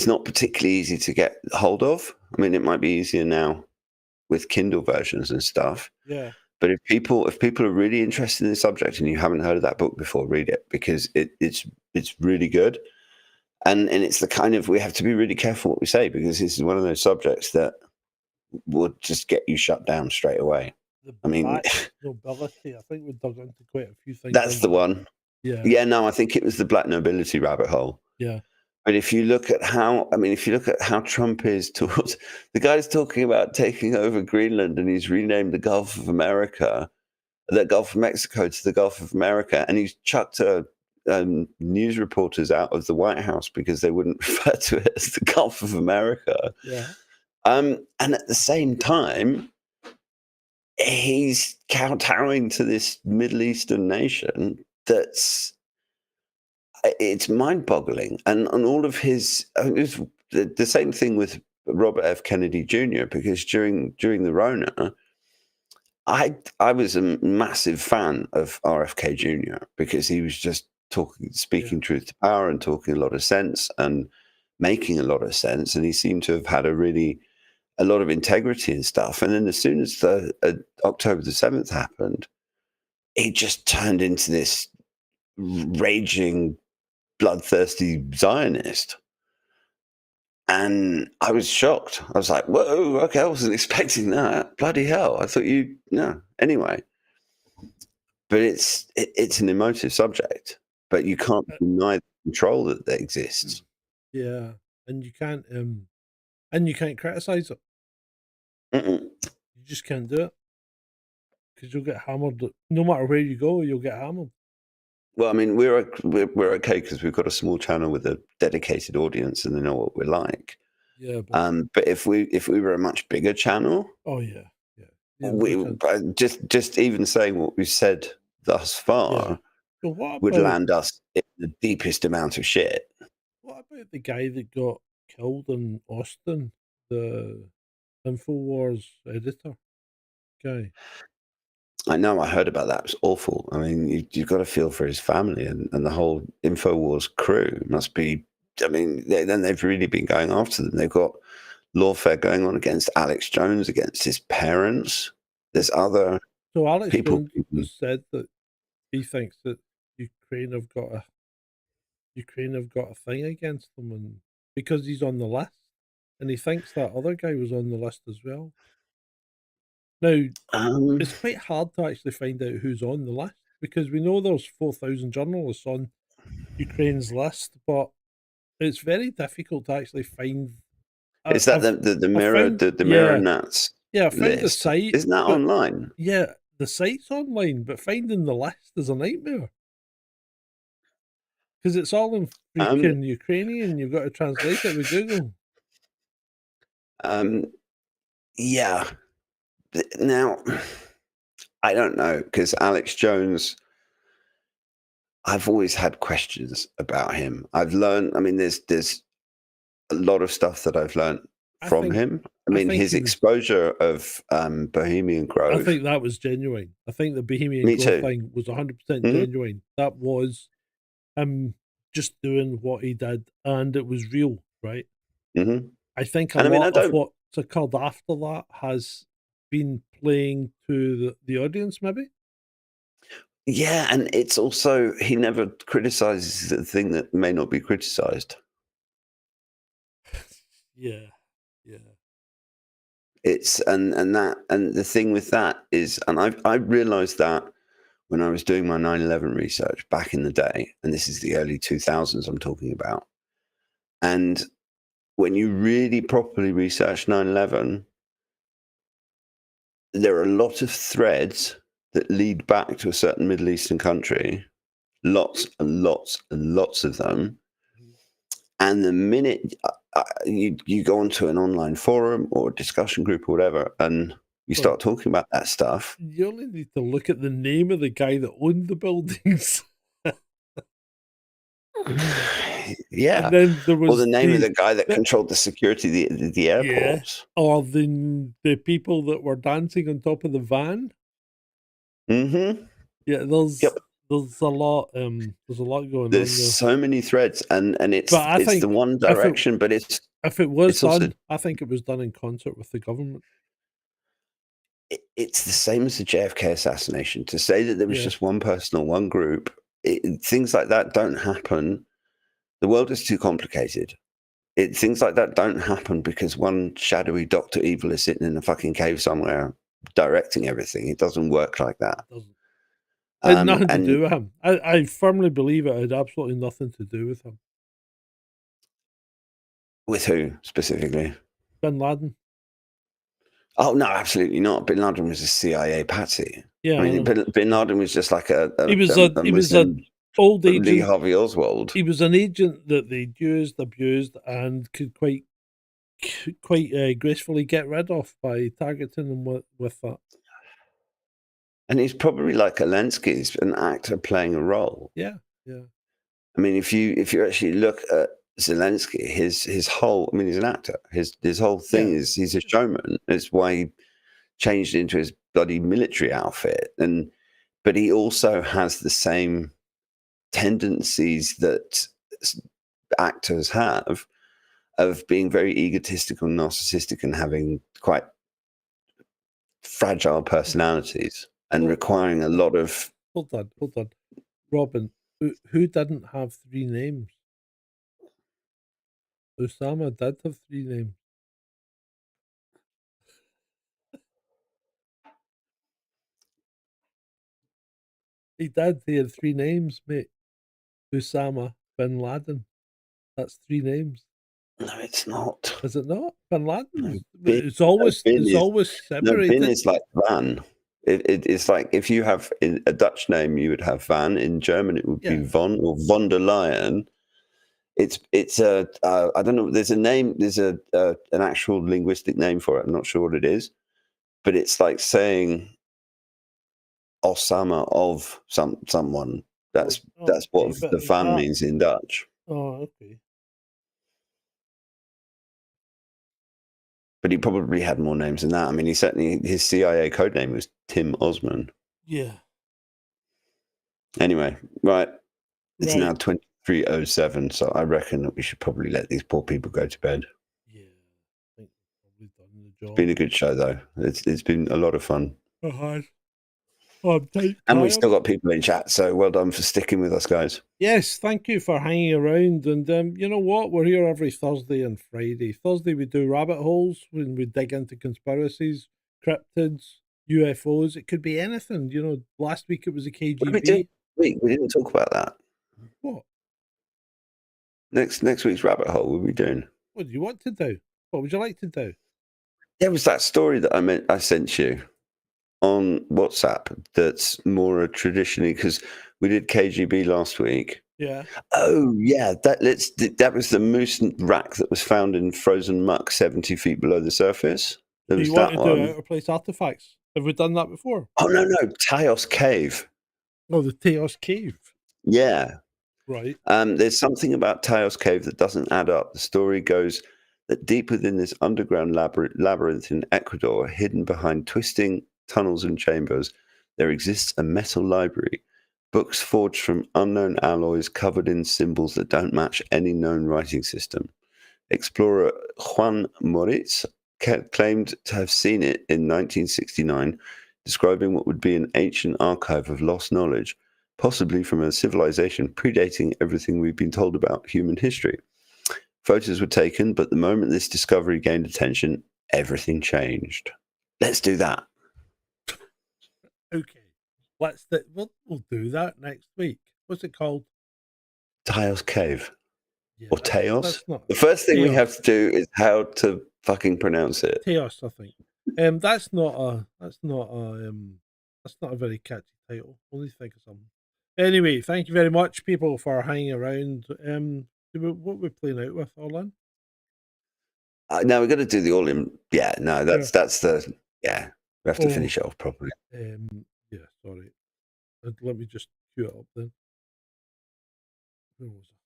not particularly easy to get hold of. I mean, it might be easier now with Kindle versions and stuff. Yeah. But if people are really interested in the subject and you haven't heard of that book before, read it, because it's really good. And it's the kind of, we have to be really careful what we say, because this is one of those subjects that will just get you shut down straight away. I mean, nobility. I think we dug into quite a few things. That's the one. Yeah. Yeah, no, I think it was the black nobility rabbit hole. Yeah. But if you look at how Trump is towards, the guy's talking about taking over Greenland, and he's renamed the Gulf of America, the Gulf of Mexico to the Gulf of America, and he's chucked news reporters out of the White House because they wouldn't refer to it as the Gulf of America. Yeah. And at the same time, he's kowtowing to this Middle Eastern nation it's mind-boggling. And all of his, it was the same thing with Robert F. Kennedy Jr., because during the Rona, I was a massive fan of RFK Jr. because he was just speaking truth to power and talking a lot of sense and making a lot of sense. And he seemed to have had a lot of integrity and stuff. And then as soon as October the 7th happened, he just turned into this raging, bloodthirsty Zionist. And I was shocked. I was like, whoa, okay, I wasn't expecting that. Bloody hell. I thought no. Anyway. But it's an emotive subject, but you can't deny the control that exists. Yeah. And you can't criticize it. Mm-mm. You just can't do it. Because you'll get hammered. No matter where you go, you'll get hammered. Well, I mean, we're okay because we've got a small channel with a dedicated audience, and they know what we're like. Yeah. But if we were a much bigger channel, oh yeah, we just even saying what we've said thus far would land us in the deepest amount of shit. What about the guy that got killed in Austin, the InfoWars editor guy? I know, I heard about that. It was awful. I mean, you've got to feel for his family and the whole InfoWars crew. Must be, I mean, then they've really been going after them. They've got lawfare going on against Alex Jones, against his parents. There's other people. Jones said that he thinks that Ukraine have got a thing against them, and because he's on the list, and he thinks that other guy was on the list as well. Now, it's quite hard to actually find out who's on the list, because we know there's 4,000 journalists on Ukraine's list, but it's very difficult to actually find. Is that the mirror, the mirror nuts? Yeah, I found list. the site. Isn't that online? Yeah, the site's online, but finding the list is a nightmare. Because it's all in freaking Ukrainian. You've got to translate it with Google. Yeah. Now, I don't know, because Alex Jones, I've always had questions about him. I've learned, I mean, there's a lot of stuff that I've learned from him. I mean, his exposure of Bohemian Grove. I think that was genuine. I think the Bohemian Grove thing was 100% genuine. That was him just doing what he did, and it was real, right? Mm-hmm. I think a lot of what's occurred after that has been playing to the audience, maybe. Yeah, and it's also, he never criticizes the thing that may not be criticized. Yeah. It's and the thing with that is, and I realized that when I was doing my 9/11 research back in the day, and this is the early 2000s I'm talking about. And when you really properly research 9/11, there are a lot of threads that lead back to a certain Middle Eastern country lots and lots and lots of them. And the minute you go onto an online forum or discussion group or whatever, and you start talking about that stuff, you only need to look at the name of the guy that owned the buildings. yeah. And then there was or the name of the guy that controlled the security of the airports. Yeah. Or the people that were dancing on top of the van. Mm-hmm. Yeah, there's a lot going on. There's so many threads, and it's the one direction, but it's if it was done, also, I think it was done in concert with the government. It's the same as the JFK assassination. To say that there was just one person or one group, things like that don't happen. The world is too complicated. Things like that don't happen because one shadowy Dr. Evil is sitting in a fucking cave somewhere directing everything. It doesn't work like that. It doesn't. It had nothing to do with him. I firmly believe it had absolutely nothing to do with him. With who specifically? Bin Laden. Oh no, absolutely not. Bin Laden was a CIA patsy. Yeah, I mean, Bin Laden was just like he was an old agent. Lee Harvey Oswald. He was an agent that they used, abused, and could quite gracefully get rid of by targeting them with that. And he's probably like Zelensky's an actor playing a role. Yeah, yeah. I mean, if you actually look at Zelensky, his whole, I mean, he's an actor. His whole thing is he's a showman. That's why he changed into his bloody military outfit. But he also has the same tendencies that actors have of being very egotistical, narcissistic, and having quite fragile personalities and requiring a lot of. Hold on, Robin. Who didn't have 3 names? Osama did have 3 names. He did. He had 3 names, mate. Osama bin Laden. That's 3 names. No, it's not. Is it not? Bin Laden. No, it's always separated. No, Bin is like Van. It's like if you have a Dutch name, you would have Van. In German, it would be Von or von der Leyen. It's a I don't know. There's a name. There's an actual linguistic name for it. I'm not sure what it is, but it's like saying Osama of someone. That's what the Van means in Dutch. Oh, okay. But he probably had more names than that. I mean, his CIA code name was Tim Osman. Yeah. Anyway, right. It's now 23:07, so I reckon that we should probably let these poor people go to bed. Yeah, I think we've probably done the job. It's been a good show, though. It's been a lot of fun. And we've still got people in chat, so well done for sticking with us, guys. Yes, thank you for hanging around. And you know what? We're here every Thursday and Friday. Thursday we do rabbit holes when we dig into conspiracies, cryptids, UFOs. It could be anything. You know, last week it was a KGB. We didn't talk about that. What? Next week's rabbit hole, what are we doing? What do you want to do? What would you like to do? There was that story that I sent you on WhatsApp that's more traditionally, because we did KGB last week. Yeah. Oh yeah, that was the moose rack that was found in frozen muck 70 feet below the surface. There was that one. Do out of place artifacts? Have we done that before? Oh no, Taos Cave. Oh, the Taos Cave. Yeah. Right. There's something about Taos Cave that doesn't add up. The story goes that deep within this underground labyrinth in Ecuador, hidden behind twisting tunnels and chambers, there exists a metal library, books forged from unknown alloys covered in symbols that don't match any known writing system. Explorer Juan Moritz claimed to have seen it in 1969, describing what would be an ancient archive of lost knowledge, possibly from a civilization predating everything we've been told about human history. Photos were taken, but the moment this discovery gained attention, everything changed. Let's do that. Okay. We'll do that next week. What's it called? Taos Cave. Yeah, or Taos? Not, the first thing Taos. We have to do is how to fucking pronounce it. Taos, I think. That's not a very catchy title. Only think of something. Anyway, thank you very much, people, for hanging around. What we're playing out with, Orlan? Now we're going to do the all-in. Yeah, no, that's the yeah. We have to finish it off properly. Yeah, sorry. Let me just cue it up then. Where was it?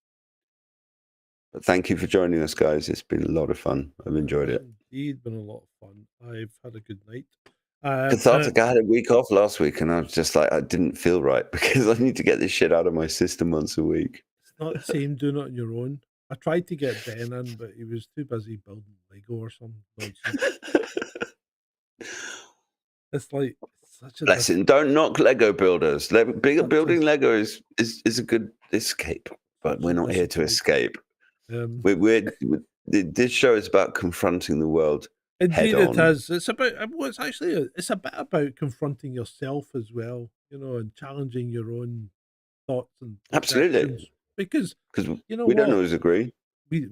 But thank you for joining us, guys. It's been a lot of fun. I've enjoyed it. Indeed, been a lot of fun. I've had a good night. Cathartic. I had a week off last week, and I was just like, I didn't feel right because I need to get this shit out of my system once a week. It's not the same doing it on your own. I tried to get Ben in, but he was too busy building Lego or some nonsense. It's like such a lesson. Don't knock Lego builders. Building Lego is a good escape, but we're not here to escape. This show is about confronting the world. Indeed, it is. It's about it's a bit about confronting yourself as well, and challenging your own thoughts and absolutely. Because we don't always agree. We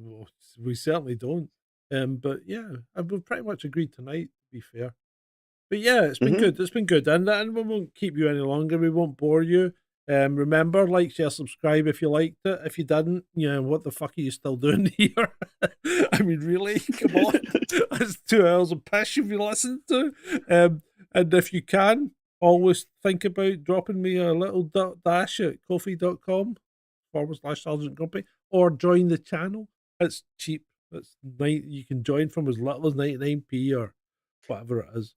certainly don't. But yeah, we've pretty much agreed tonight, to be fair. But yeah, it's been good. It's been good, and we won't keep you any longer. We won't bore you. Remember, like, share, subscribe if you liked it. If you didn't, what the fuck are you still doing here? I mean, really? Come on. That's 2 hours of piss you've listened to. And if you can, always think about dropping me a little dash at ko-fi.com/Sergeant Grumpy, or join the channel. It's cheap. You can join from as little as 99p or whatever it is.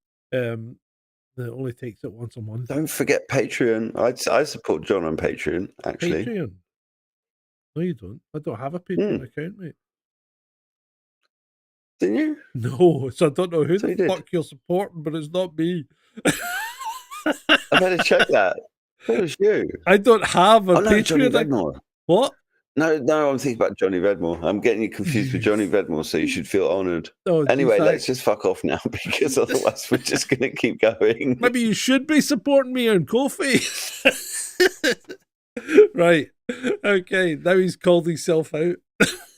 It only takes it once a month. Don't forget Patreon. I support John on Patreon, actually. Patreon? No, you don't. I don't have a Patreon account, mate. Didn't you? No, so I don't know who the fuck you're supporting, but it's not me. I better check that. It was you. I don't have a Patreon. Johnny Vedmore. What? No, I'm thinking about Johnny Vedmore. I'm getting you confused with Johnny Vedmore, so you should feel honoured. Oh, anyway, let's just fuck off now, because otherwise we're just going to keep going. Maybe you should be supporting me on Ko-fi. Right. Okay, now he's called himself out.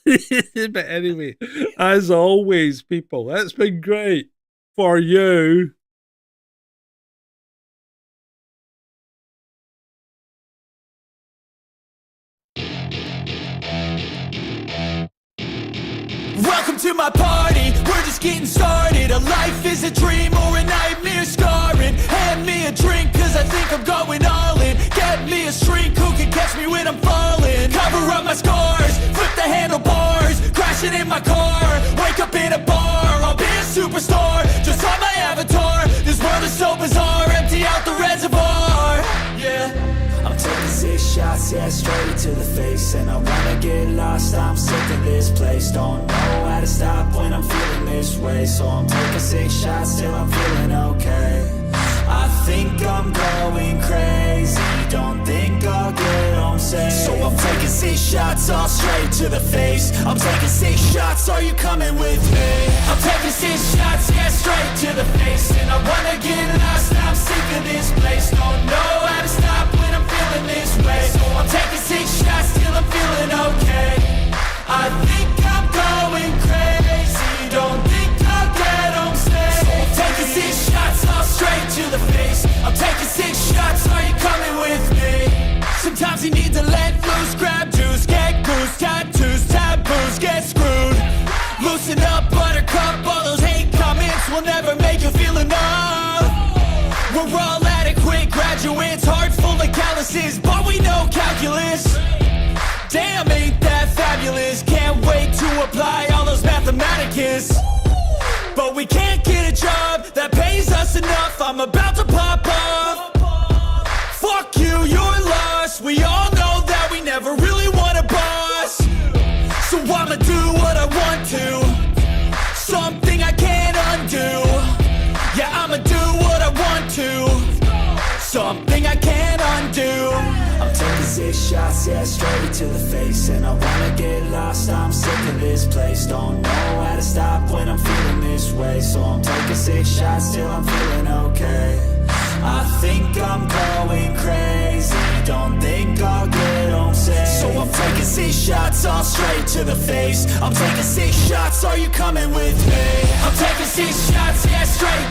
But anyway, as always, people, that's been great for you. Welcome to my party, we're just getting started. A life is a dream or a nightmare scarring. Hand me a drink, cause I think I'm going all in. Get me a shrink who can catch me when I'm falling. Cover up my scars, flip the handlebars. Crashing in my car, wake up in a bar. I'll be a superstar, just on my avatar. This world is so bizarre, empty out the reservoir. Yeah. I'm taking 6 shots, yeah, straight to the face. And I wanna get lost, I'm sick of this place. Don't know how to stop when I'm feeling this way. So I'm taking 6 shots till I'm feeling okay. I think I'm going crazy, don't think I'll get home safe. So I'm taking 6 shots, all straight to the face. I'm taking 6 shots, are you coming with me? I'm taking 6 shots, yeah, straight to the face. And I wanna get lost, I'm sick of this place. Don't know how to stop when I'm feeling this way. So I'm taking 6 shots till I'm feeling okay. I think I'm going crazy, don't think I'll get home safe. So I'm taking 6 shots, all straight to the face. I'm taking 6 shots, are you coming with me? Sometimes you need to let loose, grab juice, get goose, tattoos, taboos, get screwed. Loosen up, buttercup, all those hate comments will never make you feel enough. We're all adequate graduates, heart full of calluses, but we know calculus. Damn, ain't that fabulous? Can't wait to apply all those mathematicus. But we can't get a job that pays us enough. I'm about to pop off. Fuck you, you're lost. We all know that we never really want a boss. So I'ma do what I want to, something I can't undo. Yeah, I'ma do what I want to, something I can't undo. I'm taking 6 shots, yeah, straight to the face. And I wanna get lost, I'm sick of this place. Don't know how to stop when I'm feeling this way. So I'm taking 6 shots till I'm feeling okay. I think I'm going crazy, don't think I'll get home safe. So I'm taking 6 shots, all straight to the face. I'm taking 6 shots, are you coming with me? I'm taking 6 shots, yeah, straight